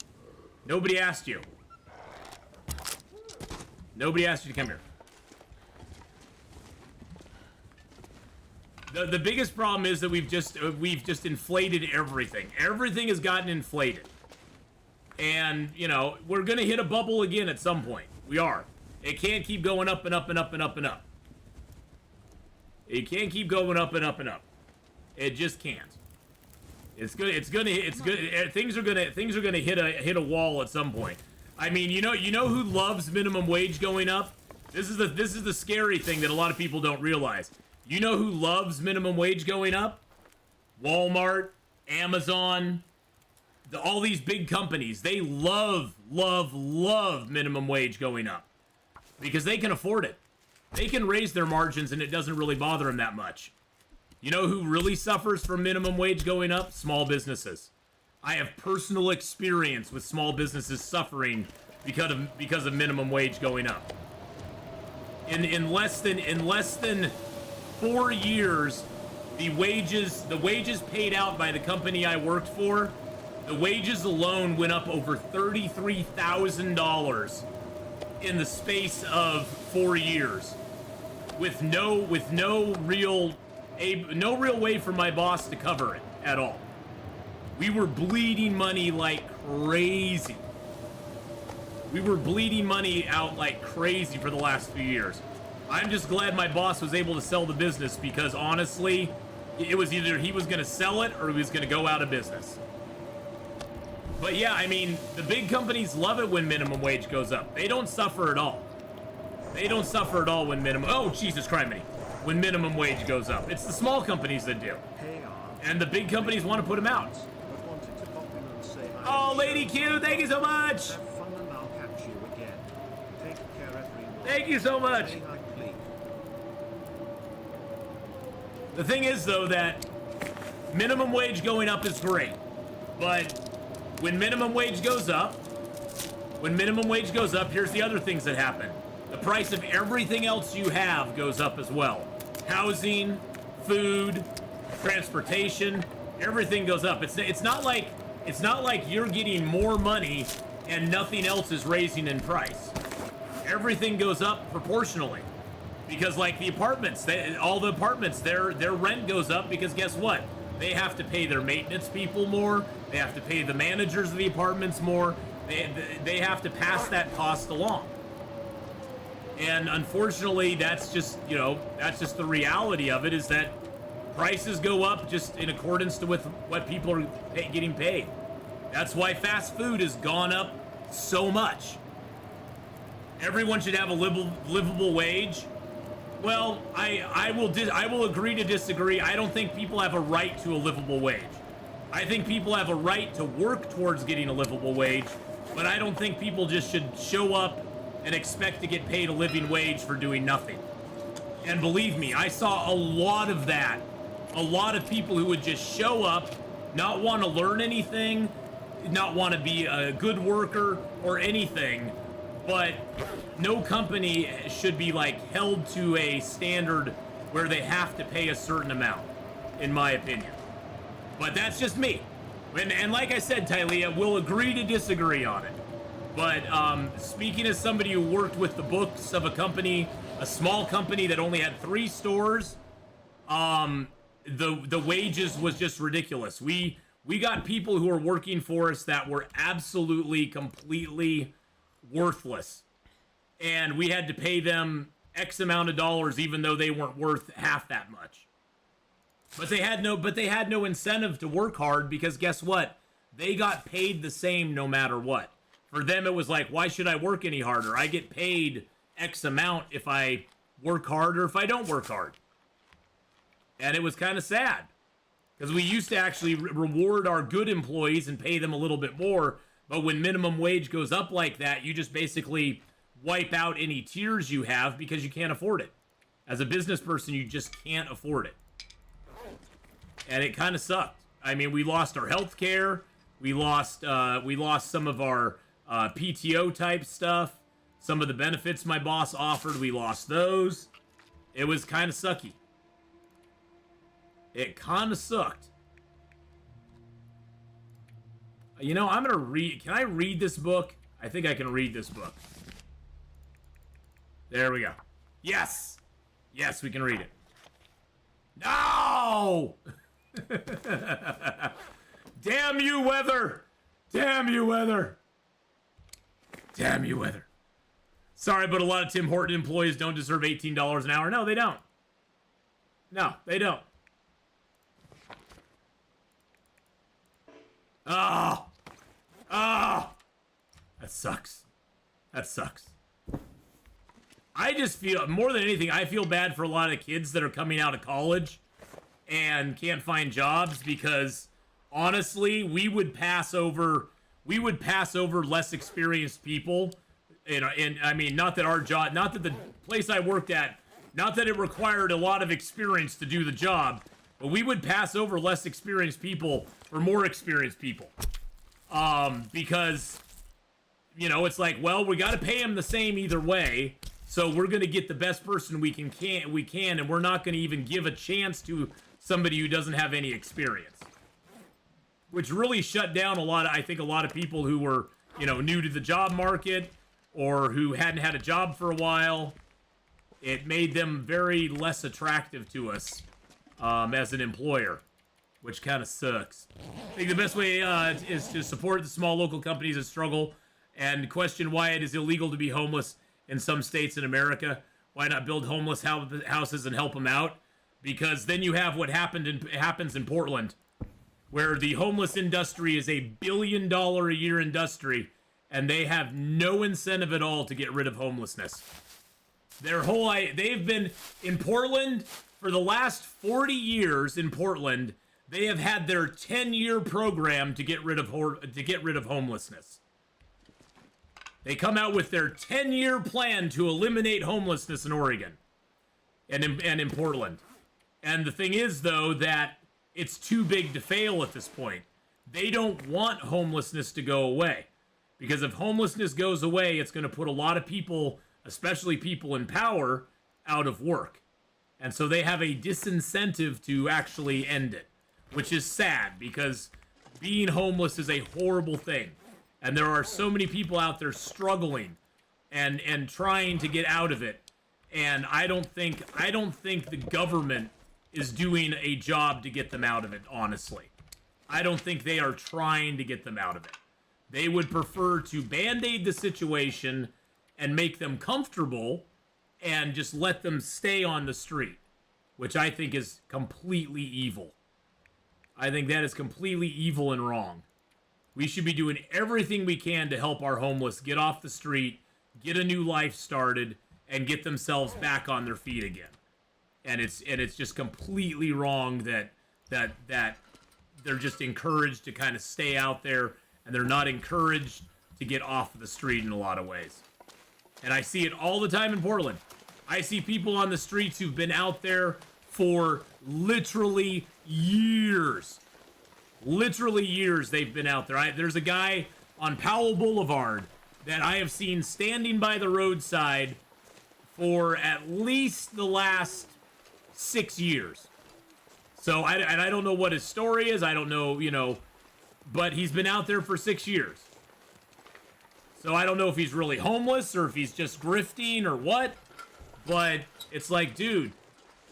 Nobody asked you. Nobody asked you to come here. The biggest problem is that we've just inflated everything. Everything has gotten inflated. And, you know, we're gonna hit a bubble again at some point. We are. It can't keep going up and up and up and up and up. It can't keep going up and up and up. It just can't. It's good. Things are gonna hit a wall at some point. I mean, you know who loves minimum wage going up? This is the scary thing that a lot of people don't realize. You know who loves minimum wage going up? Walmart, Amazon, all these big companies. They love minimum wage going up because they can afford it. They can raise their margins and it doesn't really bother them that much. You know who really suffers from minimum wage going up? Small businesses. I have personal experience with small businesses suffering because of minimum wage going up. In less than 4 years, the wages paid out by the company I worked for, the wages alone went up over $33,000 in the space of 4 years, with no real way for my boss to cover it at all. We were bleeding money like crazy. We were bleeding money out like crazy for the last few years. I'm just glad my boss was able to sell the business because honestly, it was either he was going to sell it or he was going to go out of business. But yeah, I mean, the big companies love it when minimum wage goes up. They don't suffer at all. They don't suffer at all when oh, Jesus Christ, when minimum wage goes up. It's the small companies that do. And the big companies want to put them out. Oh, Lady Q, thank you so much. Thank you so much. The thing is, though, that minimum wage going up is great, but when minimum wage goes up, here's the other things that happen. The price of everything else you have goes up as well. Housing, food, transportation, everything goes up. It's not like you're getting more money and nothing else is raising in price. Everything goes up proportionally. Because like the apartments, all the apartments, their rent goes up because guess what? They have to pay their maintenance people more. They have to pay the managers of the apartments more. They have to pass that cost along. And unfortunately, that's just the reality of it, is that prices go up just in accordance with what people are getting paid. That's why fast food has gone up so much. Everyone should have a livable wage. Well, I will agree to disagree. I don't think people have a right to a livable wage. I think people have a right to work towards getting a livable wage, but I don't think people just should show up and expect to get paid a living wage for doing nothing. And believe me, I saw a lot of that. A lot of people who would just show up, not want to learn anything, not want to be a good worker or anything, but no company should be like held to a standard where they have to pay a certain amount, in my opinion. But that's just me. And like I said, Tylea, we'll agree to disagree on it. But speaking as somebody who worked with the books of a company, a small company that only had 3 stores, the wages was just ridiculous. We got people who were working for us that were absolutely, completely worthless. And we had to pay them X amount of dollars even though they weren't worth half that much. But they had no incentive to work hard because guess what? They got paid the same no matter what. For them it was like, why should I work any harder? I get paid X amount if I work hard or if I don't work hard. And it was kind of sad. Because we used to actually reward our good employees and pay them a little bit more. But when minimum wage goes up like that, you just basically wipe out any tiers you have because you can't afford it. As a business person, you just can't afford it. And it kind of sucked. I mean, we lost our health care. We lost some of our PTO type stuff. Some of the benefits my boss offered, we lost those. It was kind of sucky. It kind of sucked. You know, I'm gonna read. Can I read this book? I think I can read this book. There we go. Yes! Yes, we can read it. No! Damn you, weather! Damn you, weather! Damn you, weather. Sorry, but a lot of Tim Horton employees don't deserve $18 an hour. No, they don't. No, they don't. Oh! Oh! That sucks. That sucks. I just feel, more than anything, I feel bad for a lot of kids that are coming out of college and can't find jobs because, honestly, we would pass over less experienced people. And I mean, not that our job, not that the place I worked at, not that it required a lot of experience to do the job, but we would pass over less experienced people for more experienced people. Because, you know, it's like, well, we got to pay them the same either way, so we're going to get the best person we can, and we're not going to even give a chance to somebody who doesn't have any experience. Which really shut down a lot of people who were, you know, new to the job market or who hadn't had a job for a while. It made them very less attractive to us as an employer, which kind of sucks. I think the best way is to support the small local companies that struggle and question why it is illegal to be homeless in some states in America. Why not build homeless houses and help them out? Because then you have what happens in Portland, where the homeless industry is $1 billion a year industry, and they have no incentive at all to get rid of homelessness. They've been in Portland for the last 40 years. In Portland, they have had their 10-year program to get rid of homelessness. They come out with their 10-year plan to eliminate homelessness in Oregon and in Portland. And the thing is, though, that it's too big to fail at this point. They don't want homelessness to go away. Because if homelessness goes away, it's going to put a lot of people, especially people in power, out of work. And so they have a disincentive to actually end it, which is sad because being homeless is a horrible thing. And there are so many people out there struggling and trying to get out of it. And I don't think the government is doing a job to get them out of it, honestly. I don't think they are trying to get them out of it. They would prefer to band-aid the situation and make them comfortable and just let them stay on the street, which I think is completely evil. I think that is completely evil and wrong. We should be doing everything we can to help our homeless get off the street, get a new life started, and get themselves back on their feet again. And it's just completely wrong that they're just encouraged to kind of stay out there, and they're not encouraged to get off of the street in a lot of ways. And I see it all the time in Portland. I see people on the streets who've been out there for literally years. Literally years they've been out there. There's a guy on Powell Boulevard that I have seen standing by the roadside for at least the last 6 years. So I don't know what his story is. I don't know, you know, but he's been out there for 6 years. So I don't know if he's really homeless or if he's just grifting or what. But it's like, dude,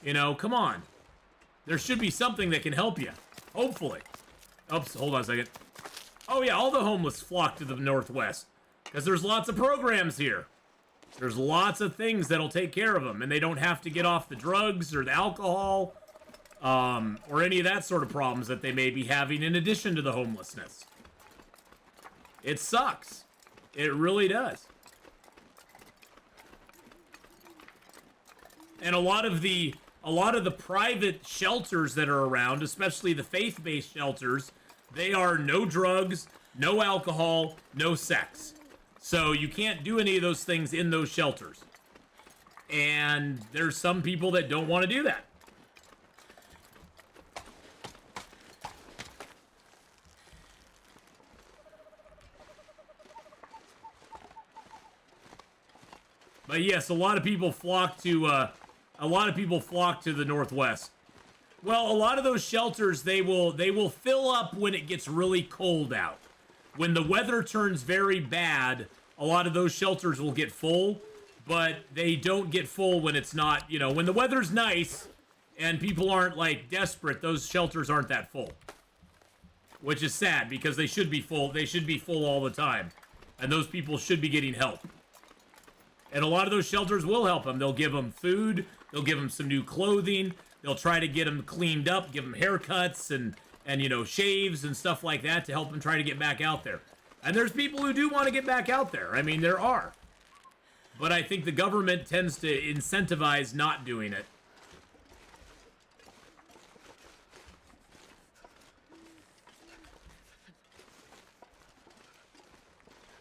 you know, come on. There should be something that can help you. Hopefully. Oops, hold on a second. Oh yeah, all the homeless flock to the Northwest. Because there's lots of programs here. There's lots of things that'll take care of them. And they don't have to get off the drugs or the alcohol. Or any of that sort of problems that they may be having in addition to the homelessness. It sucks. It really does. And a lot of the private shelters that are around, especially the faith-based shelters, they are no drugs, no alcohol, no sex. So you can't do any of those things in those shelters. And there's some people that don't want to do that. But yes, a lot of people flock to the Northwest. Well, a lot of those shelters, they will fill up when it gets really cold out. When the weather turns very bad, a lot of those shelters will get full, but they don't get full when it's not, you know, when the weather's nice and people aren't like desperate, those shelters aren't that full. Which is sad because they should be full. They should be full all the time. And those people should be getting help. And a lot of those shelters will help them. They'll give them food, they'll give them some new clothing, they'll try to get them cleaned up, give them haircuts and you know, shaves and stuff like that to help them try to get back out there. And there's people who do want to get back out there. I mean, there are. But I think the government tends to incentivize not doing it.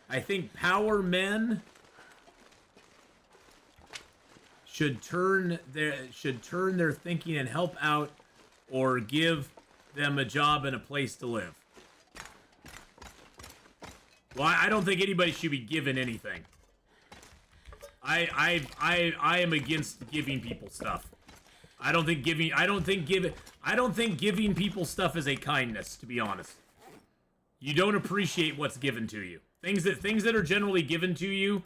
I think power men should turn their thinking and help out or give them a job and a place to live. Well, I don't think anybody should be given anything. I am against giving people stuff. I don't think giving people stuff is a kindness, to be honest. You don't appreciate what's given to you. Things that are generally given to you,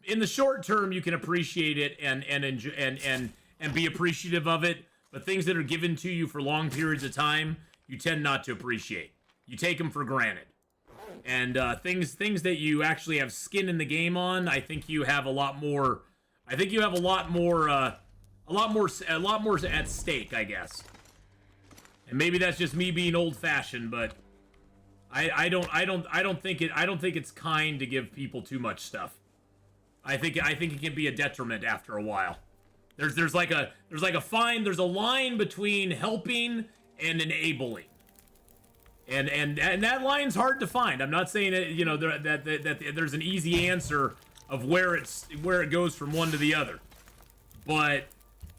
in the short term, you can appreciate it and enjoy, and be appreciative of it. But things that are given to you for long periods of time, you tend not to appreciate. You take them for granted. And things that you actually have skin in the game on, I think you have a lot more. I think you have a lot more at stake, I guess. And maybe that's just me being old-fashioned, but I don't think it's kind to give people too much stuff. I think it can be a detriment after a while. There's a line between helping and enabling. And that line's hard to find. I'm not saying that, you know, that there's an easy answer of where it goes from one to the other. But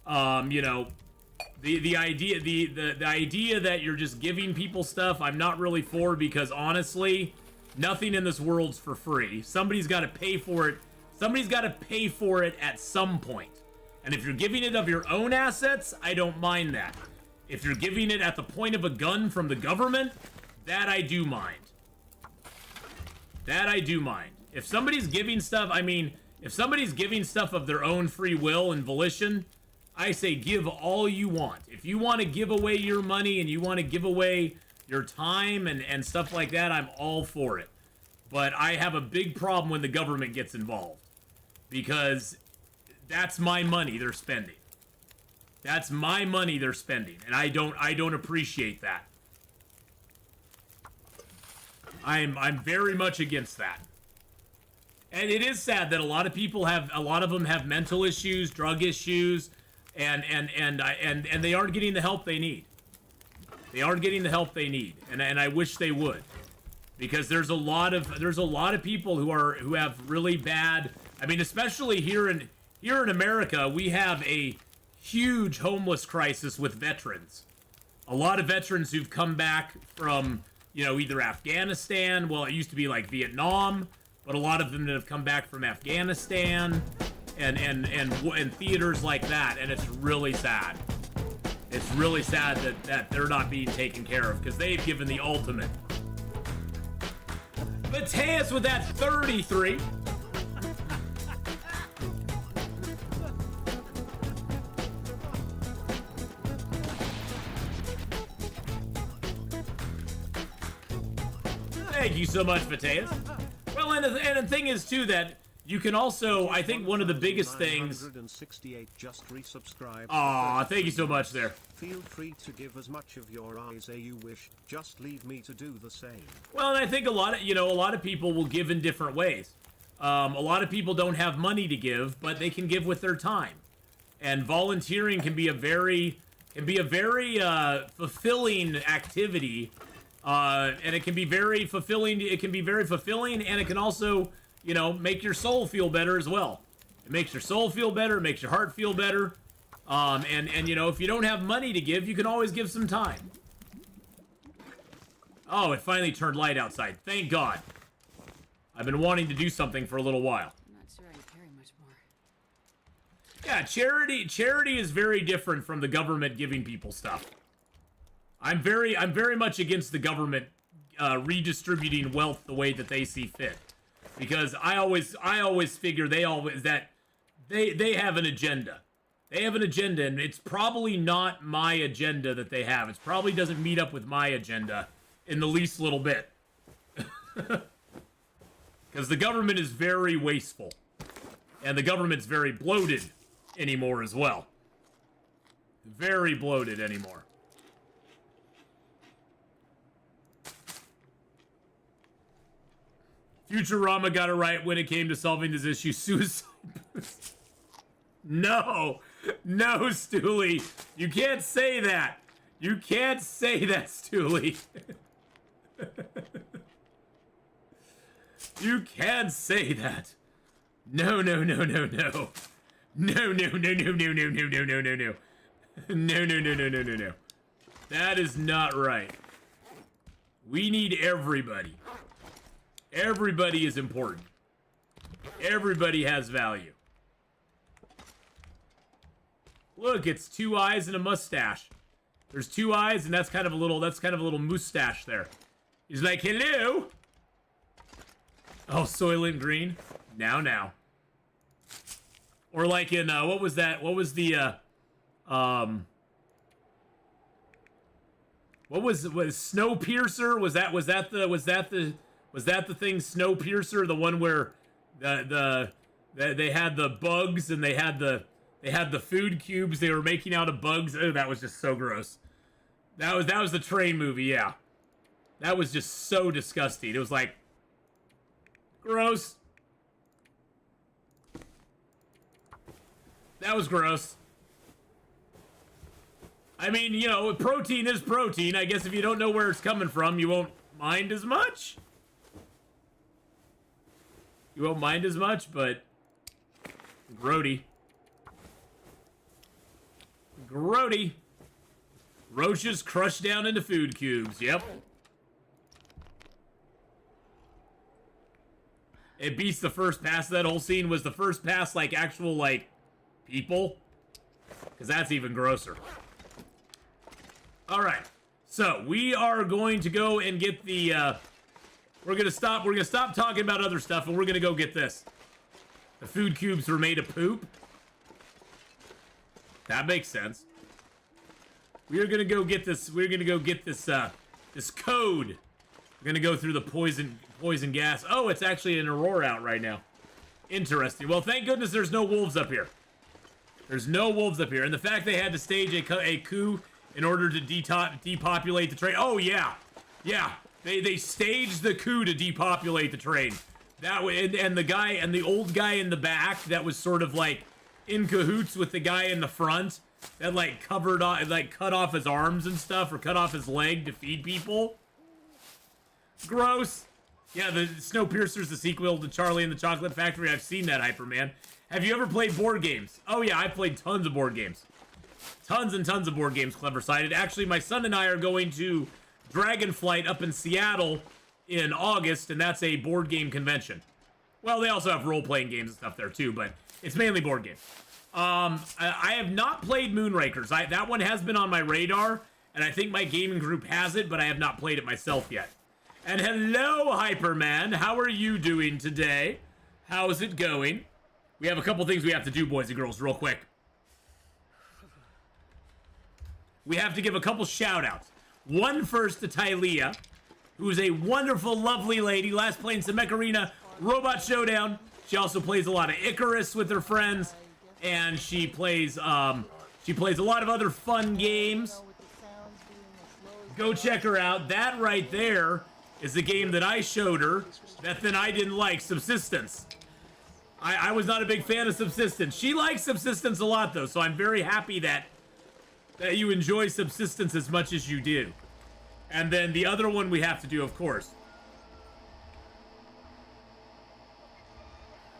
you know, the idea that you're just giving people stuff, I'm not really for, because honestly, nothing in this world's for free. Somebody's got to pay for it. Somebody's got to pay for it at some point. And if you're giving it of your own assets, I don't mind that. If you're giving it at the point of a gun from the government, that I do mind. That I do mind. If somebody's giving stuff, I mean, if somebody's giving stuff of their own free will and volition, I say give all you want. If you want to give away your money and you want to give away your time and stuff like that, I'm all for it. But I have a big problem when the government gets involved, because that's my money they're spending. That's my money they're spending, and I don't appreciate that. I'm very much against that. And it is sad that a lot of them have mental issues, drug issues, and they aren't getting the help they need. They aren't getting the help they need, and I wish they would, because there's a lot of people who have really bad. I mean, especially here in America, we have a huge homeless crisis with veterans. A lot of veterans who've come back from, you know, either Afghanistan. Well, it used to be like Vietnam, but a lot of them that have come back from Afghanistan and theaters like that, and it's really sad. It's really sad that they're not being taken care of, because they've given the ultimate. Mateus with that 33. Thank you so much, Mateus. Well, and the thing is, too, that you can also, I think one of the biggest things... 968 just resubscribed. Aw, thank you so much there. Feel free to give as much of your eyes as you wish. Just leave me to do the same. Well, and I think a lot of people will give in different ways. A lot of people don't have money to give, but they can give with their time. And volunteering can be a very fulfilling activity. And it can be very fulfilling. It can be very fulfilling, and it can also, you know, make your soul feel better as well. It makes your soul feel better. It makes your heart feel better. And you know, if you don't have money to give, you can always give some time. Oh, it finally turned light outside. Thank God. I've been wanting to do something for a little while. I'm not sure I can carry much more. Yeah, charity is very different from the government giving people stuff. I'm very much against the government redistributing wealth the way that they see fit, because I always figure they have an agenda. They have an agenda, and it's probably not my agenda that they have. It probably doesn't meet up with my agenda in the least little bit. Because the government is very wasteful. And the government's very bloated anymore as well. Very bloated anymore. Futurama got it right when it came to solving this issue. Suicide. No, Stooley. You can't say that. You can't say that, Stooley. You can't say that. No. No. That is not right. We need everybody. Everybody is important. Everybody has value. Look, it's 2 eyes and a mustache. There's 2 eyes, and that's kind of a little mustache there. He's like, hello. Oh, Soylent Green. Now. Or like in what was that? What was the what was Snowpiercer? Was that the thing Snowpiercer? The one where they had the bugs and they had the food cubes they were making out of bugs. Oh, that was just so gross. That was the train movie, yeah. That was just so disgusting. It was like gross. That was gross. I mean, you know, protein is protein. I guess if you don't know where it's coming from, you won't mind as much. You won't mind as much, but grody. Roaches crushed down into food cubes. Yep. It beats the first pass. That whole scene was the first pass, like actual, like, people. Because that's even grosser. Alright. So, we are going to go and get the, we're gonna stop talking about other stuff, and we're gonna go get this. The food cubes were made of poop. That makes sense. We're gonna go get this. We're gonna go get this. This code. We're gonna go through the poison gas. Oh, it's actually an aurora out right now. Interesting. Well, thank goodness there's no wolves up here. There's no wolves up here, and the fact they had to stage a coup in order to depopulate the train. Oh yeah. They staged the coup to depopulate the train. That way, and the old guy in the back that was sort of like in cahoots with the guy in the front that like cut off his arms and stuff, or cut off his leg to feed people. Gross. Yeah, the Snowpiercer's the sequel to Charlie and the Chocolate Factory. I've seen that, Hyperman. Have you ever played board games? Oh yeah, I've played tons of board games. Tons and tons of board games, Clever Sided. Actually, my son and I are going to Dragonflight up in Seattle in August, and that's a board game convention. Well, they also have role-playing games and stuff there too, but it's mainly board games. I have not played Moonrakers. That one has been on my radar, and I think my gaming group has it, but I have not played it myself yet. And hello, Hyperman. How are you doing today? How's it going? We have a couple things we have to do, boys and girls, real quick. We have to give a couple shout-outs. One first to Tylea, who is a wonderful, lovely lady. Last playing some Mech Arena Robot Showdown. She also plays a lot of Icarus with her friends, and she plays a lot of other fun games. Go check her out. That right there is the game that I showed her that then I didn't like, Subsistence. I was not a big fan of Subsistence. She likes Subsistence a lot, though, so I'm very happy that you enjoy Subsistence as much as you do. And then the other one we have to do, of course.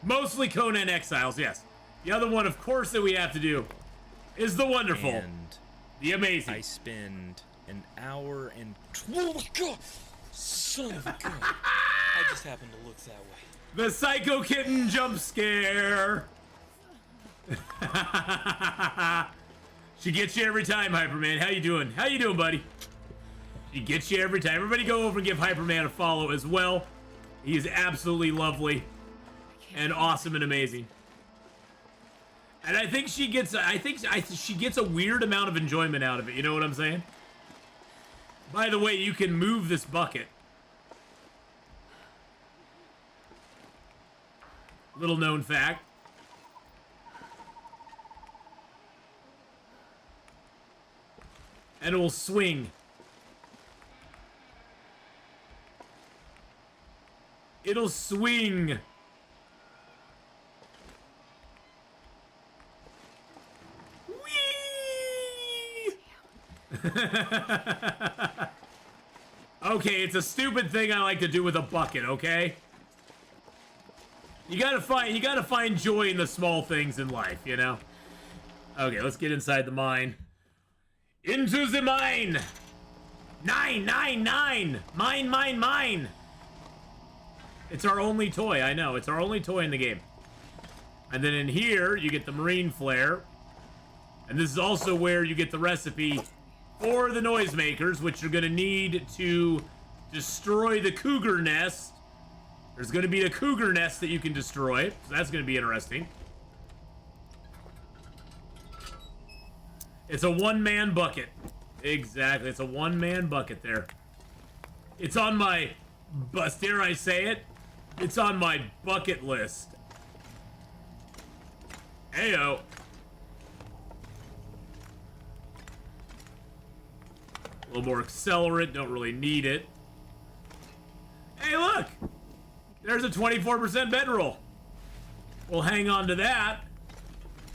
Mostly Conan Exiles, yes. The other one, of course, that we have to do is the wonderful, and the amazing. I spend an hour and... Oh my god! Son of a gun. I just happened to look that way. The Psycho Kitten jump scare. She gets you every time, Hyperman. How you doing? How you doing, buddy? He gets you every time. Everybody go over and give Hyperman a follow as well. He is absolutely lovely and awesome and amazing. And I think she gets she gets a weird amount of enjoyment out of it. You know what I'm saying? By the way, you can move this bucket. Little known fact. And it will swing. It'll swing. Whee! Okay, it's a stupid thing I like to do with a bucket, okay? You gotta find joy in the small things in life, you know? Okay, let's get inside the mine. Into the mine! 999! Mine, mine, mine! It's our only toy, I know. It's our only toy in the game. And then in here, you get the marine flare. And this is also where you get the recipe for the noisemakers, which you're gonna need to destroy the cougar nest. There's gonna be a cougar nest that you can destroy, so that's gonna be interesting. It's a one-man bucket. Exactly, it's a one-man bucket there. It's on my, dare I say it? It's on my bucket list. Heyo. A little more accelerant, don't really need it. Hey, look! There's a 24% bedroll. We'll hang on to that.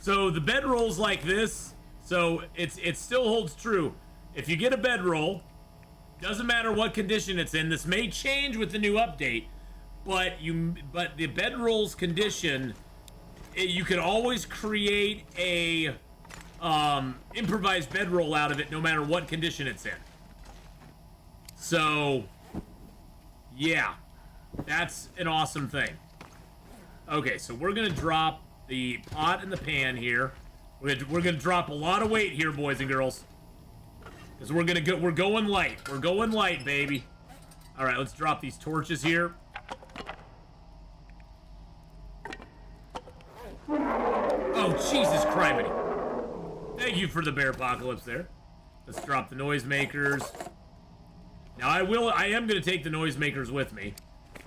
So the bedroll's like this. So it still holds true. If you get a bedroll, doesn't matter what condition it's in. This may change with the new update, but the bedroll's condition, you can always create a improvised bedroll out of it, no matter what condition it's in. So, yeah, that's an awesome thing. Okay, so we're gonna drop the pot and the pan here. We're gonna drop a lot of weight here, boys and girls, because we're going light. We're going light, baby. All right, let's drop these torches here. Oh, Jesus Christ! Thank you for the bear apocalypse there. Let's drop the noisemakers. Now I am gonna take the noisemakers with me.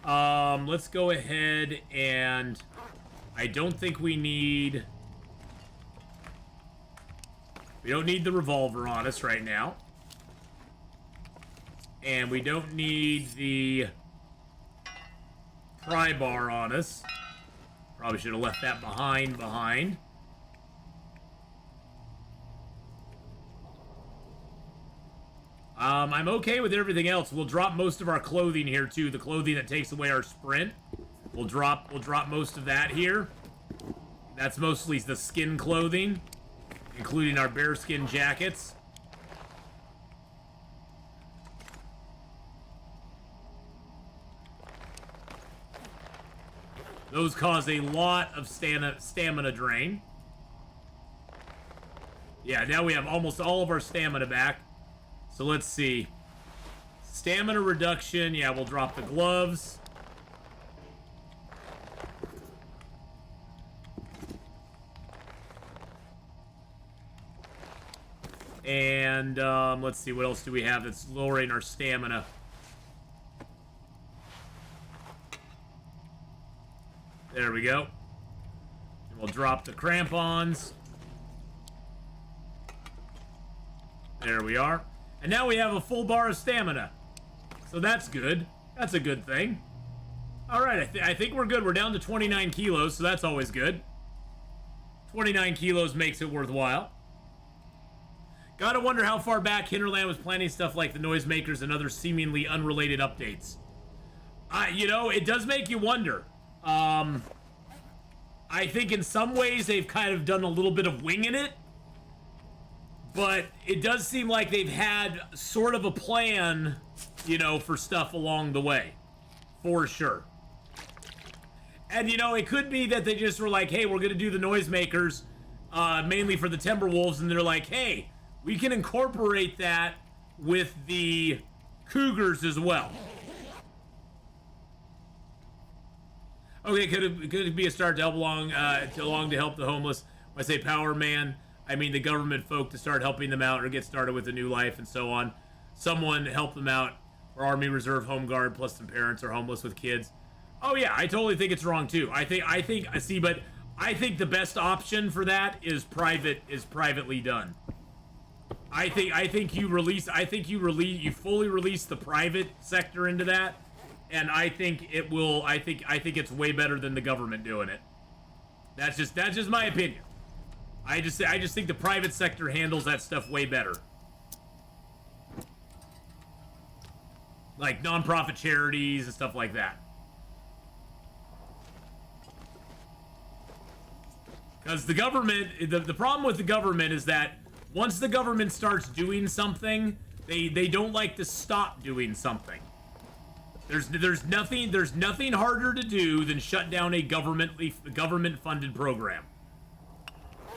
Let's go ahead and I don't think we don't need the revolver on us right now. And we don't need the pry bar on us. Probably should have left that behind. I'm okay with everything else. We'll drop most of our clothing here too. The clothing that takes away our sprint. We'll drop most of that here. That's mostly the skin clothing, including our bearskin jackets. Those cause a lot of stamina drain. Yeah, now we have almost all of our stamina back. So let's see. Stamina reduction. Yeah, we'll drop the gloves. And let's see, what else do we have that's lowering our stamina? There we go. And we'll drop the crampons. There we are. And now we have a full bar of stamina. So that's good. That's a good thing. Alright, I think we're good. We're down to 29 kilos, so that's always good. 29 kilos makes it worthwhile. Gotta wonder how far back Hinterland was planning stuff like the noisemakers and other seemingly unrelated updates. You know, it does make you wonder. I think in some ways they've kind of done a little bit of winging it. But it does seem like they've had sort of a plan, you know, for stuff along the way. For sure. And, you know, it could be that they just were like, hey, we're going to do the noisemakers, mainly for the Timberwolves. And they're like, hey, we can incorporate that with the cougars as well. Okay, could it be a start to help to help the homeless? When I say power man, I mean the government folk to start helping them out or get started with a new life and so on. Someone help them out, or Army Reserve Home Guard plus some parents are homeless with kids. Oh yeah, I totally think it's wrong too. I think the best option for that is privately done. I think you fully release the private sector into that, and I think it's way better than the government doing it. That's just my opinion. I just think the private sector handles that stuff way better. Like nonprofit charities and stuff like that. Because the government, the problem with the government is that once the government starts doing something, they don't like to stop doing something. There's nothing harder to do than shut down a government-funded program.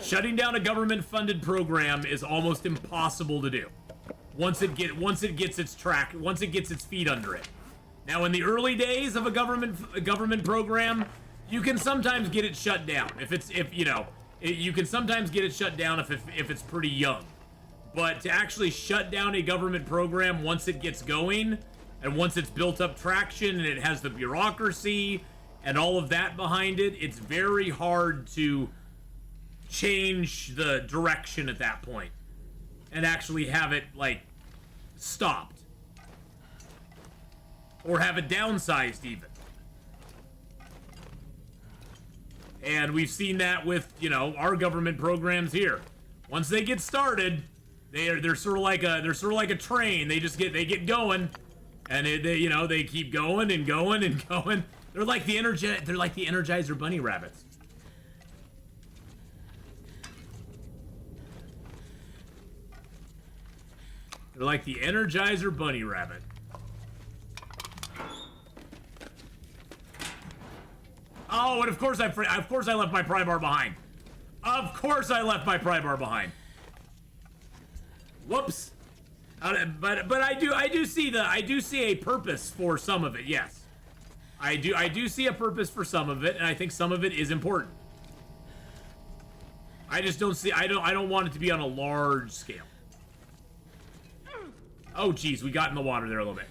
Shutting down a government-funded program is almost impossible to do. Once it gets its feet under it. Now, in the early days of a government program, you can sometimes get it shut down you can sometimes get it shut down if it's pretty young. But to actually shut down a government program once it gets going and once it's built up traction and it has the bureaucracy and all of that behind it, it's very hard to change the direction at that point and actually have it like stopped or have it downsized even. And we've seen that with, our government programs here. Once they get started, they're sort of like a train. They get going, and they keep going and going and going. They're like the Energizer bunny rabbits. They're like the Energizer bunny rabbit. Oh, and of course I left my pry bar behind. Of course I left my pry bar behind. Whoops. But I do see a purpose for some of it. Yes, I do see a purpose for some of it, and I think some of it is important. I just don't see. I don't want it to be on a large scale. Oh, geez, we got in the water there a little bit.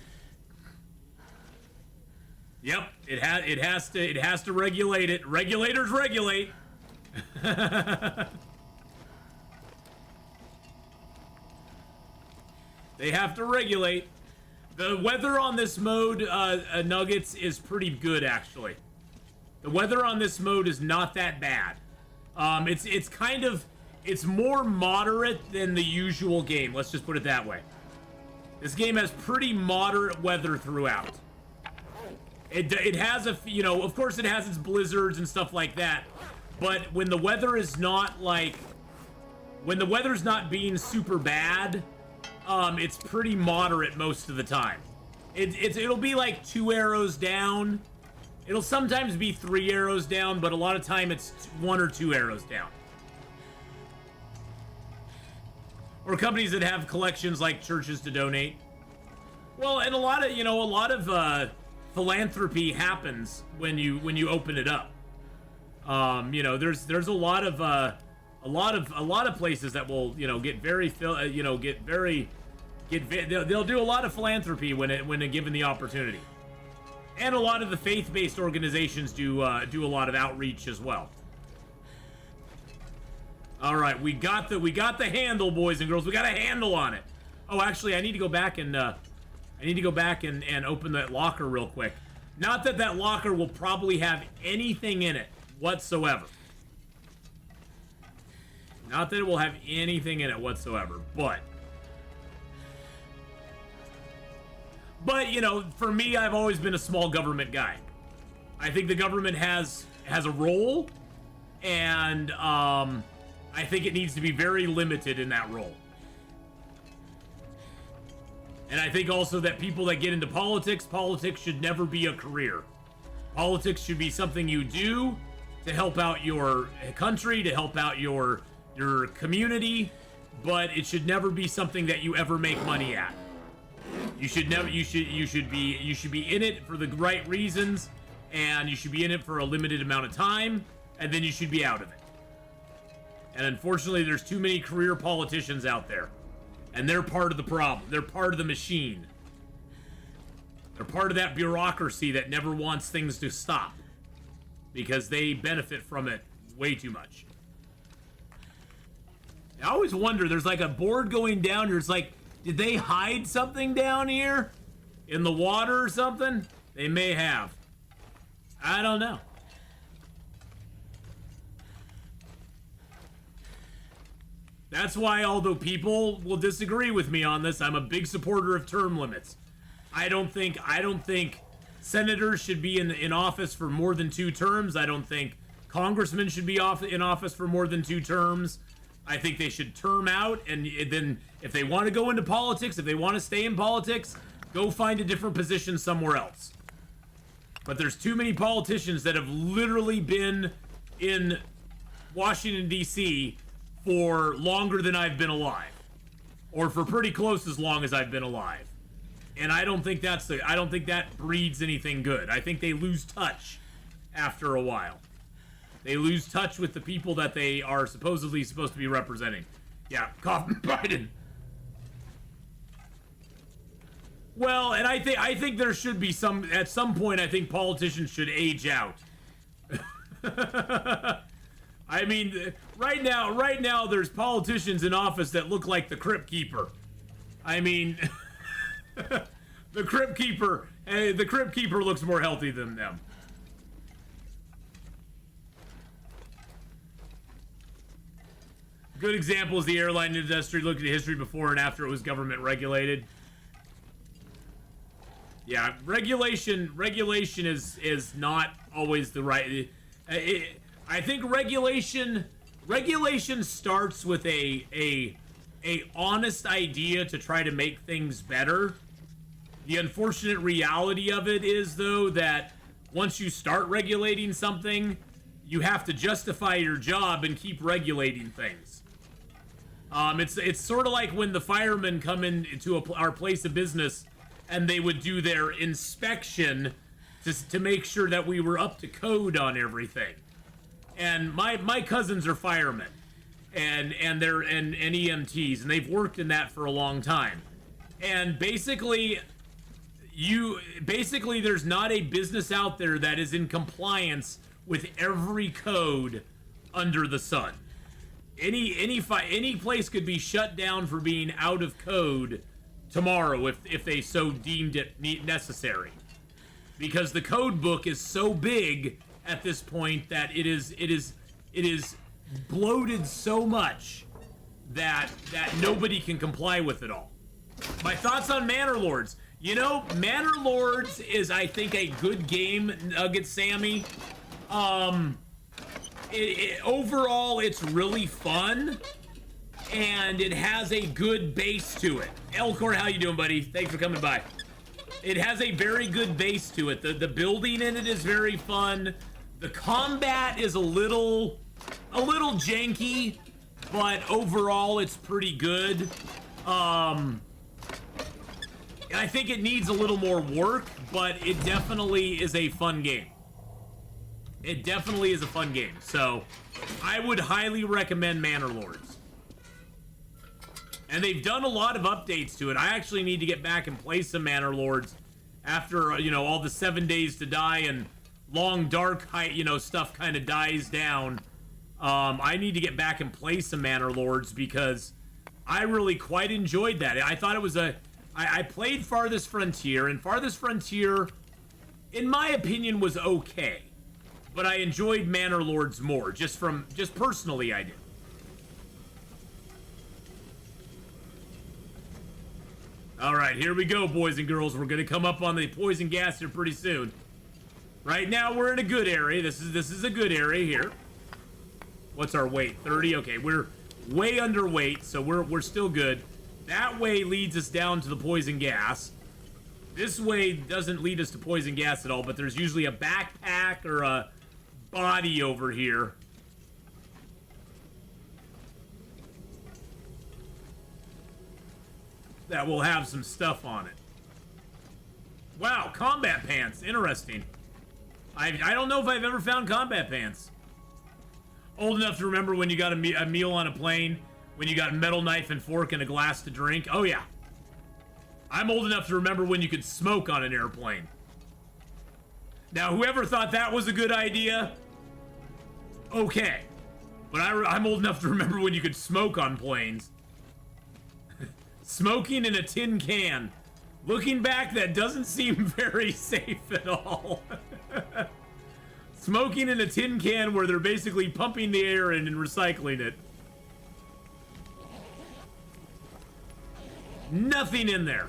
Yep, it has to regulate it. Regulators regulate. They have to regulate. The weather on this mode, Nuggets, is pretty good actually. The weather on this mode is not that bad. It's more moderate than the usual game. Let's just put it that way. This game has pretty moderate weather throughout. It has of course it has its blizzards and stuff like that, but when the weather is not being super bad, it's pretty moderate most of the time. It'll be like 2 arrows down. It'll sometimes be 3 arrows down, but a lot of time it's 1 or 2 arrows down. Or companies that have collections like churches to donate. Well, and a lot of philanthropy happens when you open it up. There's a lot of places that will get very they'll do a lot of philanthropy when given the opportunity, and a lot of the faith-based organizations do a lot of outreach as well. All right, we got the handle, boys and girls. We got a handle on it. Oh, actually, I need to go back and open that locker real quick. Not that locker will probably have anything in it whatsoever. Not that it will have anything in it whatsoever, but for me, I've always been a small government guy. I think the government has a role, and I think it needs to be very limited in that role. And I think also that people that get into politics should never be a career. Politics should be something you do to help out your country, to help out your community, but it should never be something that you ever make money at. You should never. You should be in it for the right reasons, and you should be in it for a limited amount of time, and then you should be out of it. And unfortunately, there's too many career politicians out there, and they're part of the problem. They're part of the machine. They're part of that bureaucracy that never wants things to stop because they benefit from it way too much. I always wonder, there's like a board going down here. It's like, did they hide something down here in the water or something? They may have. I don't know. That's why, although people will disagree with me on this, I'm a big supporter of term limits. I don't think senators should be in office for more than 2 terms. I don't think congressmen should be in office for more than 2 terms. I think they should term out, and then if they want to go into politics, if they want to stay in politics, go find a different position somewhere else. But there's too many politicians that have literally been in Washington, D.C. for longer than I've been alive, or for pretty close as long as I've been alive. And I don't think that breeds anything good. I think they lose touch after a while. They lose touch with the people that they are supposedly supposed to be representing. Yeah, Kaufman Biden. Well, and I think there should be at some point, I think politicians should age out. I mean, right now there's politicians in office that look like the Crypt Keeper. I mean, the Crypt Keeper looks more healthy than them. Good example is the airline industry. Look at the history before and after it was government regulated. Yeah, regulation is not always the right. I think regulation starts with a honest idea to try to make things better. The unfortunate reality of it is, though, that once you start regulating something, you have to justify your job and keep regulating things. It's sort of like when the firemen come into our place of business and they would do their inspection to make sure that we were up to code on everything. And my cousins are firemen and they're and EMTs, and they've worked in that for a long time. And basically there's not a business out there that is in compliance with every code under the sun. Any place could be shut down for being out of code tomorrow if they so deemed it necessary, because the code book is so big at this point that it is bloated so much that nobody can comply with it all. My thoughts on Manor Lords. You know, Manor Lords is, I think, a good game, Nugget Sammy. Overall, it's really fun, and it has a good base to it. Elcor, how you doing, buddy? Thanks for coming by. It has a very good base to it. The building in it is very fun. The combat is a little janky, but overall, it's pretty good. I think it needs a little more work, but it definitely is a fun game. It definitely is a fun game, so I would highly recommend Manor Lords. And they've done a lot of updates to it. I actually need to get back and play some Manor Lords after, all the 7 Days to Die and Long Dark, stuff kind of dies down. I need to get back and play some Manor Lords because I really quite enjoyed that. I thought it was I played Farthest Frontier, and Farthest Frontier, in my opinion, was okay. But I enjoyed Manor Lords more, just personally I did. Alright, here we go, boys and girls. We're gonna come up on the poison gas here pretty soon. Right now we're in a good area. This is a good area here. What's our weight? 30? Okay, we're way underweight, so we're still good. That way leads us down to the poison gas. This way doesn't lead us to poison gas at all, but there's usually a backpack or a body over here. That will have some stuff on it. Wow, combat pants. Interesting. I don't know if I've ever found combat pants. Old enough to remember when you got a meal on a plane, when you got a metal knife and fork and a glass to drink. Oh, yeah. I'm old enough to remember when you could smoke on an airplane. Now, whoever thought that was a good idea, okay. But I'm old enough to remember when you could smoke on planes. Smoking in a tin can. Looking back, that doesn't seem very safe at all. Smoking in a tin can where they're basically pumping the air in and recycling it. Nothing in there.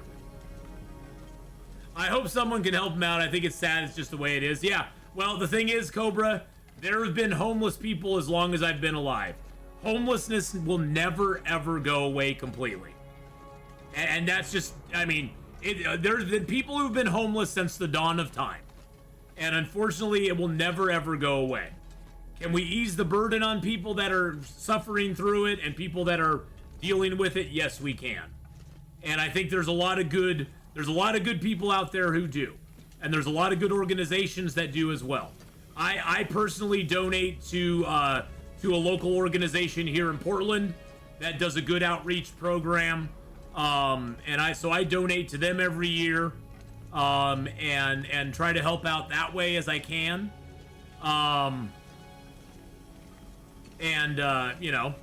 I hope someone can help him out. I think it's sad. It's just the way it is. Yeah. Well, the thing is, Cobra, there have been homeless people as long as I've been alive. Homelessness will never, ever go away completely. And that's just, I mean, there's been people who've been homeless since the dawn of time. And unfortunately, it will never, ever go away. Can we ease the burden on people that are suffering through it and people that are dealing with it? Yes, we can. And I think there's a lot of good people out there who do. And there's a lot of good organizations that do as well. I personally donate to a local organization here in Portland that does a good outreach program. So I donate to them every year. And try to help out that way as I can. You know,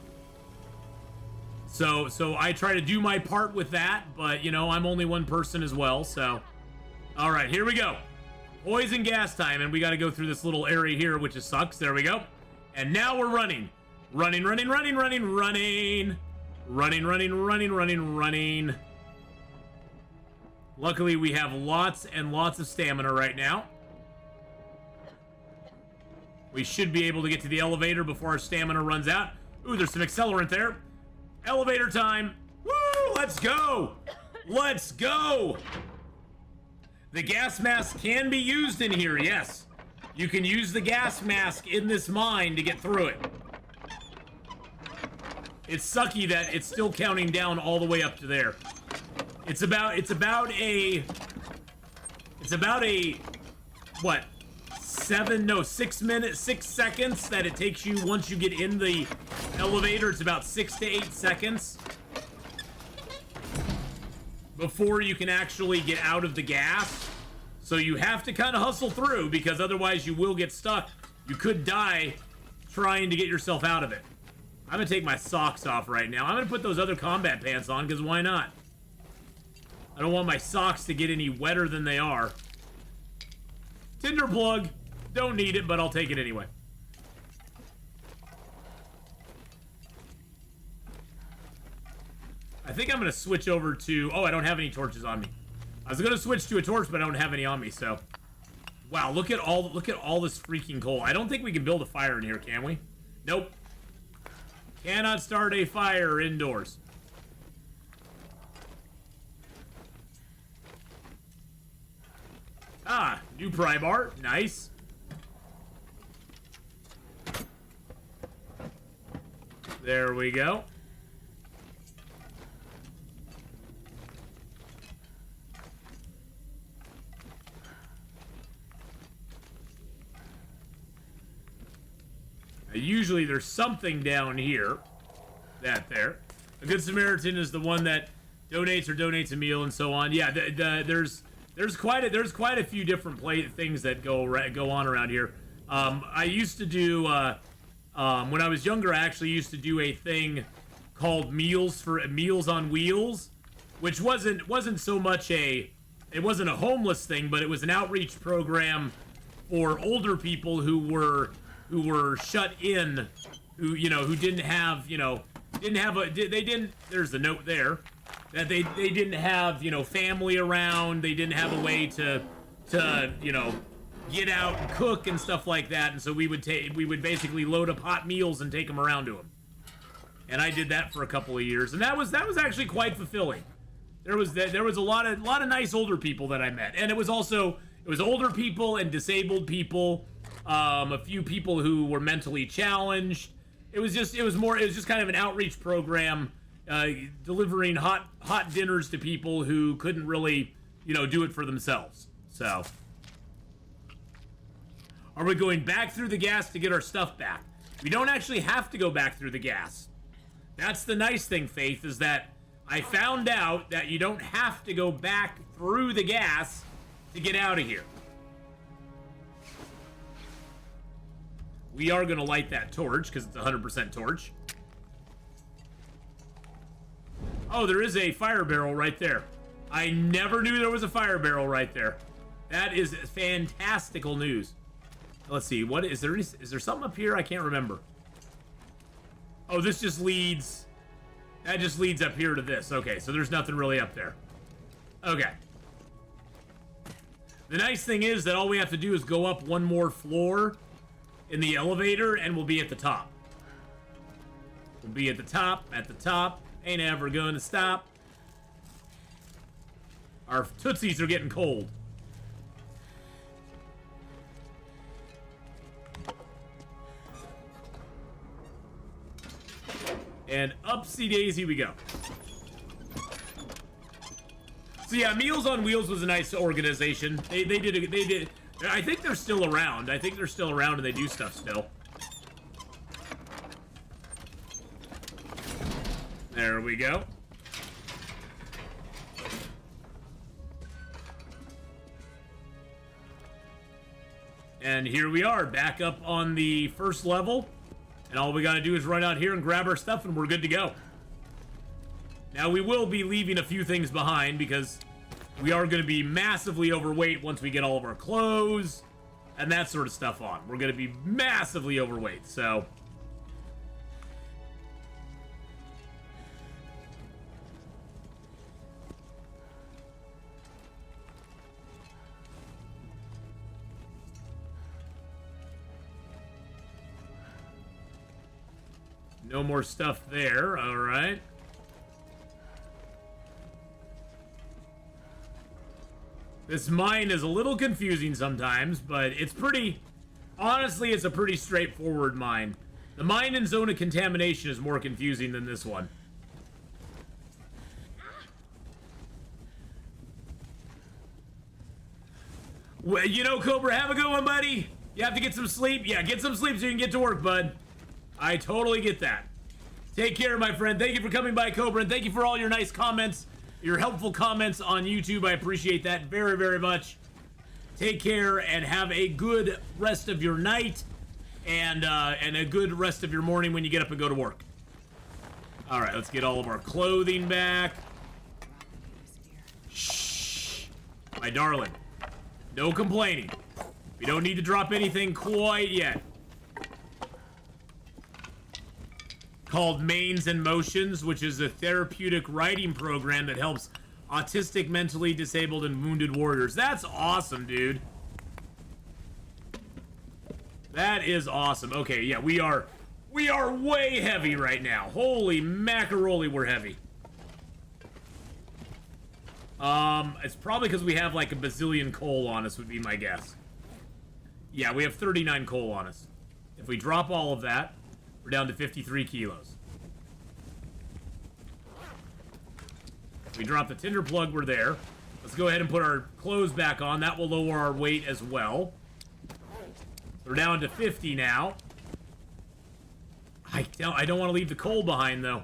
so I try to do my part with that, but you know, I'm only one person as well, so. All right, here we go. Poison gas time, and we got to go through this little area here, which is sucks. There we go. And now we're running. Running. Luckily, we have lots and lots of stamina right now. We should be able to get to the elevator before our stamina runs out. Ooh, there's some accelerant there. Elevator time. Woo, let's go. Let's go. The gas mask can be used in here, yes. You can use the gas mask in this mine to get through it. It's sucky that it's still counting down all the way up to there. It's about a what? 6 seconds that it takes you once you get in the elevator. It's about 6 to 8 seconds before you can actually get out of the gas. So you have to kind of hustle through because otherwise you will get stuck. You could die trying to get yourself out of it. I'm gonna take my socks off right now. I'm gonna put those other combat pants on because why not? I don't want my socks to get any wetter than they are. Tinder plug. Don't need it, but I'll take it anyway. I think I'm going to switch over to... Oh, I don't have any torches on me. I was going to switch to a torch, but I don't have any on me, so... Wow, look at all this freaking coal. I don't think we can build a fire in here, can we? Nope. Cannot start a fire indoors. Ah, new pry bar. Nice. There we go. Now, usually there's something down here. That there. A Good Samaritan is the one that donates a meal and so on. Yeah, there's quite a few different things that go on around here. I used to do when I was younger. I actually used to do a thing called Meals on Wheels, which wasn't so much it wasn't a homeless thing, but it was an outreach program for older people who were shut in, who didn't have there's the note there. That they didn't have, family around. They didn't have a way to get out and cook and stuff like that. And so we would basically load up hot meals and take them around to them. And I did that for a couple of years, and that was actually quite fulfilling. There was a lot of nice older people that I met, and it was older people and disabled people, a few people who were mentally challenged. It was just kind of an outreach program. Delivering hot dinners to people who couldn't really, do it for themselves. So, are we going back through the gas to get our stuff back? We don't actually have to go back through the gas. That's the nice thing, Faith, is that I found out that you don't have to go back through the gas to get out of here. We are going to light that torch because it's 100% torch. Oh, there is a fire barrel right there. I never knew there was a fire barrel right there. That is fantastical news. Let's see. What is there? Is there something up here? I can't remember. Oh, this just leads. That just leads up here to this. Okay, so there's nothing really up there. Okay. The nice thing is that all we have to do is go up one more floor in the elevator, and we'll be at the top. We'll be at the top. At the top. Ain't ever gonna stop. Our tootsies are getting cold. And upsy daisy we go. So yeah, Meals on Wheels was a nice organization. They did. I think they're still around. I think they're still around and they do stuff still. There we go. And here we are, back up on the first level. And all we gotta do is run out here and grab our stuff and we're good to go. Now we will be leaving a few things behind because we are gonna be massively overweight once we get all of our clothes and that sort of stuff on. We're gonna be massively overweight, so... No more stuff there, alright. This mine is a little confusing sometimes, but it's pretty... Honestly, it's a pretty straightforward mine. The mine in Zone of Contamination is more confusing than this one. Well, you know, Cobra, have a good one, buddy. You have to get some sleep. Yeah, get some sleep so you can get to work, bud. I totally get that. Take care, my friend. Thank you for coming by, Cobra, and thank you for all your nice comments, your helpful comments on YouTube. I appreciate that very, very much. Take care and have a good rest of your night and a good rest of your morning when you get up and go to work. All right, let's get all of our clothing back. Shh, my darling. No complaining. We don't need to drop anything quite yet. Called Mains and Motions, which is a therapeutic writing program that helps autistic, mentally disabled, and wounded warriors. That's awesome, dude. That is awesome. Okay, yeah, we are way heavy right now. Holy macaroni, we're heavy. It's probably because we have like a bazillion coal on us, would be my guess. Yeah, we have 39 coal on us. If we drop all of that, we're down to 53 kilos. If we drop the tinder plug, we're there. Let's go ahead and put our clothes back on. That will lower our weight as well. We're down to 50 now. I don't want to leave the coal behind, though.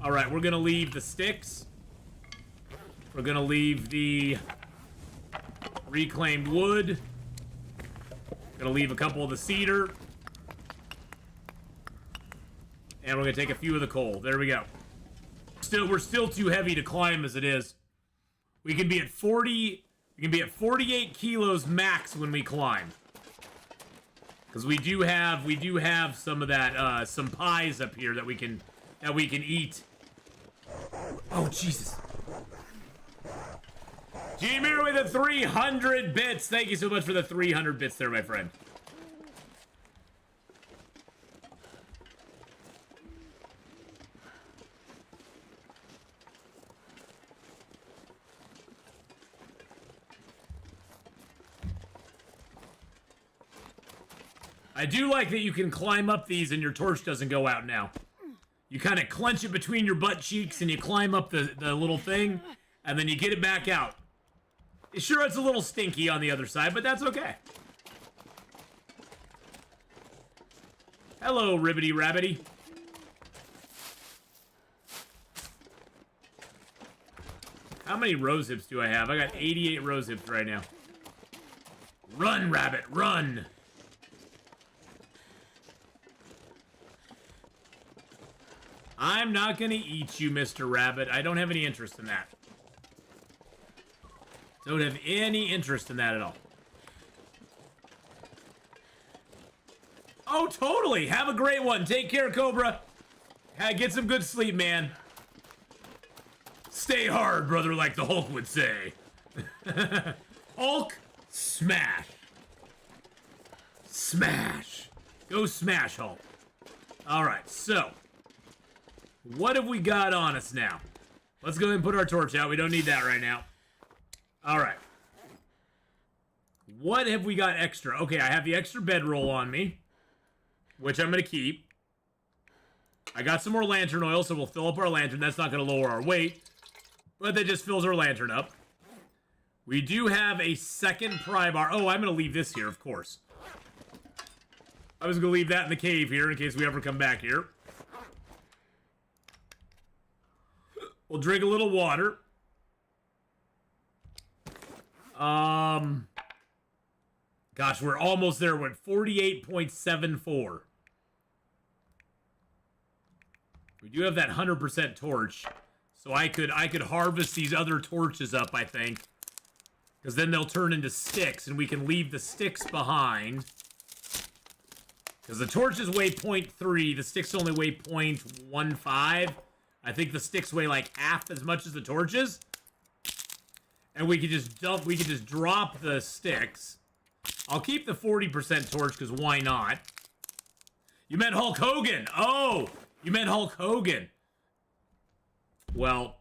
All right, we're going to leave the sticks. We're going to leave the reclaimed wood. Going to leave a couple of the cedar. And we're going to take a few of the coal. There we go. We're still too heavy to climb as it is. We can be at 40... We can be at 48 kilos max when we climb. Because we do have some of that, some pies up here that we can eat. Oh, Jesus. G-Mir with the 300 bits. Thank you so much for the 300 bits there, my friend. I do like that you can climb up these and your torch doesn't go out now. You kind of clench it between your butt cheeks and you climb up the little thing, and then you get it back out. Sure, it's a little stinky on the other side, but that's okay. Hello, Ribbity Rabbity. How many rose hips do I have? I got 88 rose hips right now. Run, rabbit, run! I'm not gonna eat you, Mr. Rabbit. I don't have any interest in that. Don't have any interest in that at all. Oh, totally! Have a great one. Take care, Cobra. Get some good sleep, man. Stay hard, brother, like the Hulk would say. Hulk, smash. Smash. Go smash, Hulk. Alright, so. What have we got on us now? Let's go ahead and put our torch out. We don't need that right now. Alright. What have we got extra? Okay, I have the extra bedroll on me, which I'm going to keep. I got some more lantern oil, so we'll fill up our lantern. That's not going to lower our weight, but that just fills our lantern up. We do have a second pry bar. Oh, I'm going to leave this here, of course. I was going to leave that in the cave here in case we ever come back here. We'll drink a little water. Gosh, we're almost there. We're at 48.74. We do have that 100% torch. So I could harvest these other torches up, I think. Because then they'll turn into sticks, and we can leave the sticks behind. Because the torches weigh 0.3, the sticks only weigh 0.15. I think the sticks weigh like half as much as the torches. And we could just drop the sticks. I'll keep the 40% torch, because why not? You meant Hulk Hogan! Oh! You meant Hulk Hogan. Well,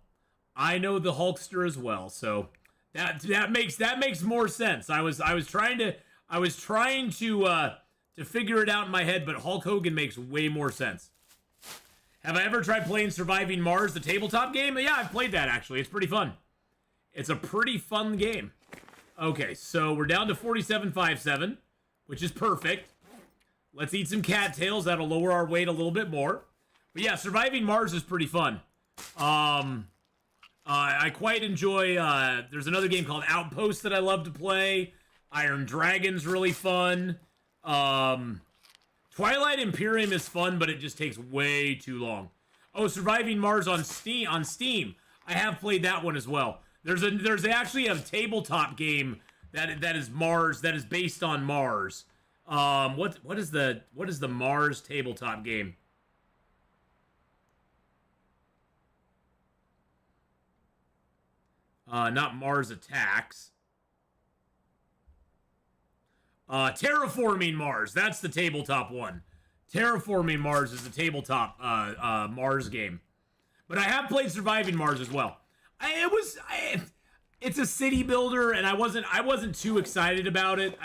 I know the Hulkster as well, so that makes more sense. I was trying to figure it out in my head, but Hulk Hogan makes way more sense. Have I ever tried playing Surviving Mars, the tabletop game? Yeah, I've played that, actually. It's pretty fun. It's a pretty fun game. Okay, so we're down to 47.57, which is perfect. Let's eat some cattails. That'll lower our weight a little bit more. But yeah, Surviving Mars is pretty fun. I quite enjoy... there's another game called Outpost that I love to play. Iron Dragon's really fun. Twilight Imperium is fun, but it just takes way too long. Oh, Surviving Mars on Steam. I have played that one as well. There's actually a tabletop game that is Mars, that is based on Mars. What is the Mars tabletop game? Not Mars Attacks. Terraforming Mars. That's the tabletop one. Terraforming Mars is the tabletop Mars game. But I have played Surviving Mars as well. It's a city builder, and I wasn't too excited about it.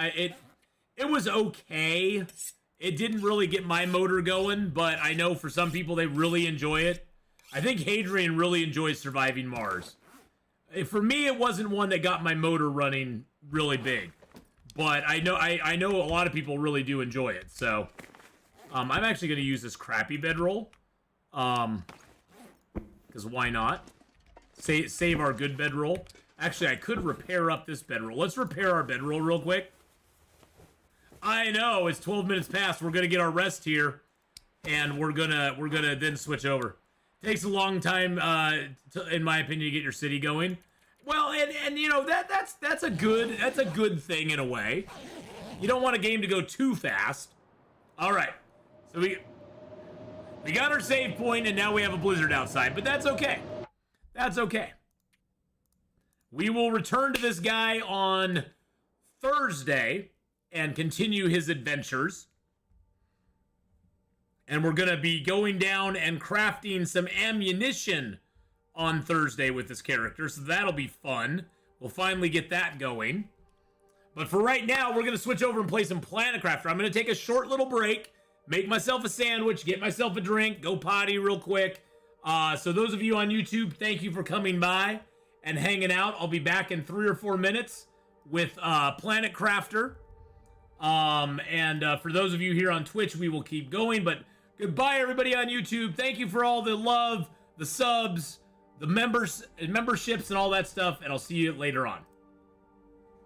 It was okay. It didn't really get my motor going, but I know for some people they really enjoy it. I think Hadrian really enjoys Surviving Mars. For me, it wasn't one that got my motor running really big. But I know a lot of people really do enjoy it. So I'm actually going to use this crappy bedroll. Because why not? Save our good bedroll. Actually, I could repair up this bedroll. Let's repair our bedroll real quick. I know, it's 12 minutes past. We're going to get our rest here. And we're gonna then switch over. Takes a long time, in my opinion, to get your city going. Well, and you know, that's a good thing in a way. You don't want a game to go too fast. All right, so we got our save point, and now we have a blizzard outside, but that's okay. That's okay. We will return to this guy on Thursday and continue his adventures. And we're going to be going down and crafting some ammunition on Thursday with this character, so that'll be fun. We'll finally get that going. But for right now, we're going to switch over and play some Planet Crafter. I'm going to take a short little break, make myself a sandwich, get myself a drink, go potty real quick. So those of you on YouTube, thank you for coming by. and hanging out. I'll be back in 3 or 4 minutes with Planet Crafter. And for those of you here on Twitch, we will keep going. But goodbye, everybody on YouTube. Thank you for all the love, the subs, the memberships, and all that stuff. And I'll see you later on.